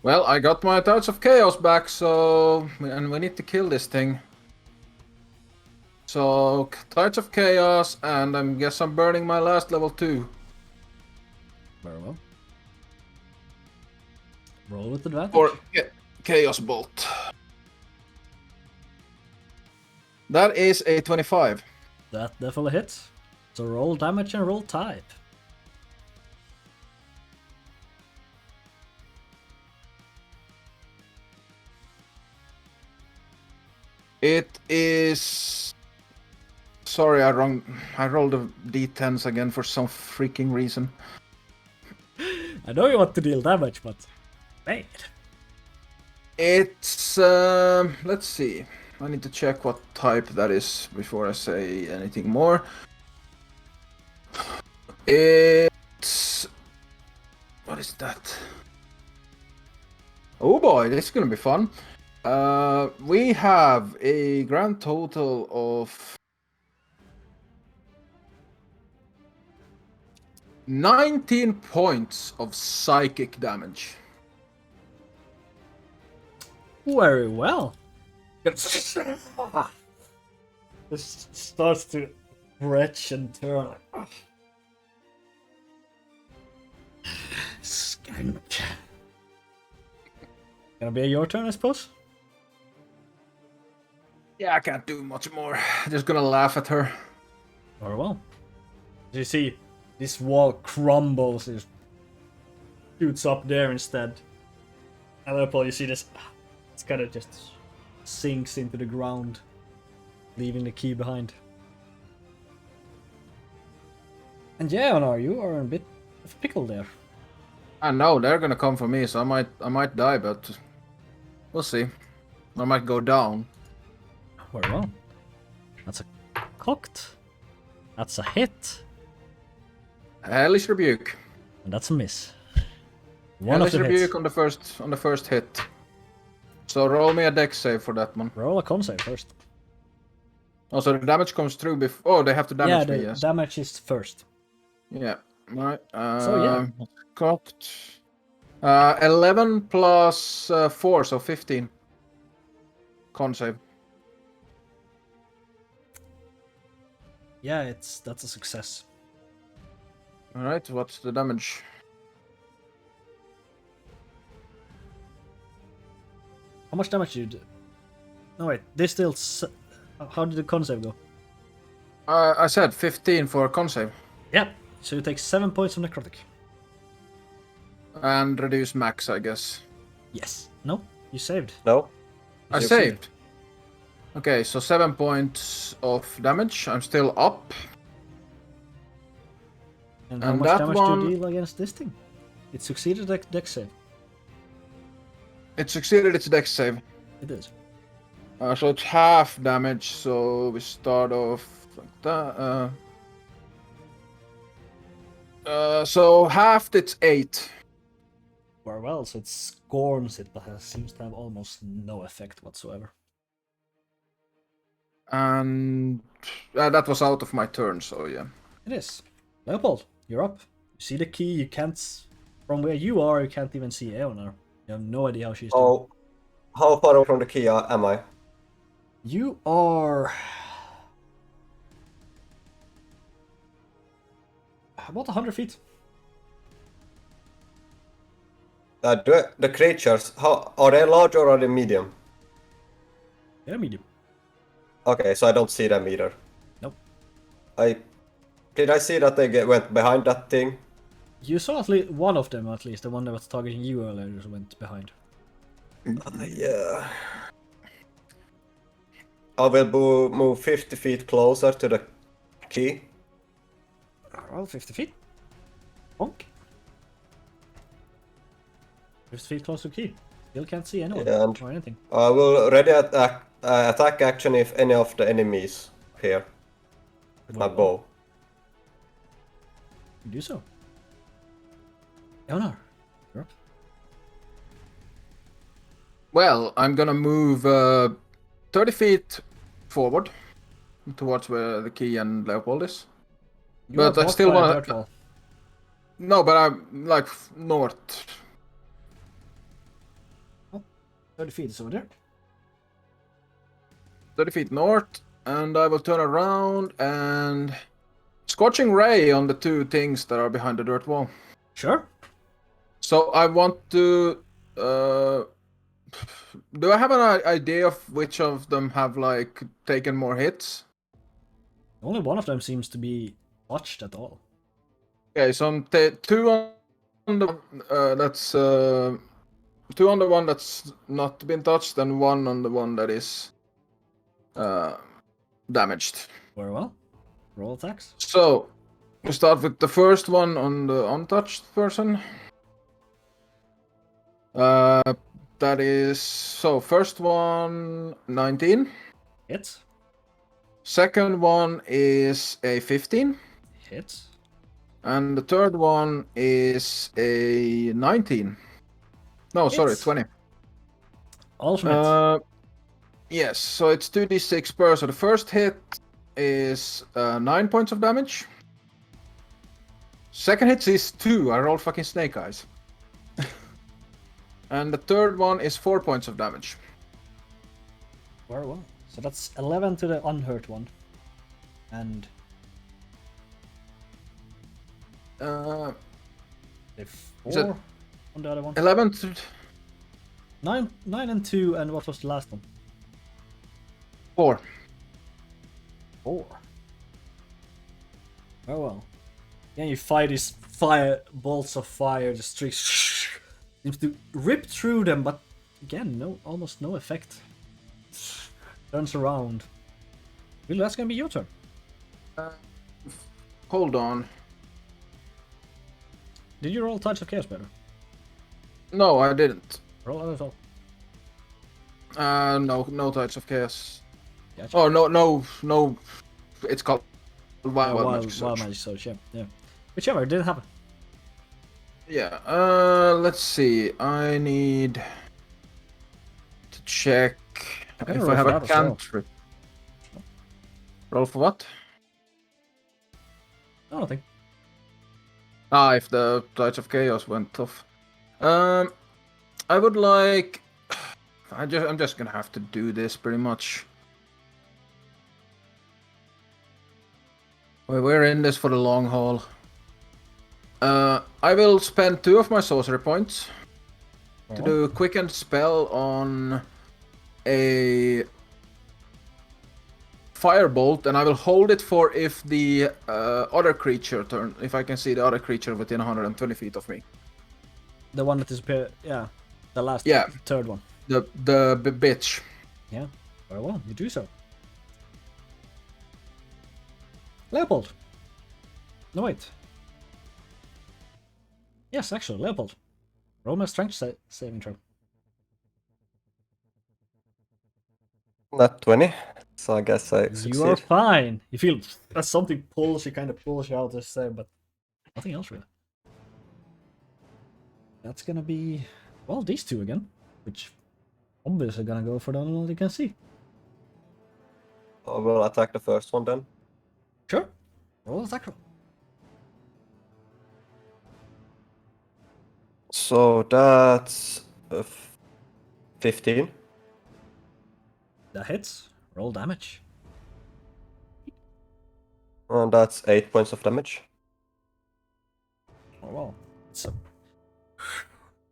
Well, I got my Touch of Chaos back, so... And we need to kill this thing. So, Touch of Chaos, and I guess I'm burning my last level 2. Very well. Roll with advantage. Or Chaos Bolt. That is a 25. That definitely hits. So roll damage and roll type. It is... Sorry, I rolled the d10s again for some freaking reason. I know you want to deal damage, but... Man. It's... let's see. I need to check what type that is before I say anything more. It's... What is that? Oh boy, this is gonna be fun. We have a grand total of 19 points of psychic damage. Very well. This starts to retch and turn. Skank. Gonna be your turn, I suppose? Yeah, I can't do much more. Just gonna laugh at her. Very well. You see, this wall crumbles, it shoots up there instead. And Leopold, you see this, it's kind of just sinks into the ground, leaving the key behind. And yeah, Honor, you are in a bit of a pickle there. I know they're gonna come for me, so I might die, but we'll see. I might go down. Very well. That's a cocked. That's a hit. Hellish Rebuke. And that's a miss. One Hellish of the hits. Rebuke on the first hit. So roll me a dex save for that one. Roll a con save first. Also, the damage comes through before. Oh, they have to damage Yeah, me. the Yes. damage is first. Yeah. Right. So yeah. Cocked. 11 plus 4, so 15. Con save. Yeah, that's a success. Alright, what's the damage? How much damage did you do? No wait, they still. How did the con save go? I said 15 for con save. Yep. So you take 7 points of necrotic. And reduce max, I guess. Yes. No, you saved. No? I You saved. Okay, so 7 points of damage. I'm still up. And how And much that damage one- do you deal against this thing? It succeeded a dex save. It succeeded its dex save. It is. So it's half damage, so we start off like that. So halved it's 8. Very well, so it scorns it, but seems to have almost no effect whatsoever. And that was out of my turn, so yeah. It is. Leopold, you're up. You see the key, you can't... From where you are, you can't even see Eonar. You have no idea how she's doing. Oh, how far away from the key am I? You are... About 100 feet. The creatures, how are they large or are they medium? They're medium. Okay, so I don't see them either. Nope. Did I see that they went behind that thing? You saw at least one of them, at least the one that was targeting you earlier, just went behind. Yeah. I will move 50 feet closer to the key. Well, 50 feet. Bonk. 50 feet close to key. Still can't see anyone And or anything. I will ready attack action if any of the enemies appear with my bow. You do so. Leonard, you're up. Well, I'm gonna move 30 feet forward towards where the key and Leopold is. You But are I blocked still by a wanna- dirt wall. No, but I'm like north. 30 feet is over there. 30 feet north, and I will turn around and Scorching Ray on the two things that are behind the dirt wall. Sure. So I want to. Do I have an idea of which of them have like taken more hits? Only one of them seems to be touched at all. Okay, so I'm two on the that's two on the one that's not been touched, and one on the one that is damaged. Very well. Roll attacks. So we start with the first one on the untouched person. That is so first one 19. Hits. Second one is a 15. Hits. And the third one is a 19. No, sorry, Hits. 20. Ultimate. Yes, so it's 2d6 per. So the first hit is 9 points of damage. Second hit is 2. I rolled fucking snake eyes. And the third one is 4 points of damage. Very well. So that's 11 to the unhurt one. And Is the it 4 on the other one. 11 to 9 and 2, and what was the last one? 4. 4. Very well. Yeah, you fire these fire bolts of fire, the streaks seems to rip through them, but again, almost no effect. Turns around. Really, that's gonna be your turn. Hold on. Did you roll Tides of Chaos better? No, I didn't. Roll other all. No Tides of Chaos. Gotcha. Oh, no. It's called Wild Magic Search. Wild Magic Search, yeah. Whichever, it didn't happen. Yeah, let's see. I need to check can if roll I have for a that as well. cantrip. Roll for what? I don't think. If the Tides of Chaos went off. I would like. I'm just gonna have to do this pretty much. We're in this for the long haul. I will spend 2 of my sorcery points to do a quicken spell on a firebolt, and I will hold it for if the other creature turn. If I can see the other creature within 120 feet of me. The one that disappeared, yeah. The last, Yeah. third one. The bitch. Yeah, very well, you do so. Leopold. No, wait. Yes, actually, Leopold. Roll my strength saving throw. Not 20, so I guess I You succeed. are fine. You feel that something pulls you, kind of pulls you out the same, but nothing else really. That's gonna be, well, these two again, which obviously gonna go for the only one you can see. I will attack the first one then. Sure. Roll attack roll. So that's 15. That hits. Roll damage. And that's 8 points of damage. well, it's a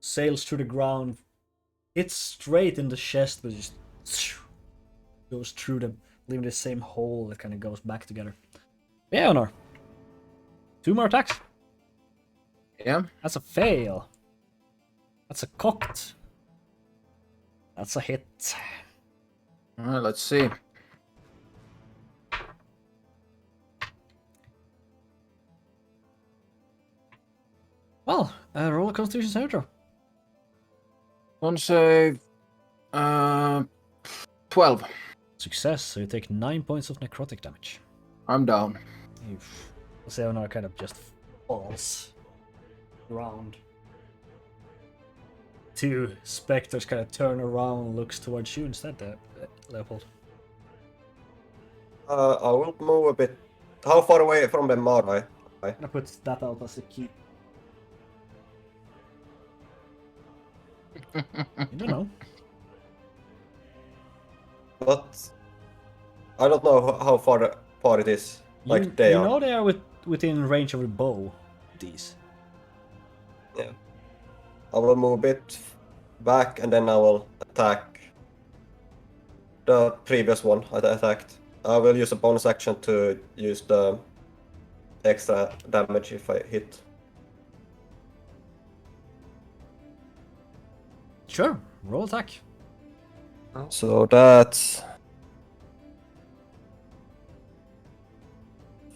sails through the ground, hits straight in the chest, but just goes through them, leaving the same hole that kind of goes back together. Yeah, Honor. 2 more attacks. Yeah. That's a fail. That's a cocked. That's a hit. Alright, let's see. Well, roll a Constitution saving throw. One save. 12. Success, so you take 9 points of necrotic damage. I'm down. Seonar kind of just falls around. 2 specters kind of turn around and looks towards you instead, Leopold. I will move a bit. How far away from them are I? I'm gonna put that out as a key. You don't know. But I don't know how far it is. Like they you are. know they are within range of a bow. These. Yeah. I will move a bit back and then I will attack the previous one I attacked. I will use a bonus action to use the extra damage if I hit. Sure, roll attack. So that's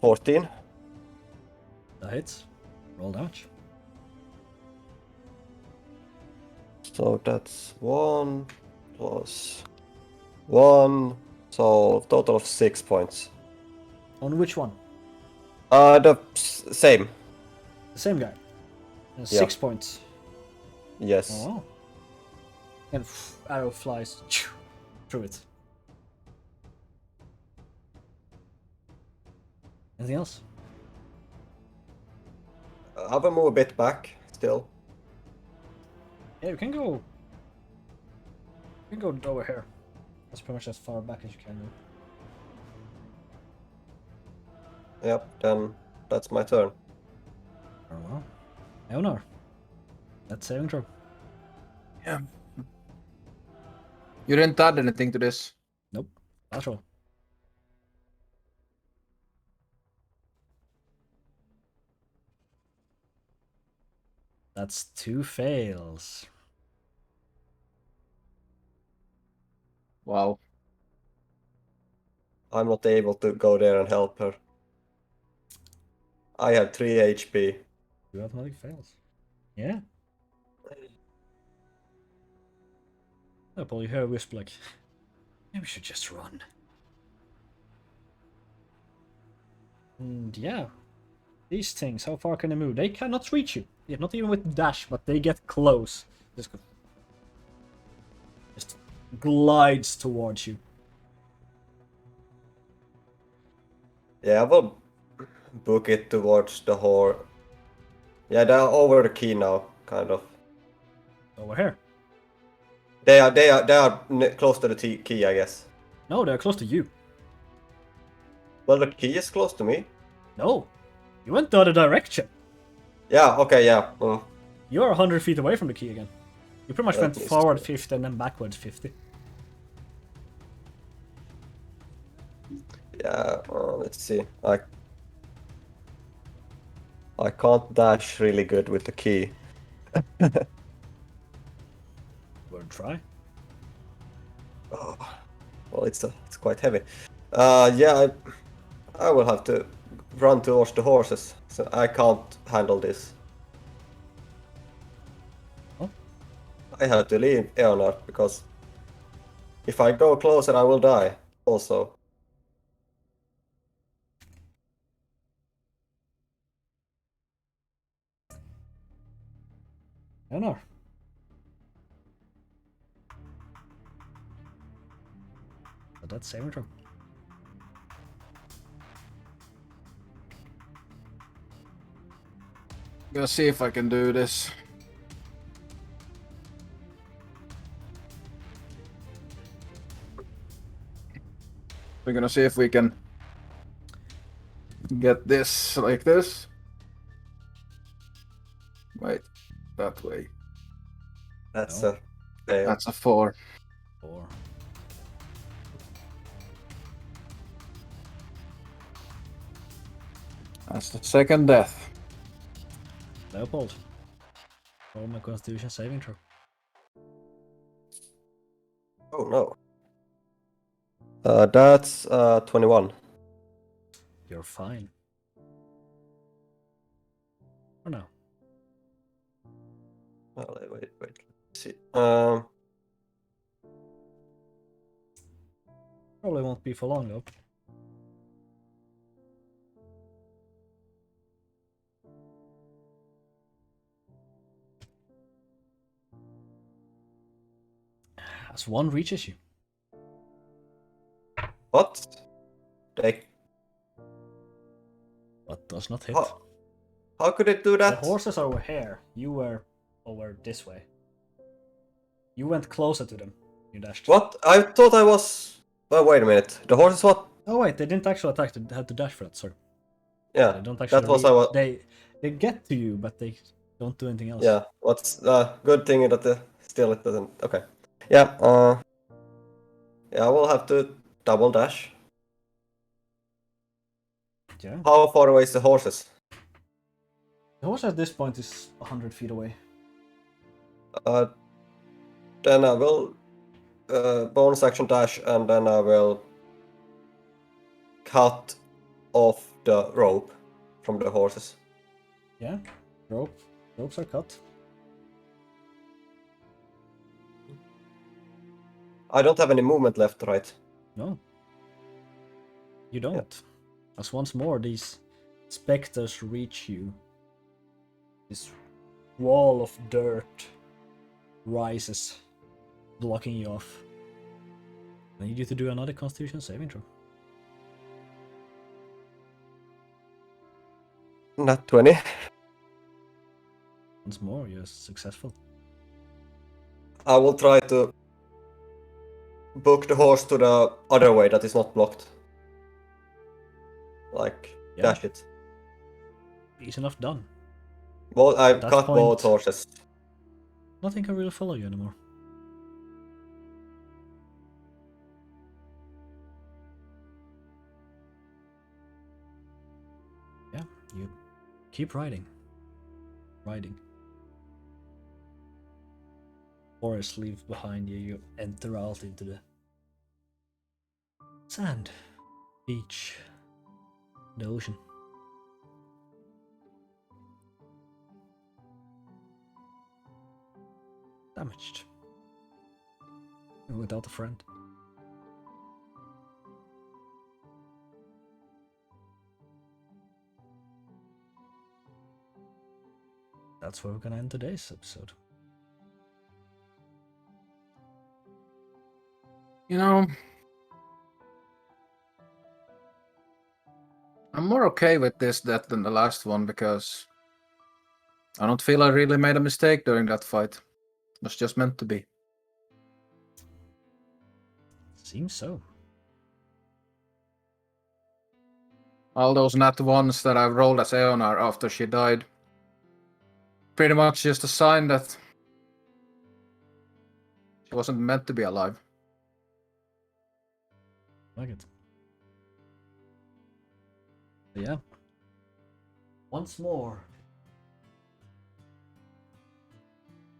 14. That hits. Roll damage. So that's 1 plus 1. So total of 6 points. On which one? The same. The same guy. And Yeah. 6 points. Yes. Oh. And arrow flies through it. Anything else? I will move a bit back still. Yeah, you can go. You can go over here. That's pretty much as far back as you can go. Yep, then that's my turn. Oh well. Eonar. That's saving throw. Yeah. You didn't add anything to this. Nope. Last roll. That's 2 fails. Wow. I'm not able to go there and help her. I have 3 HP. You automatic fails. Yeah. Paul, you hear a whisper like, maybe we should just run. And yeah, these things, how far can they move? They cannot reach you. Yeah, not even with dash, but they get close. Just glides towards you. Yeah, I will book it towards the horse. Yeah, they're over the key now, kind of. Over here. They are close to the key, I guess. No, they're close to you. Well, the key is close to me. No, you went the other direction. Yeah, okay, yeah. You are 100 feet away from the key again. You pretty much That went is forward true. 50 and then backwards 50. Yeah, let's see. I can't dash really good with the key. Word try. Oh, well, it's quite heavy. Yeah, I will have to run towards the horses. So I can't handle this. Oh. I have to leave Eonar because if I go closer, I will die. Also. Eonar. But that's saving throw. Gonna see if I can do this. We're gonna see if we can get this like this. Wait, that way. That's No. a fail. That's a 4. 4. That's the second death. Leopold. Roll my Constitution saving throw. Oh no. That's 21. You're fine. For now. Oh, wait. Let's see. Probably won't be for long though. As one reaches you. What? They... But does not hit. How could it do The that? horses are over here. You were over this way. You went closer to them. You dashed. What? I thought I was... Oh, wait a minute. The horses what? Oh wait, they didn't actually attack. They had to dash for that. Sorry. Yeah, They don't actually. that was I was... They get to you, but they don't do anything else. Yeah, what's good thing that still it doesn't... Okay. Yeah, yeah, I will have to double dash. Yeah. How far away is the horses? The horse at this point is 100 feet away. Then I will bonus action dash, and then I will cut off the rope from the horses. Yeah. Ropes are cut. I don't have any movement left, right? No. You don't. As once more these specters reach you. This wall of dirt rises, blocking you off. I need you to do another Constitution saving throw. Not 20. Once more, you're successful. I will try to book the horse to the other way that is not blocked. Like, Yeah. dash it. Easy enough done. Well, I That cut point- both horses. Nothing can really follow you anymore. Yeah, you keep riding. Forest leaves behind you, you enter out into the sand, beach, the ocean. Damaged. Without a friend. That's where we're gonna end today's episode. You know, I'm more okay with this death than the last one because I don't feel I really made a mistake during that fight. It was just meant to be. Seems so. All those nat ones that I rolled as Eonar after she died, pretty much just a sign that she wasn't meant to be alive. Like it. But yeah. Once more.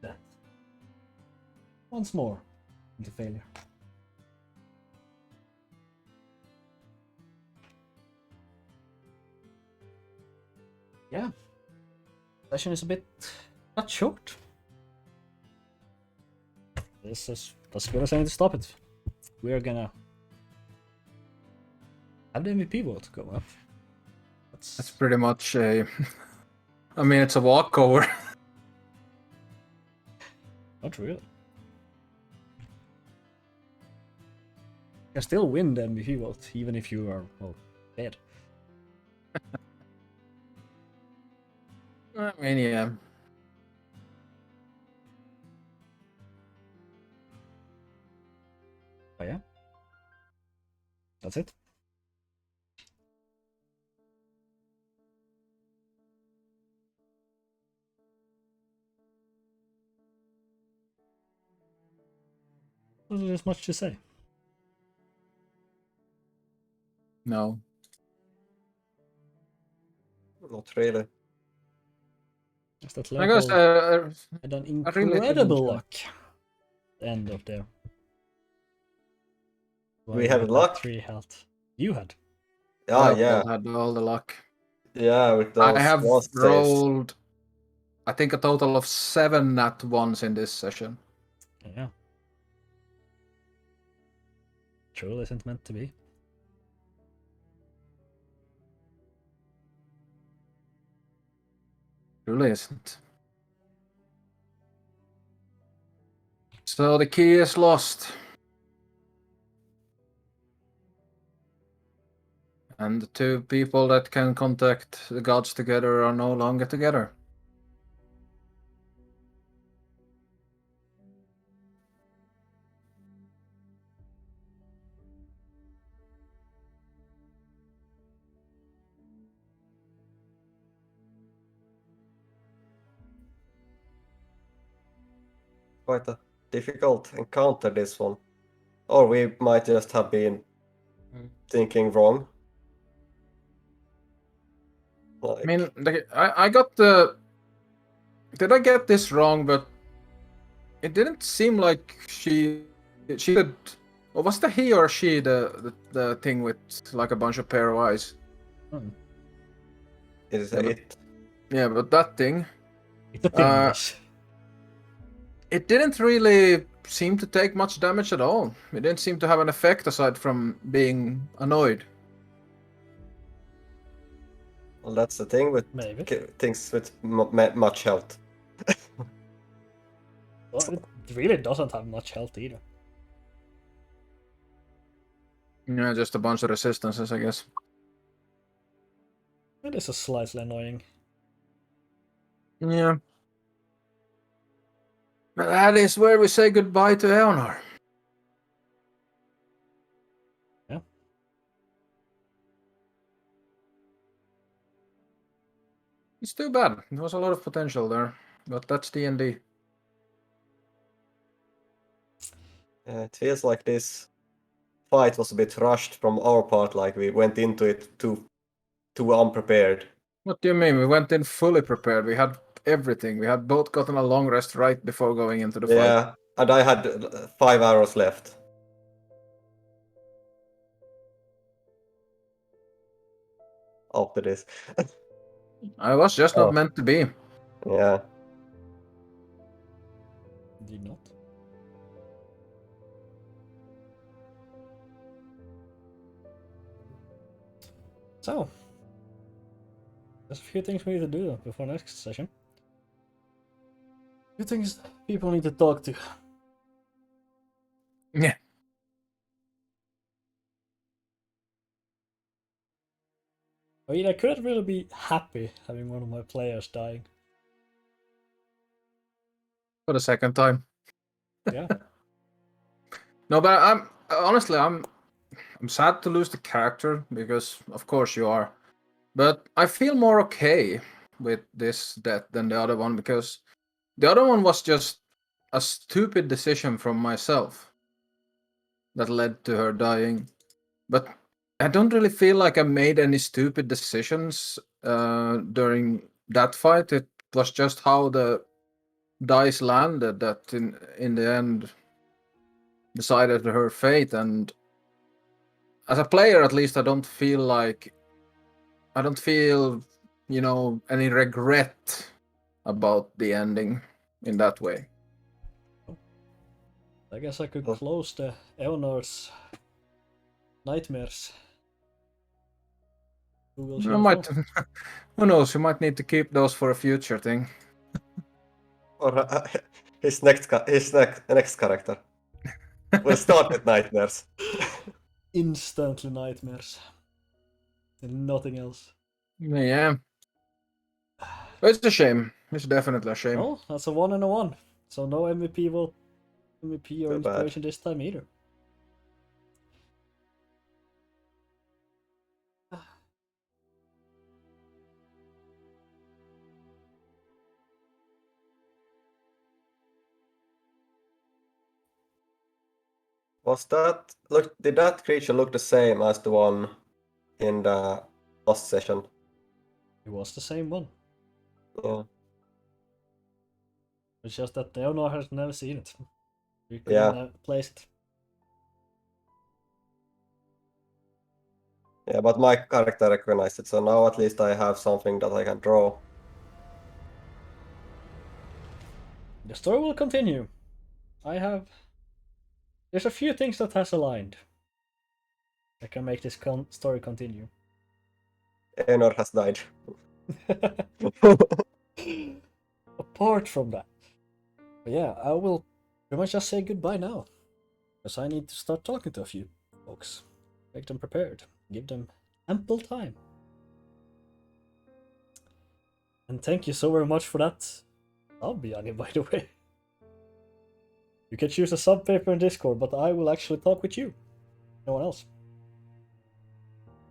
Death. Once more into failure. Yeah. Session is a bit not short. This is as good as I need to stop it. We are gonna have the MVP vote go up. That's pretty much a. I mean, it's a walkover. Not really. You can still win the MVP vote, even if you are, well, dead. I mean, yeah. But yeah. That's it. think there's much to say. No. Not really. Just that I guess Leopold had an I really did incredible enjoy. luck. End of there. Why We you had that luck? 3 health. You had. Ah, yeah. Leopold had all the luck. Yeah, with those I have lost saves. rolled, I think, a total of 7 nat ones in this session. Yeah. Truly isn't meant to be. Really isn't. So the key is lost. And the 2 people that can contact the gods together are no longer together. Quite a difficult encounter, this one. Or we might just have been thinking wrong. Like, I mean, I got the... Did I get this wrong? But it didn't seem like she could... Or was the he or she the thing with like a bunch of pair of eyes? Hmm. is Yeah, but- it? Yeah, but that thing... It's a thing, yes. It didn't really seem to take much damage at all. It didn't seem to have an effect aside from being annoyed. Well, that's the thing with Maybe. things with much health. Well, it really doesn't have much health either. Yeah, just a bunch of resistances, I guess. It is a slightly annoying. Yeah. But that is where we say goodbye to Eonor. Yeah. It's too bad. There was a lot of potential there. But that's D&D. It feels like this fight was a bit rushed from our part, like we went into it too unprepared. What do you mean? We went in fully prepared. We had everything. We had both gotten a long rest right before going into the fight. Yeah, and I had 5 arrows left. After this. I was just Oh. not meant to be. Yeah. Did not. So, there's a few things we need to do before next session. Few things people need to talk to. Yeah. I mean, I could really be happy having one of my players dying. For the second time. Yeah. No, but I'm sad to lose the character because of course you are. But I feel more okay with this death than the other one because the other one was just a stupid decision from myself that led to her dying. But I don't really feel like I made any stupid decisions during that fight. It was just how the dice landed that in the end decided her fate. And as a player, at least, I don't feel, any regret about the ending in that way. I guess I could Oh. close the Eonor's nightmares. Google I Sheet might, phone. who knows? You might need to keep those for a future thing. Or his next character. We'll start with nightmares. Instantly nightmares. And nothing else. Yeah, it's a shame. It's definitely a shame. No, that's a 1 and a 1. So no MVP or Too bad. inspiration this time either. Was that did that creature look the same as the one in the last session? It was the same one. Yeah. It's just that Leonor has never seen it. We couldn't place it. Yeah, but my character recognized it, so now at least I have something that I can draw. The story will continue. There's a few things that has aligned. I can make this story continue. Enor has died. Apart from that. But yeah, I will pretty much just say goodbye now. Because I need to start talking to a few folks. Make them prepared. Give them ample time. And thank you so very much for that. I'll be on it, by the way. You can choose a sub-paper in Discord, but I will actually talk with you. No one else.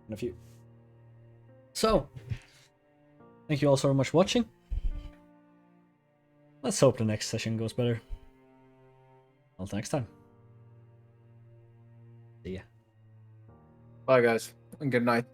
In a few. So, thank you all so much for watching. Let's hope the next session goes better. Until next time. See ya. Bye, guys, and good night.